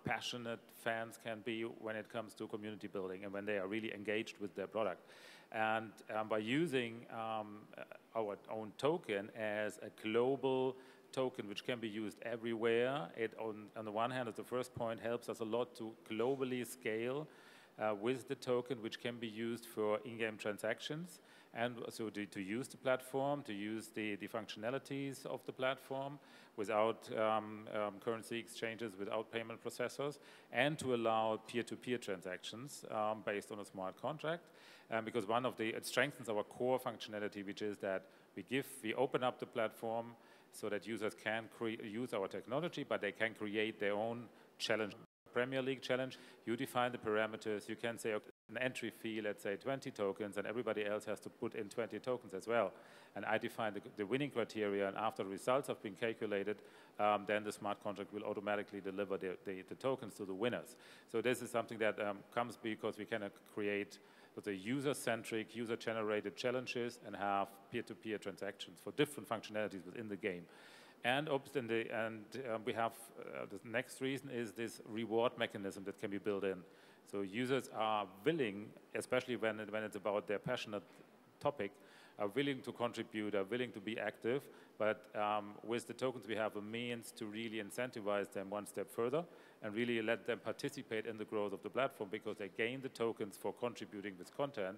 M: passionate fans can be when it comes to community building and when they are really engaged with their product. And by using our own token as a global token which can be used everywhere, it on the one hand, as the first point, helps us a lot to globally scale with the token which can be used for in-game transactions, and so to use the platform, to use the functionalities of the platform without currency exchanges, without payment processors, and to allow peer-to-peer transactions based on a smart contract. Because it strengthens our core functionality, which is that we open up the platform so that users can use our technology, but they can create their own challenge. Premier League challenge, you define the parameters, you can say, okay, an entry fee, let's say 20 tokens, and everybody else has to put in 20 tokens as well. And I define the winning criteria, and after the results have been calculated, then the smart contract will automatically deliver the tokens to the winners. So this is something that comes because we can create user-centric, user-generated challenges and have peer-to-peer transactions for different functionalities within the game. And we have the next reason is this reward mechanism that can be built in. So users are willing, especially when it's about their passionate topic, are willing to contribute, are willing to be active, but with the tokens we have a means to really incentivize them one step further and really let them participate in the growth of the platform because they gain the tokens for contributing with content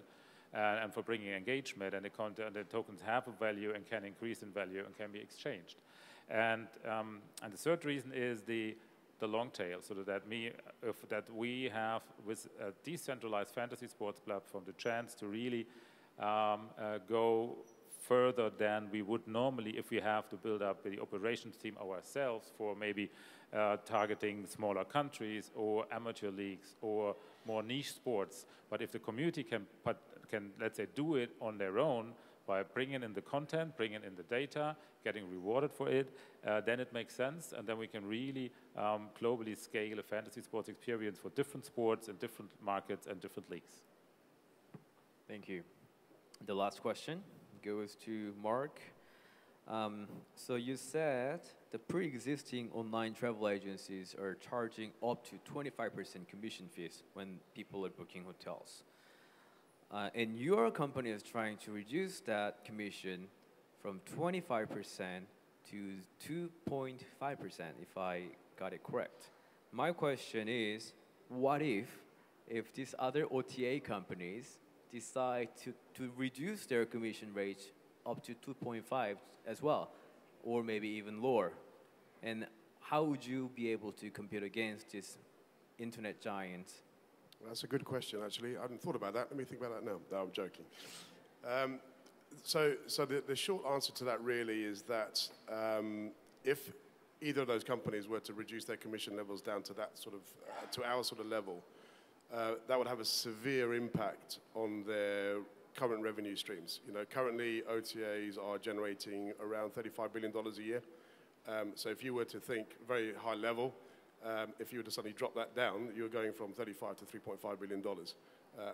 M: and for bringing engagement, and the tokens have a value and can increase in value and can be exchanged. And the third reason is the long tail, so that we have with a decentralized fantasy sports platform the chance to really go further than we would normally if we have to build up the operations team ourselves for maybe targeting smaller countries or amateur leagues or more niche sports. But if the community can let's say, do it on their own by bringing in the content, bringing in the data, getting rewarded for it, then it makes sense, and then we can really globally scale a fantasy sports experience for different sports and different markets and different leagues.
J: Thank you. The last question goes to Mark. So you said the pre-existing online travel agencies are charging up to 25% commission fees when people are booking hotels. And your company is trying to reduce that commission from 25% to 2.5%, if I got it correct. My question is, what if these other OTA companies decide to reduce their commission rate up to 2.5 as well, or maybe even lower? And how would you be able to compete against this internet giant?
K: That's a good question, actually. I hadn't thought about that. Let me think about that now. No, I'm joking. So the short answer to that really is that if either of those companies were to reduce their commission levels down to that sort of, to our sort of level, that would have a severe impact on their current revenue streams. You know, currently OTAs are generating around $35 billion a year. So if you were to think very high level, if you were to suddenly drop that down, you're going from 35 to $3.5 billion,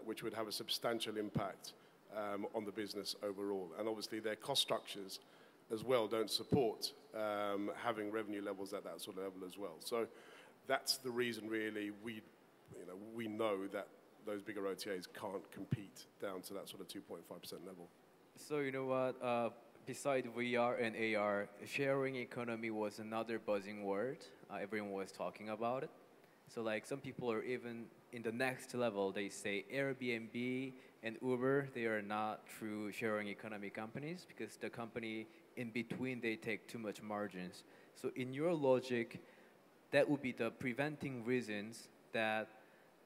K: which would have a substantial impact on the business overall. And obviously their cost structures as well don't support having revenue levels at that sort of level as well. So that's the reason really we know that those bigger OTAs can't compete down to that sort of 2.5% level.
J: So you know what,
N: Besides VR and AR, sharing economy was another buzzing word. Everyone was talking about it. So like some people are even in the next level. They say Airbnb and Uber, they are not true sharing economy companies because the company in between, they take too much margins. So in your logic, that would be the preventing reasons that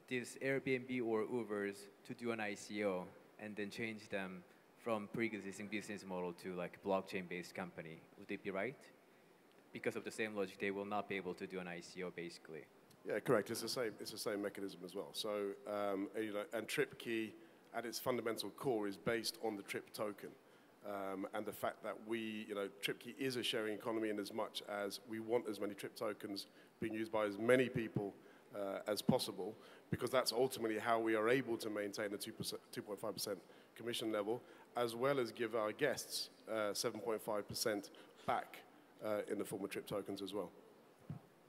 N: these Airbnb or Ubers to do an ICO and then change them from pre-existing business model to like blockchain-based company. Would it be right? Because of the same logic, they will not be able to do an ICO basically.
O: Yeah, correct. It's the same. It's the same mechanism as well. So, you know, and Trippki, at its fundamental core, is based on the Trip token, and the fact that we, you know, Trippki is a sharing economy in as much as we want as many Trip tokens being used by as many people as possible, because that's ultimately how we are able to maintain the 2.5% commission level, as well as give our guests 7.5% back in the form of Trip tokens as well.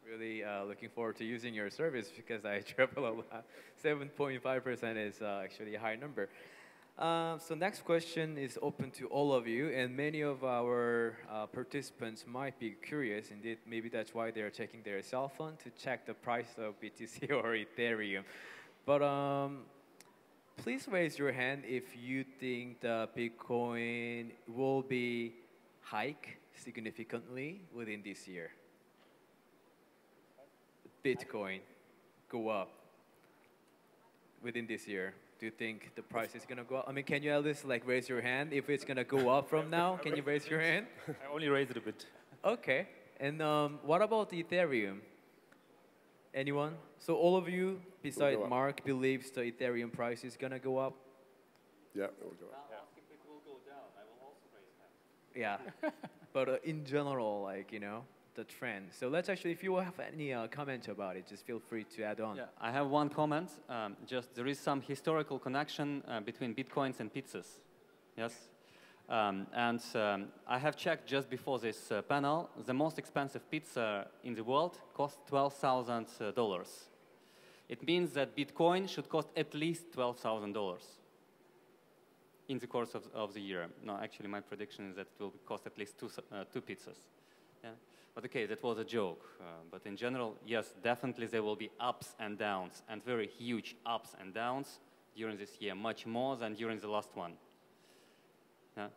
N: Really looking forward to using your service because I travel a lot. 7.5% is actually a high number. So next question is open to all of you, and many of our participants might be curious. Indeed, maybe that's why they're checking their cell phone to check the price of BTC or Ethereum. But please raise your hand if you think the Bitcoin will be hiked significantly within this year. Bitcoin go up within this year. Do you think the price is going to go up? I mean, can you at least like raise your hand if it's going to go up from now? Can you raise your hand?
M: I only raised it a bit.
N: Okay. And what about Ethereum? Anyone? So all of you, besides Mark, believes the Ethereum price is going to go up?
O: Yeah, it will go up.
N: Yeah. But in general, like, you know, the trend. So let's actually, if you have any comment about it, just feel free to add on.
L: Yeah, I have one comment. Just there is some historical connection between bitcoins and pizzas. Yes. I have checked just before this panel. The most expensive pizza in the world cost $12,000. It means that Bitcoin should cost at least $12,000 in the course of the year. No, actually, my prediction is that it will cost at least two pizzas. Yeah. But okay, that was a joke. But in general, yes, definitely there will be ups and downs, and very huge ups and downs during this year, much more than during the last one. Yeah.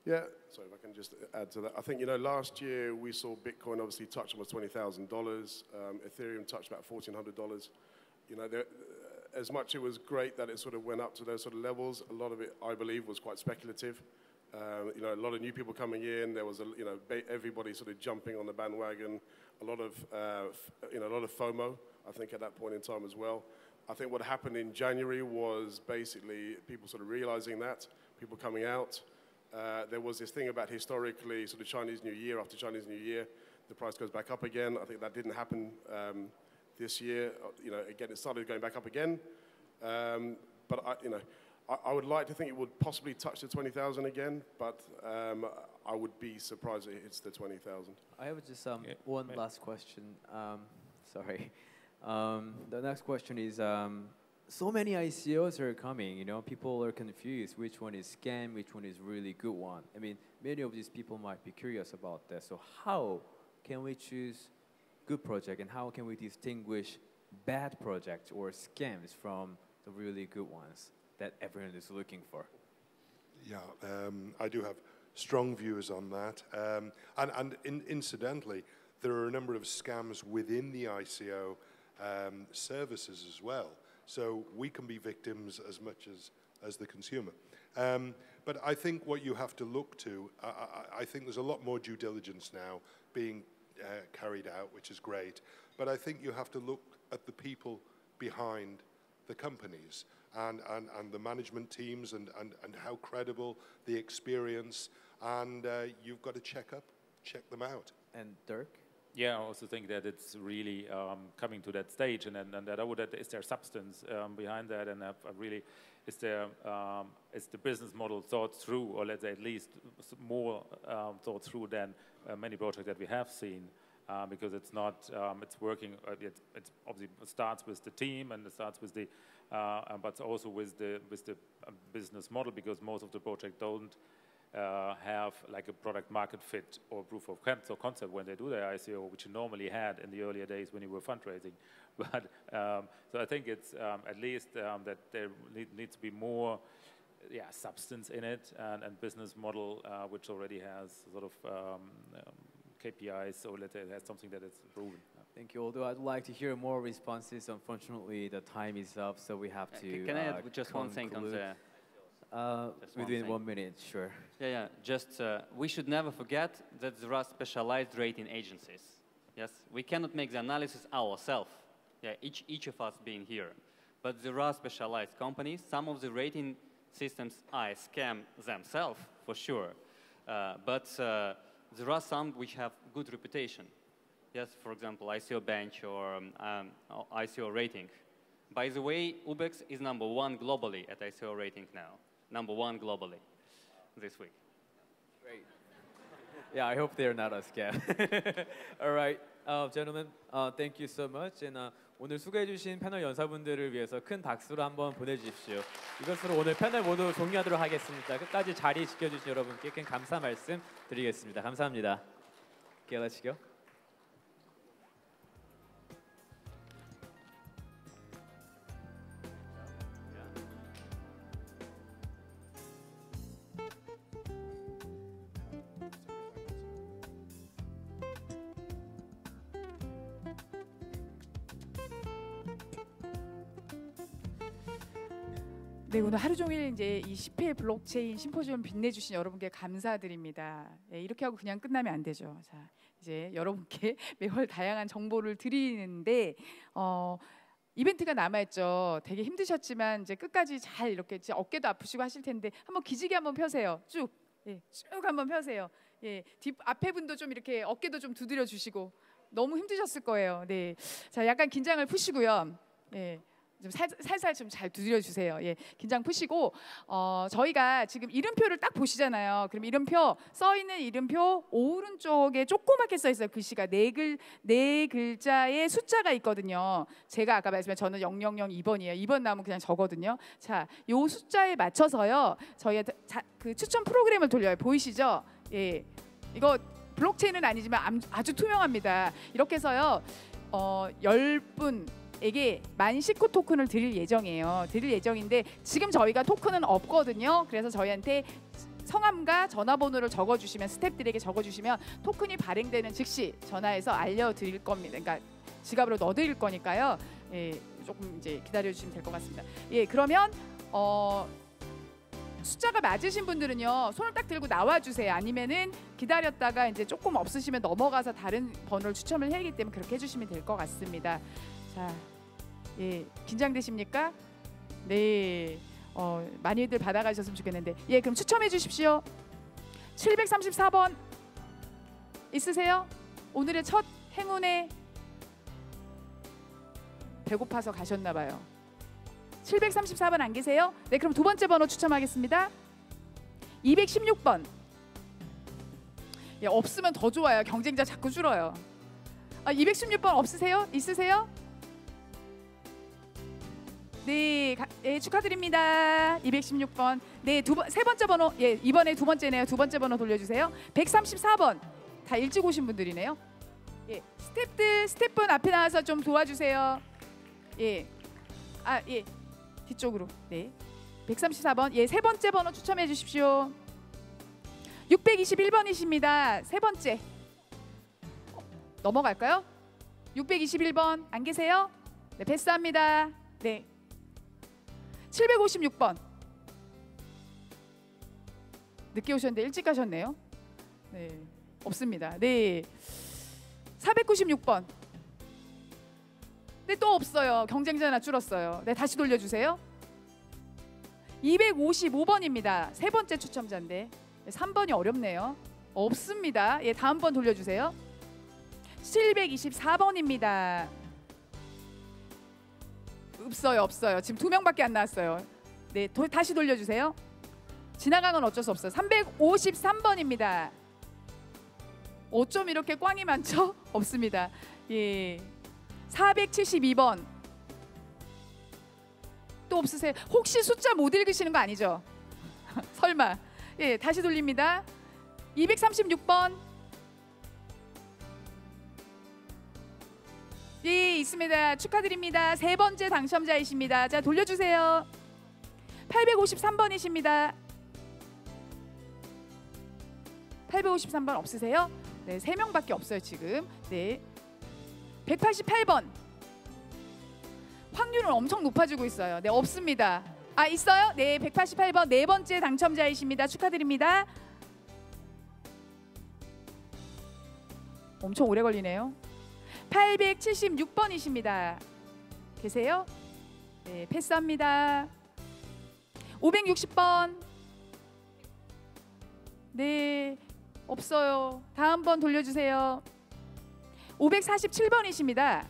O: Yeah, sorry, if I can just add to that. I think, you know, last year we saw Bitcoin obviously touch almost $20,000. Ethereum touched about $1,400. You know, as much it was great that it sort of went up to those sort of levels, a lot of it, I believe, was quite speculative. You know, a lot of new people coming in. There was, you know, everybody sort of jumping on the bandwagon. A lot of, you know, a lot of FOMO, I think, at that point in time as well. I think what happened in January was basically people sort of realizing that, people coming out. There was this thing about historically sort of Chinese New Year, after Chinese New Year, the price goes back up again. I think that didn't happen this year. You know, again, it started going back up again. But, you know, I would like to think it would possibly touch the 20,000 again, but I would be surprised if it hits the 20,000.
N: I have just one last question. Sorry. The next question is, so many ICOs are coming, you know, people are confused which one is scam, which one is really good one. I mean, many of these people might be curious about that. So how can we choose good project, and how can we distinguish bad projects or scams from the really good ones that everyone is looking for?
K: Yeah, I do have strong views on that. And incidentally, there are a number of scams within the ICO services as well. So we can be victims as much as the consumer. But I think what you have to look to, I think there's a lot more due diligence now being carried out, which is great. But I think you have to look at the people behind the companies and the management teams and how credible the experience, and you've got to check them out.
N: And Dirk?
M: Yeah, I also think that it's really coming to that stage, and that is there substance behind that, and really is the business model thought through, or let's say at least more thought through than many projects that we have seen, because it's not it's working. It's obviously starts with the team, and it starts with the but also with the business model, because most of the projects don't have like a product market fit or proof of concept when they do their ICO, which you normally had in the earlier days when you were fundraising. But so I think it's at least that there needs to be more substance in it and business model which already has sort of KPIs, so let's say it has something that is proven.
N: Thank you. Although I'd like to hear more responses, unfortunately the time is up, so we have to
L: Can I add just one thing on the...
N: within 1 minute, sure.
L: Yeah. Just we should never forget that there are specialized rating agencies. Yes, we cannot make the analysis ourselves. Yeah, each of us being here, but there are specialized companies. Some of the rating systems are a scam themselves, for sure, but there are some which have good reputation. Yes, for example, ICO Bench or ICO Rating. By the way, Ubex is #1 globally at ICO Rating now. #1 globally this week.
N: Great. Yeah, I hope they're not a scam. All right, gentlemen, thank you so much. And 오늘 수고해주신 패널 연사분들을 위해서 큰 박수로 한번 보내주십시오. 이것으로 오늘 패널 모두 종료하도록 하겠습니다. 끝까지 자리 지켜주신 여러분께 큰 감사 말씀 드리겠습니다. 감사합니다. Okay, let's go.
A: 네, 오늘 하루 종일 이제 이 10회 블록체인 심포지엄 빛내주신 여러분께 감사드립니다. 네, 이렇게 하고 그냥 끝나면 안 되죠. 자, 이제 여러분께 매월 다양한 정보를 드리는데 이벤트가 남아있죠. 되게 힘드셨지만 이제 끝까지 잘 이렇게 어깨도 아프시고 하실 텐데 한번 기지개 한번 펴세요. 쭉, 쭉 한번 펴세요. 앞에 분도 좀 이렇게 어깨도 좀 두드려 주시고 너무 힘드셨을 거예요. 네, 자, 약간 긴장을 푸시고요. 좀 살살 좀 잘 두드려 주세요. 긴장 푸시고 저희가 지금 이름표를 딱 보시잖아요. 그럼 이름표 써 있는 이름표 오른쪽에 조그맣게 써 있어요. 글씨가 네 글자의 숫자가 있거든요. 제가 아까 말씀드린 저는 0002번이에요. 2번 나오면 그냥 저거든요. 자, 요 숫자에 맞춰서요. 저희한테 그 추천 프로그램을 돌려요. 보이시죠? 이거 블록체인은 아니지만 아주 투명합니다. 이렇게 해서요. 10분 에게 만시코 토큰을 드릴 예정인데 지금 저희가 토큰은 없거든요. 그래서 저희한테 성함과 전화번호를 적어주시면 스태프들에게 적어주시면 토큰이 발행되는 즉시 전화해서 알려드릴 겁니다. 그러니까 지갑으로 넣어드릴 거니까요. 조금 이제 기다려주시면 될 것 같습니다. 그러면 숫자가 맞으신 분들은요 손을 딱 들고 나와주세요. 아니면은 기다렸다가 이제 조금 없으시면 넘어가서 다른 번호를 추첨을 해야기 때문에 그렇게 해주시면 될 것 같습니다. 자, 긴장되십니까? 네, 많이들 받아가셨으면 좋겠는데, 그럼 추첨해 주십시오. 734번 있으세요? 오늘의 첫 행운에 배고파서 가셨나 봐요. 734번 안 계세요? 네, 그럼 두 번째 번호 추첨하겠습니다. 216번. 없으면 더 좋아요. 경쟁자 자꾸 줄어요. 216번 없으세요? 있으세요? 네, 축하드립니다. 216번. 네, 세 번째 번호. 이번에 두 번째네요. 두 번째 번호 돌려주세요. 134번. 다 일찍 오신 분들이네요. 스태프분 앞에 나와서 좀 도와주세요. 뒤쪽으로. 네, 134번. 세 번째 번호 추첨해 주십시오. 621번이십니다. 세 번째. 넘어갈까요? 621번 안 계세요? 네, 패스합니다. 네. 756번. 늦게 오셨는데 일찍 가셨네요. 네, 없습니다. 네. 496번. 네, 또 없어요. 경쟁자 하나 줄었어요. 네, 다시 돌려주세요. 255번입니다. 세 번째 추첨자인데 3번이 어렵네요. 없습니다. 다음 번 돌려주세요. 724번입니다. 없어요. 지금 2명밖에 안 나왔어요. 네, 다시 돌려주세요. 지나간 건 어쩔 수 없어요. 353번입니다. 어쩜 이렇게 꽝이 많죠? 없습니다. 472번. 또 없으세요? 혹시 숫자 못 읽으시는 거 아니죠? 설마. 예, 다시 돌립니다. 236번. 예, 있습니다. 축하드립니다. 세 번째 당첨자이십니다. 자, 돌려주세요. 853번이십니다. 853번 없으세요? 네, 3명밖에 없어요 지금. 네, 188번. 확률은 엄청 높아지고 있어요. 네, 없습니다. 아, 있어요? 네, 188번 네 번째 당첨자이십니다. 축하드립니다. 엄청 오래 걸리네요. 876번이십니다. 계세요? 네, 패스합니다. 560번. 네, 없어요. 다음 번 돌려주세요. 547번이십니다.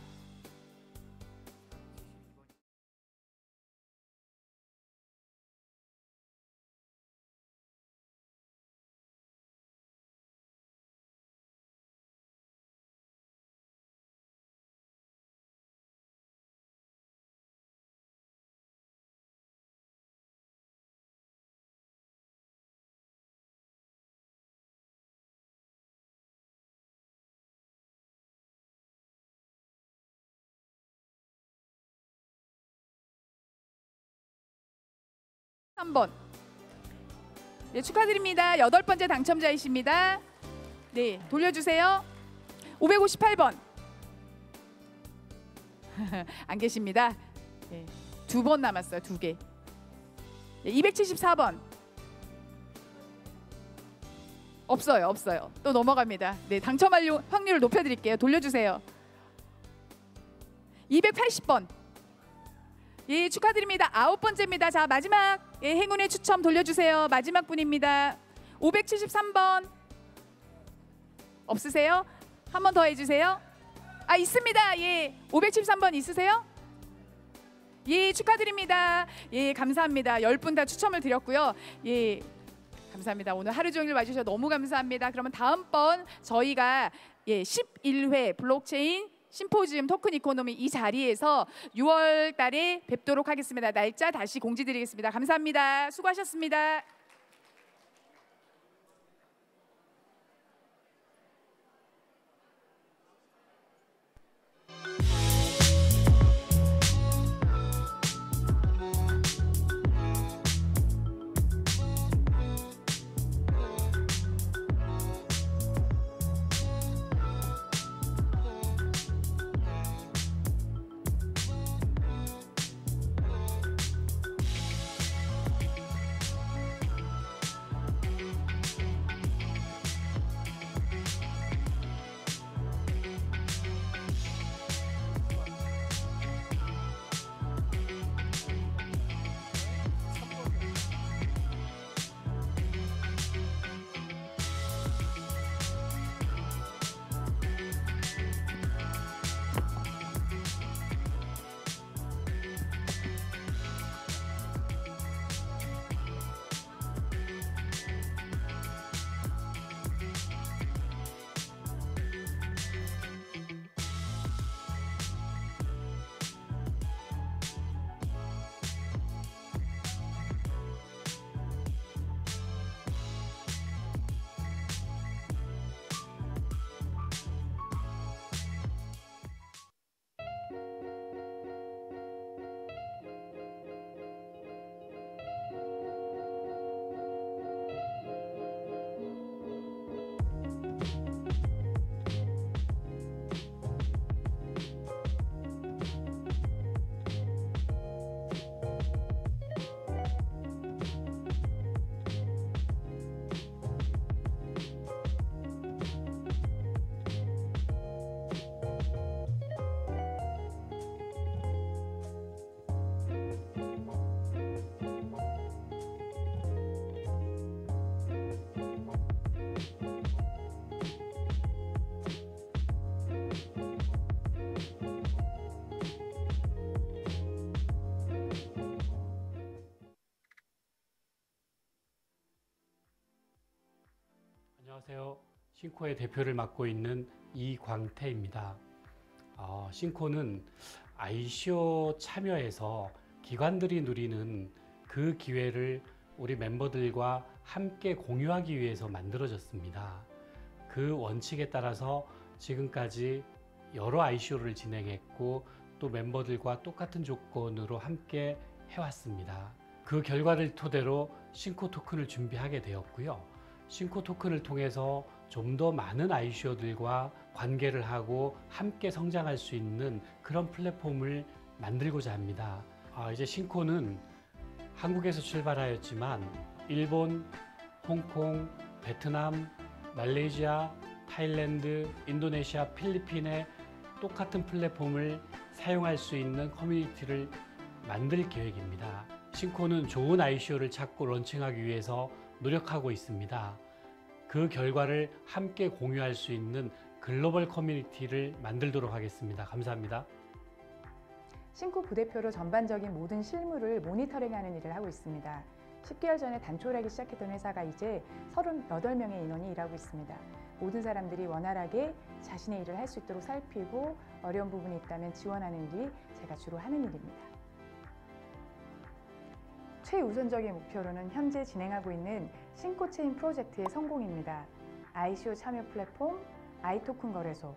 A: 번. 네, 축하드립니다. 8번째 당첨자이십니다. 네, 돌려주세요. 558번. 안 계십니다. 네, 2번 남았어요. 2개. 네, 274번. 없어요. 없어요. 또 넘어갑니다. 네, 당첨 확률을 높여드릴게요. 돌려주세요. 280번. 예, 축하드립니다. 9번째입니다. 자, 마지막 행운의 추첨 돌려주세요. 마지막 분입니다. 573번. 없으세요? 한 번 더 해주세요. 아, 있습니다. 예, 573번 있으세요? 예, 축하드립니다. 예, 감사합니다. 10분 다 추첨을 드렸고요. 예, 감사합니다. 오늘 하루 종일 와주셔서 너무 감사합니다. 그러면 다음번 저희가 11회 블록체인 심포지엄 토큰이코노미 이 자리에서 6월 달에 뵙도록 하겠습니다. 날짜 다시 공지드리겠습니다. 감사합니다. 수고하셨습니다.
P: 안녕하세요. 싱코의 대표를 맡고 있는 이광태입니다. 싱코는 ICO 참여에서 기관들이 누리는 그 기회를 우리 멤버들과 함께 공유하기 위해서 만들어졌습니다. 그 원칙에 따라서 지금까지 여러 ICO를 진행했고 또 멤버들과 똑같은 조건으로 함께 해왔습니다. 그 결과를 토대로 싱코 토큰을 준비하게 되었고요. 싱코 토큰을 통해서 좀 더 많은 ICO들과 관계를 하고 함께 성장할 수 있는 그런 플랫폼을 만들고자 합니다. 이제 싱코는 한국에서 출발하였지만 일본, 홍콩, 베트남, 말레이시아, 타일랜드, 인도네시아, 필리핀의 똑같은 플랫폼을 사용할 수 있는 커뮤니티를 만들 계획입니다. 싱코는 좋은 ICO를 찾고 런칭하기 위해서 노력하고 있습니다. 그 결과를 함께 공유할 수 있는 글로벌 커뮤니티를 만들도록 하겠습니다. 감사합니다.
A: 싱코 부대표로 전반적인 모든 실무를 모니터링하는 일을 하고 있습니다. 10개월 전에 단촐하게 시작했던 회사가 이제 38명의 인원이 일하고 있습니다. 모든 사람들이 원활하게 자신의 일을 할 수 있도록 살피고 어려운 부분이 있다면 지원하는 일이 제가 주로 하는 일입니다. 최우선적인 목표로는 현재 진행하고 있는 싱코체인 프로젝트의 성공입니다. ICO 참여 플랫폼, 아이토큰 거래소,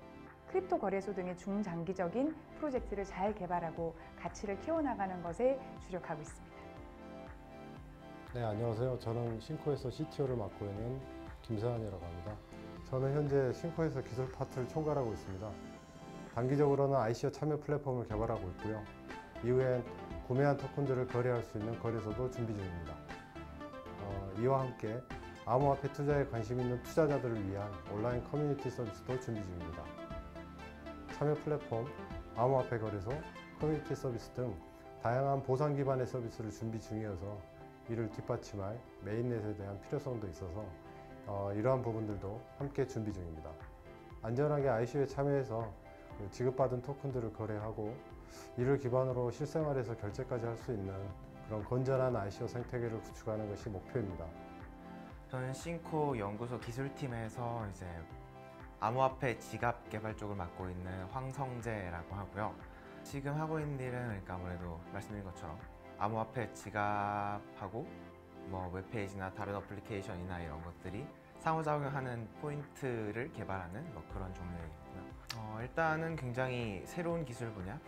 A: 크립토 거래소 등의 중장기적인 프로젝트를 잘 개발하고 가치를 키워나가는 것에 주력하고 있습니다.
Q: 네, 안녕하세요. 저는 싱코에서 CTO를 맡고 있는 김세환이라고 합니다. 저는 현재 싱코에서 기술 파트를 총괄하고 있습니다. 단기적으로는 ICO 참여 플랫폼을 개발하고 있고요. 이후엔 구매한 토큰들을 거래할 수 있는 거래소도 준비 중입니다. 이와 함께 암호화폐 투자에 관심 있는 투자자들을 위한 온라인 커뮤니티 서비스도 준비 중입니다. 참여 플랫폼, 암호화폐 거래소, 커뮤니티 서비스 등 다양한 보상 기반의 서비스를 준비 중이어서 이를 뒷받침할 메인넷에 대한 필요성도 있어서 이러한 부분들도 함께 준비 중입니다. 안전하게 ICO에 참여해서 지급받은 토큰들을 거래하고 이를 기반으로 실생활에서 결제까지 할 수 있는 그런 건전한 ICO 생태계를 구축하는 것이 목표입니다.
R: 저는 싱코 연구소 기술팀에서 이제 암호화폐 지갑 개발 쪽을 맡고 있는 황성재라고 하고요. 지금 하고 있는 일은 그러니까 아무래도 말씀드린 것처럼 암호화폐 지갑하고 뭐 웹페이지나 다른 어플리케이션이나 이런 것들이 상호작용하는 포인트를 개발하는 뭐 그런 종류이고요. 일단은 굉장히 새로운 기술 분야,